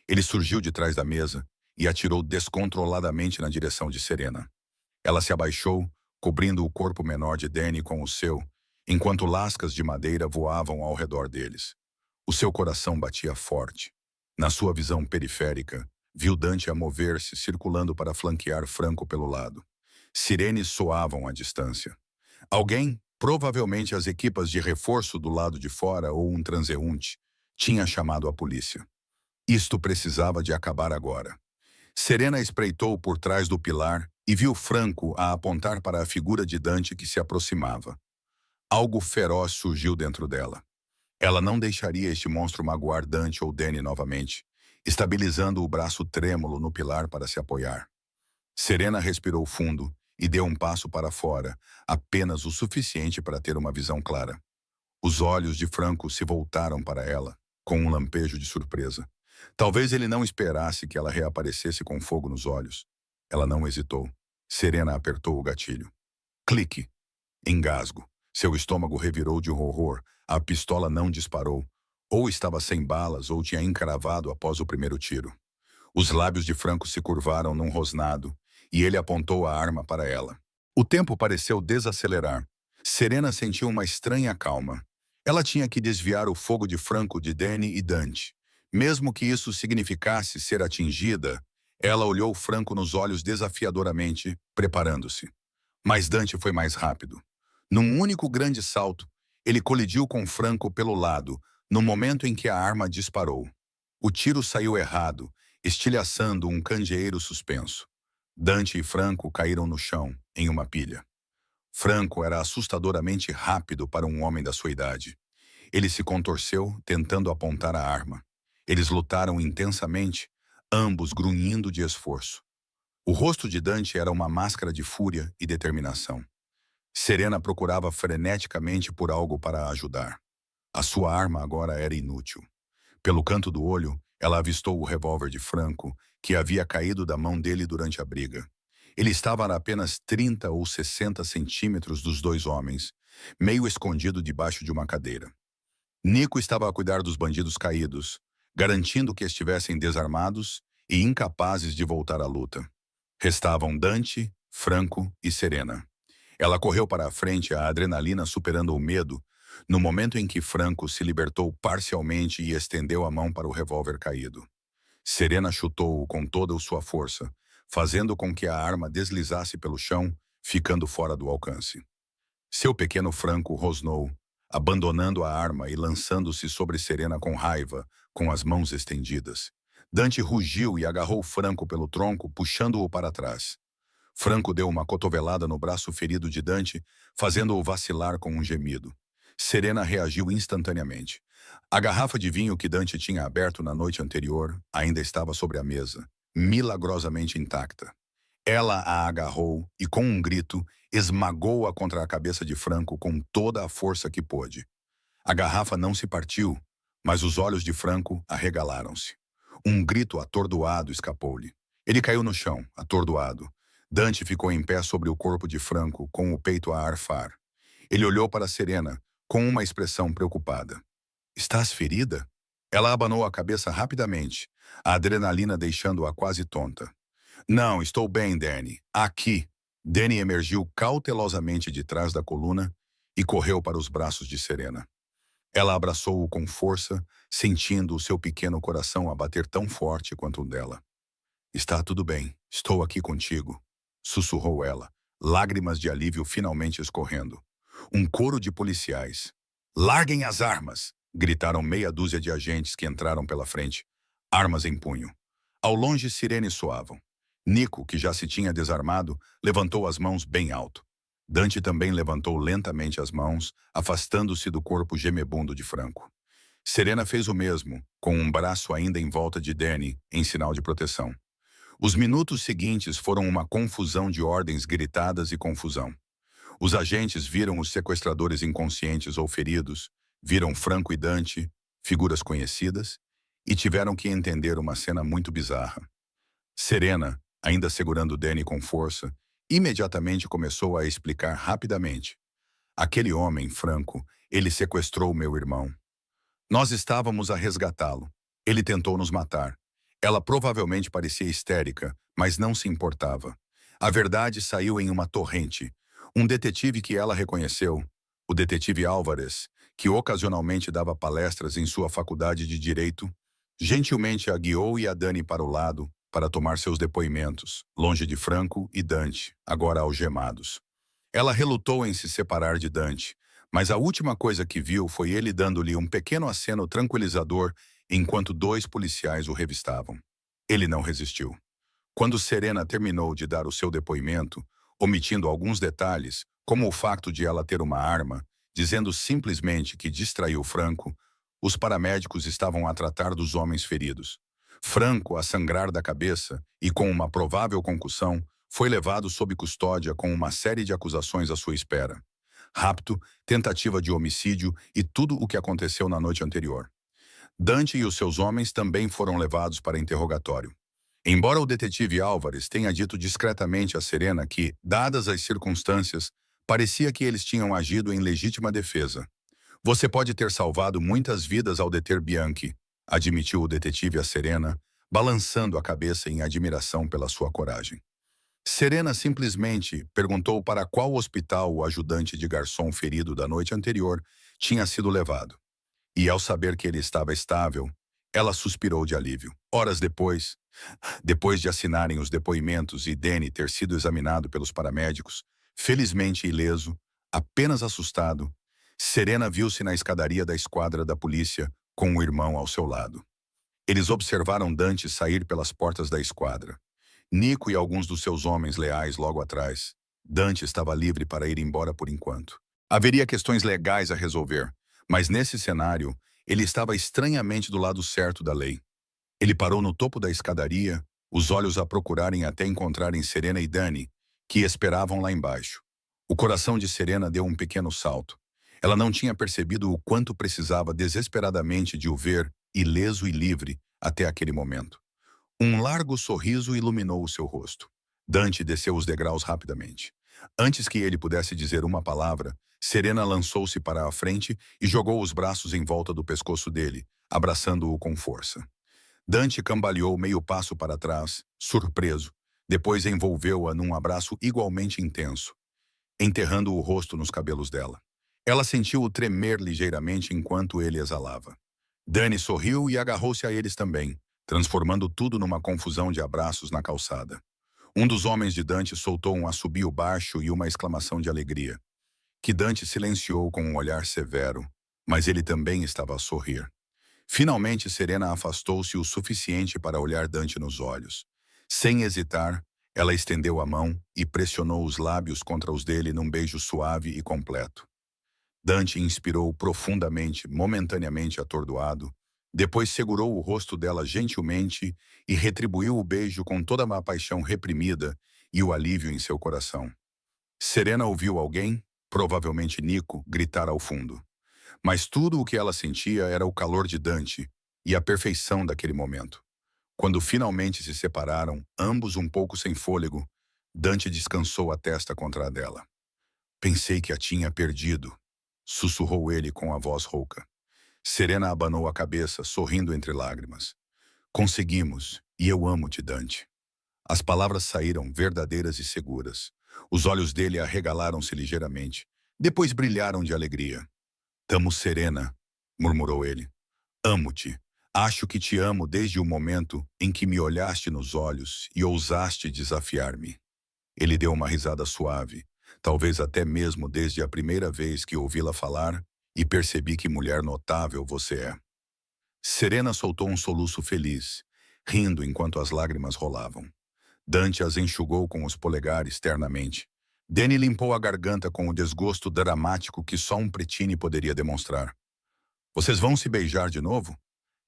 Ele surgiu de trás da mesa e atirou descontroladamente na direção de Serena. Ela se abaixou, cobrindo o corpo menor de Danny com o seu, enquanto lascas de madeira voavam ao redor deles. O seu coração batia forte. Na sua visão periférica, viu Dante a mover-se, circulando para flanquear Franco pelo lado. Sirenes soavam à distância. Alguém, provavelmente as equipas de reforço do lado de fora ou um transeunte, tinha chamado a polícia. Isto precisava de acabar agora. Serena espreitou por trás do pilar e viu Franco a apontar para a figura de Dante que se aproximava. Algo feroz surgiu dentro dela. Ela não deixaria este monstro magoar Dante ou Danny novamente, estabilizando o braço trêmulo no pilar para se apoiar. Serena respirou fundo e deu um passo para fora, apenas o suficiente para ter uma visão clara. Os olhos de Franco se voltaram para ela, com um lampejo de surpresa. Talvez ele não esperasse que ela reaparecesse com fogo nos olhos. Ela não hesitou. Serena apertou o gatilho. Clique. Engasgo. Seu estômago revirou de horror. A pistola não disparou. Ou estava sem balas ou tinha encravado após o primeiro tiro. Os lábios de Franco se curvaram num rosnado e ele apontou a arma para ela. O tempo pareceu desacelerar. Serena sentiu uma estranha calma. Ela tinha que desviar o fogo de Franco de Danny e Dante. Mesmo que isso significasse ser atingida, ela olhou Franco nos olhos desafiadoramente, preparando-se. Mas Dante foi mais rápido. Num único grande salto, ele colidiu com Franco pelo lado, no momento em que a arma disparou. O tiro saiu errado, estilhaçando um candeeiro suspenso. Dante e Franco caíram no chão, em uma pilha. Franco era assustadoramente rápido para um homem da sua idade. Ele se contorceu, tentando apontar a arma. Eles lutaram intensamente, ambos grunhindo de esforço. O rosto de Dante era uma máscara de fúria e determinação. Serena procurava freneticamente por algo para ajudar. A sua arma agora era inútil. Pelo canto do olho, ela avistou o revólver de Franco, que havia caído da mão dele durante a briga. Ele estava a apenas 30 ou 60 centímetros dos dois homens, meio escondido debaixo de uma cadeira. Nico estava a cuidar dos bandidos caídos, garantindo que estivessem desarmados e incapazes de voltar à luta. Restavam Dante, Franco e Serena. Ela correu para a frente, a adrenalina superando o medo, no momento em que Franco se libertou parcialmente e estendeu a mão para o revólver caído. Serena chutou-o com toda a sua força, fazendo com que a arma deslizasse pelo chão, ficando fora do alcance. Seu pequeno Franco rosnou, abandonando a arma e lançando-se sobre Serena com raiva, com as mãos estendidas. Dante rugiu e agarrou Franco pelo tronco, puxando-o para trás. Franco deu uma cotovelada no braço ferido de Dante, fazendo-o vacilar com um gemido. Serena reagiu instantaneamente. A garrafa de vinho que Dante tinha aberto na noite anterior ainda estava sobre a mesa, milagrosamente intacta. Ela a agarrou e, com um grito, esmagou-a contra a cabeça de Franco com toda a força que pôde. A garrafa não se partiu, mas os olhos de Franco arregalaram-se. Um grito atordoado escapou-lhe. Ele caiu no chão, atordoado. Dante ficou em pé sobre o corpo de Franco, com o peito a arfar. Ele olhou para Serena, com uma expressão preocupada. "Estás ferida?" Ela abanou a cabeça rapidamente, a adrenalina deixando-a quase tonta. "Não, estou bem, Danny. Aqui." Danny emergiu cautelosamente de trás da coluna e correu para os braços de Serena. Ela abraçou-o com força, sentindo o seu pequeno coração a bater tão forte quanto o dela. "Está tudo bem. Estou aqui contigo", sussurrou ela, lágrimas de alívio finalmente escorrendo. Um coro de policiais. "Larguem as armas!" gritaram meia dúzia de agentes que entraram pela frente, armas em punho. Ao longe, sirenes soavam. Nico, que já se tinha desarmado, levantou as mãos bem alto. Dante também levantou lentamente as mãos, afastando-se do corpo gemebundo de Franco. Serena fez o mesmo, com um braço ainda em volta de Danny, em sinal de proteção. Os minutos seguintes foram uma confusão de ordens gritadas e confusão. Os agentes viram os sequestradores inconscientes ou feridos, viram Franco e Dante, figuras conhecidas, e tiveram que entender uma cena muito bizarra. Serena, ainda segurando Danny com força, imediatamente começou a explicar rapidamente. "Aquele homem, Franco, ele sequestrou meu irmão. Nós estávamos a resgatá-lo. Ele tentou nos matar. Ela provavelmente parecia histérica, mas não se importava. A verdade saiu em uma torrente. Um detetive que ela reconheceu, o detetive Álvares, que ocasionalmente dava palestras em sua faculdade de Direito, gentilmente a guiou e a Danny para o lado para tomar seus depoimentos, longe de Franco e Dante, agora algemados. Ela relutou em se separar de Dante, mas a última coisa que viu foi ele dando-lhe um pequeno aceno tranquilizador enquanto dois policiais o revistavam. Ele não resistiu. Quando Serena terminou de dar o seu depoimento, omitindo alguns detalhes, como o facto de ela ter uma arma, dizendo simplesmente que distraiu Franco, os paramédicos estavam a tratar dos homens feridos. Franco, a sangrar da cabeça e com uma provável concussão, foi levado sob custódia com uma série de acusações à sua espera. Rapto, tentativa de homicídio e tudo o que aconteceu na noite anterior. Dante e os seus homens também foram levados para interrogatório. Embora o detetive Álvares tenha dito discretamente a Serena que, dadas as circunstâncias, parecia que eles tinham agido em legítima defesa. "Você pode ter salvado muitas vidas ao deter Bianchi", admitiu o detetive a Serena, balançando a cabeça em admiração pela sua coragem. Serena simplesmente perguntou para qual hospital o ajudante de garçom ferido da noite anterior tinha sido levado. E ao saber que ele estava estável, ela suspirou de alívio. Horas depois de assinarem os depoimentos e Danny ter sido examinado pelos paramédicos, felizmente ileso, apenas assustado, Serena viu-se na escadaria da esquadra da polícia com o irmão ao seu lado. Eles observaram Dante sair pelas portas da esquadra. Nico e alguns dos seus homens leais logo atrás. Dante estava livre para ir embora por enquanto. Haveria questões legais a resolver, mas nesse cenário, ele estava estranhamente do lado certo da lei. Ele parou no topo da escadaria, os olhos a procurarem até encontrarem Serena e Danny, que esperavam lá embaixo. O coração de Serena deu um pequeno salto. Ela não tinha percebido o quanto precisava desesperadamente de o ver, ileso e livre, até aquele momento. Um largo sorriso iluminou o seu rosto. Dante desceu os degraus rapidamente. Antes que ele pudesse dizer uma palavra, Serena lançou-se para a frente e jogou os braços em volta do pescoço dele, abraçando-o com força. Dante cambaleou meio passo para trás, surpreso. Depois envolveu-a num abraço igualmente intenso, enterrando o rosto nos cabelos dela. Ela sentiu-o tremer ligeiramente enquanto ele exalava. Dani sorriu e agarrou-se a eles também, transformando tudo numa confusão de abraços na calçada. Um dos homens de Dante soltou um assobio baixo e uma exclamação de alegria, que Dante silenciou com um olhar severo, mas ele também estava a sorrir. Finalmente, Serena afastou-se o suficiente para olhar Dante nos olhos. Sem hesitar, ela estendeu a mão e pressionou os lábios contra os dele num beijo suave e completo. Dante inspirou profundamente, momentaneamente atordoado. Depois segurou o rosto dela gentilmente e retribuiu o beijo com toda a paixão reprimida e o alívio em seu coração. Serena ouviu alguém, provavelmente Nico, gritar ao fundo. Mas tudo o que ela sentia era o calor de Dante e a perfeição daquele momento. Quando finalmente se separaram, ambos um pouco sem fôlego, Dante descansou a testa contra a dela. Pensei que a tinha perdido, sussurrou ele com a voz rouca. Serena abanou a cabeça, sorrindo entre lágrimas. Conseguimos, e eu amo-te, Dante. As palavras saíram verdadeiras e seguras. Os olhos dele arregalaram-se ligeiramente. Depois brilharam de alegria. Tamo, Serena, murmurou ele. Amo-te. Acho que te amo desde o momento em que me olhaste nos olhos e ousaste desafiar-me. Ele deu uma risada suave, talvez até mesmo desde a primeira vez que ouvi-la falar, e percebi que mulher notável você é. Serena soltou um soluço feliz, rindo enquanto as lágrimas rolavam. Dante as enxugou com os polegares ternamente. Danny limpou a garganta com o desgosto dramático que só um pretine poderia demonstrar. Vocês vão se beijar de novo?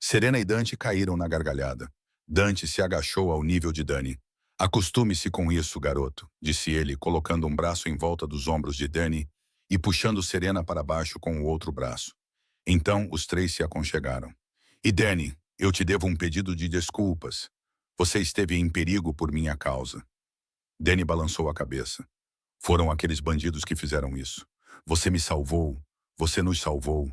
Serena e Dante caíram na gargalhada. Dante se agachou ao nível de Danny. Acostume-se com isso, garoto, disse ele, colocando um braço em volta dos ombros de Danny e puxando Serena para baixo com o outro braço. Então, os três se aconchegaram. E Danny, eu te devo um pedido de desculpas. Você esteve em perigo por minha causa. Danny balançou a cabeça. Foram aqueles bandidos que fizeram isso. Você me salvou. Você nos salvou.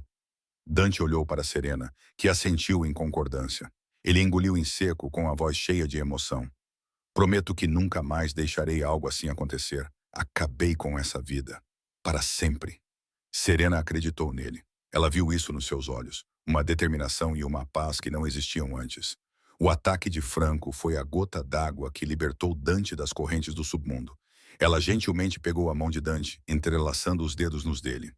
Dante olhou para Serena, que assentiu em concordância. Ele engoliu em seco com a voz cheia de emoção. Prometo que nunca mais deixarei algo assim acontecer. Acabei com essa vida. Para sempre. Serena acreditou nele. Ela viu isso nos seus olhos. Uma determinação e uma paz que não existiam antes. O ataque de Franco foi a gota d'água que libertou Dante das correntes do submundo. Ela gentilmente pegou a mão de Dante, entrelaçando os dedos nos dele.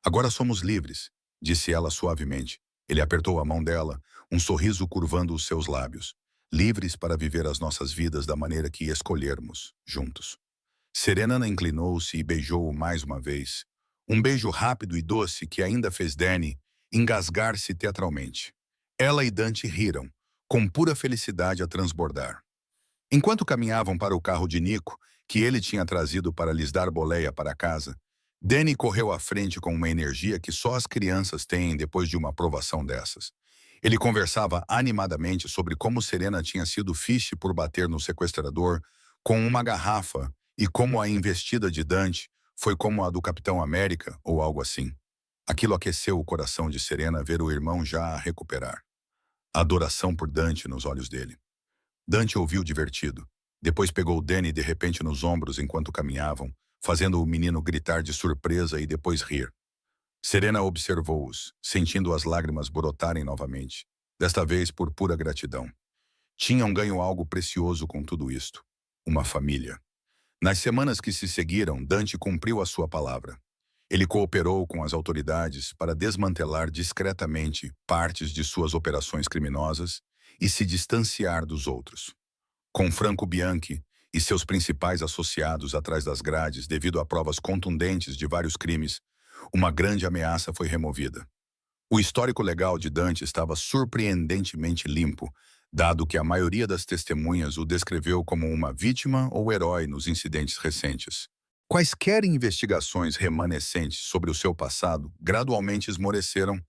Agora somos livres, disse ela suavemente. Ele apertou a mão dela, um sorriso curvando os seus lábios. Livres para viver as nossas vidas da maneira que escolhermos, juntos. Serena inclinou-se e beijou-o mais uma vez. Um beijo rápido e doce que ainda fez Danny engasgar-se teatralmente. Ela e Dante riram, com pura felicidade a transbordar. Enquanto caminhavam para o carro de Nico, que ele tinha trazido para lhes dar boleia para casa, Danny correu à frente com uma energia que só as crianças têm depois de uma provação dessas. Ele conversava animadamente sobre como Serena tinha sido fiche por bater no sequestrador com uma garrafa e como a investida de Dante foi como a do Capitão América ou algo assim. Aquilo aqueceu o coração de Serena ver o irmão já a recuperar. A adoração por Dante nos olhos dele. Dante ouviu divertido. Depois pegou Danny de repente nos ombros enquanto caminhavam, fazendo o menino gritar de surpresa e depois rir. Serena observou-os, sentindo as lágrimas brotarem novamente, desta vez por pura gratidão. Tinham ganho algo precioso com tudo isto. Uma família. Nas semanas que se seguiram, Dante cumpriu a sua palavra. Ele cooperou com as autoridades para desmantelar discretamente partes de suas operações criminosas e se distanciar dos outros. Com Franco Bianchi e seus principais associados atrás das grades devido a provas contundentes de vários crimes, uma grande ameaça foi removida. O histórico legal de Dante estava surpreendentemente limpo, dado que a maioria das testemunhas o descreveu como uma vítima ou herói nos incidentes recentes. Quaisquer investigações remanescentes sobre o seu passado gradualmente esmoreceram,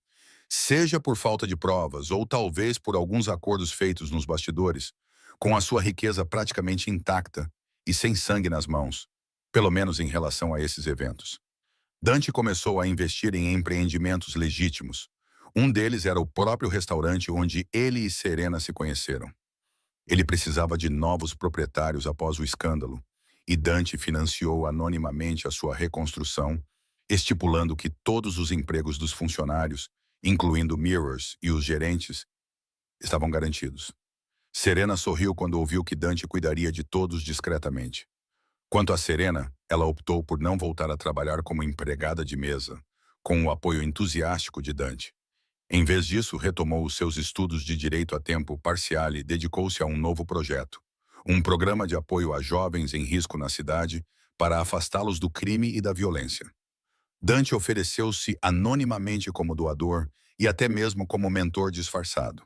seja por falta de provas ou talvez por alguns acordos feitos nos bastidores, com a sua riqueza praticamente intacta e sem sangue nas mãos. pelo menos em relação a esses eventos. Dante começou a investir em empreendimentos legítimos. Um deles era o próprio restaurante onde ele e Serena se conheceram. Ele precisava de novos proprietários após o escândalo, e Dante financiou anonimamente a sua reconstrução, estipulando que todos os empregos dos funcionários, incluindo Mirrors e os gerentes, estavam garantidos. Serena sorriu quando ouviu que Dante cuidaria de todos discretamente. Quanto a Serena, ela optou por não voltar a trabalhar como empregada de mesa, com o apoio entusiástico de Dante. Em vez disso, retomou os seus estudos de direito a tempo parcial e dedicou-se a um novo projeto, um programa de apoio a jovens em risco na cidade para afastá-los do crime e da violência. Dante ofereceu-se anonimamente como doador e até mesmo como mentor disfarçado.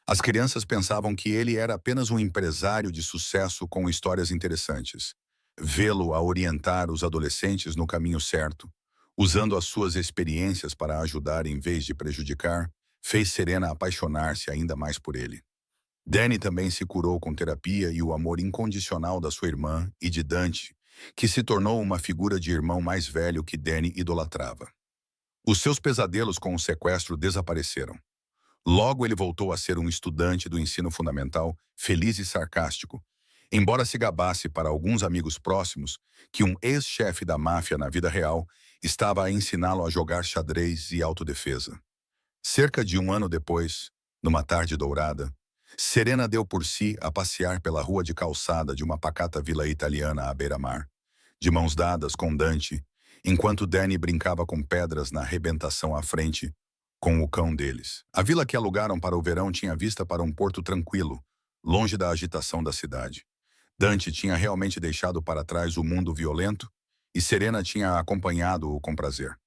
As crianças pensavam que ele era apenas um empresário de sucesso com histórias interessantes. Vê-lo a orientar os adolescentes no caminho certo, usando as suas experiências para ajudar em vez de prejudicar, fez Serena apaixonar-se ainda mais por ele. Danny também se curou com terapia e o amor incondicional da sua irmã e de Dante, que se tornou uma figura de irmão mais velho que Danny idolatrava. Os seus pesadelos com o sequestro desapareceram. Logo ele voltou a ser um estudante do ensino fundamental, feliz e sarcástico, embora se gabasse para alguns amigos próximos que um ex-chefe da máfia na vida real estava a ensiná-lo a jogar xadrez e autodefesa. Cerca de um ano depois, numa tarde dourada, Serena deu por si a passear pela rua de calçada de uma pacata vila italiana à beira-mar, de mãos dadas com Dante, enquanto Danny brincava com pedras na arrebentação à frente, com o cão deles. A vila que alugaram para o verão tinha vista para um porto tranquilo, longe da agitação da cidade. Dante tinha realmente deixado para trás o mundo violento e Serena tinha acompanhado-o com prazer.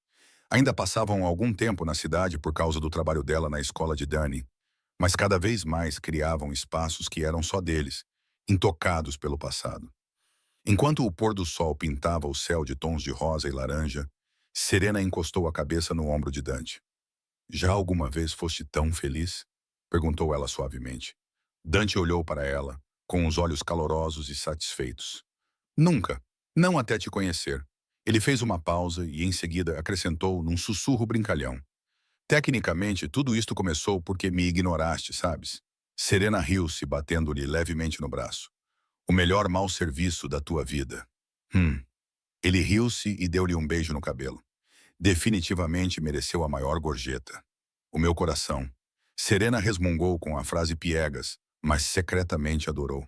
Ainda passavam algum tempo na cidade por causa do trabalho dela na escola de Danny, mas cada vez mais criavam espaços que eram só deles, intocados pelo passado. Enquanto o pôr do sol pintava o céu de tons de rosa e laranja, Serena encostou a cabeça no ombro de Dante. "Já alguma vez foste tão feliz?" perguntou ela suavemente. Dante olhou para ela, com os olhos calorosos e satisfeitos. "Nunca. Não até te conhecer." Ele fez uma pausa e, em seguida, acrescentou num sussurro brincalhão. "Tecnicamente, tudo isto começou porque me ignoraste, sabes?" Serena riu-se, batendo-lhe levemente no braço. "O melhor mau serviço da tua vida." Ele riu-se e deu-lhe um beijo no cabelo. Definitivamente mereceu a maior gorjeta. "O meu coração." Serena resmungou com a frase piegas, mas secretamente adorou.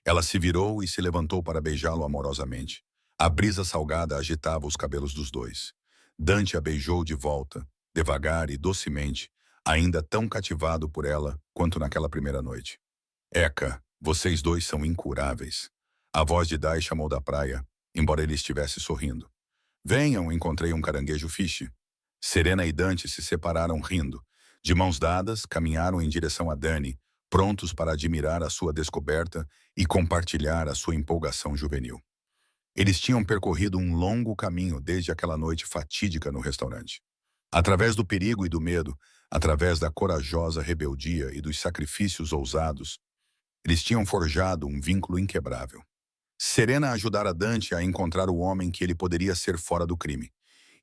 Ela se virou e se levantou para beijá-lo amorosamente. A brisa salgada agitava os cabelos dos dois. Dante a beijou de volta, devagar e docemente, ainda tão cativado por ela quanto naquela primeira noite. "Eca, vocês dois são incuráveis." A voz de Dai chamou da praia, embora ele estivesse sorrindo. "Venham, encontrei um caranguejo fish." Serena e Dante se separaram rindo. De mãos dadas, caminharam em direção a Danny, prontos para admirar a sua descoberta e compartilhar a sua empolgação juvenil. Eles tinham percorrido um longo caminho desde aquela noite fatídica no restaurante. Através do perigo e do medo, através da corajosa rebeldia e dos sacrifícios ousados, eles tinham forjado um vínculo inquebrável. Serena ajudara Dante a encontrar o homem que ele poderia ser fora do crime,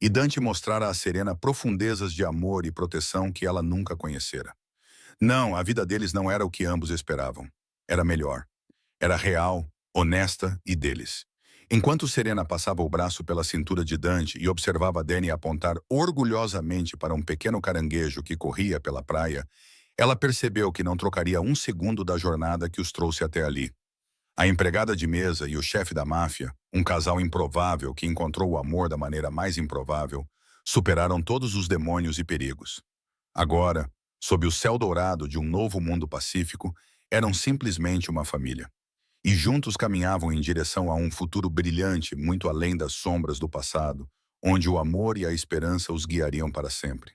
e Dante mostrara a Serena profundezas de amor e proteção que ela nunca conhecera. Não, a vida deles não era o que ambos esperavam. Era melhor. Era real, honesta e deles. Enquanto Serena passava o braço pela cintura de Dante e observava Danny apontar orgulhosamente para um pequeno caranguejo que corria pela praia, ela percebeu que não trocaria um segundo da jornada que os trouxe até ali. A empregada de mesa e o chefe da máfia, um casal improvável que encontrou o amor da maneira mais improvável, superaram todos os demônios e perigos. Agora, sob o céu dourado de um novo mundo pacífico, eram simplesmente uma família. E juntos caminhavam em direção a um futuro brilhante muito além das sombras do passado, onde o amor e a esperança os guiariam para sempre.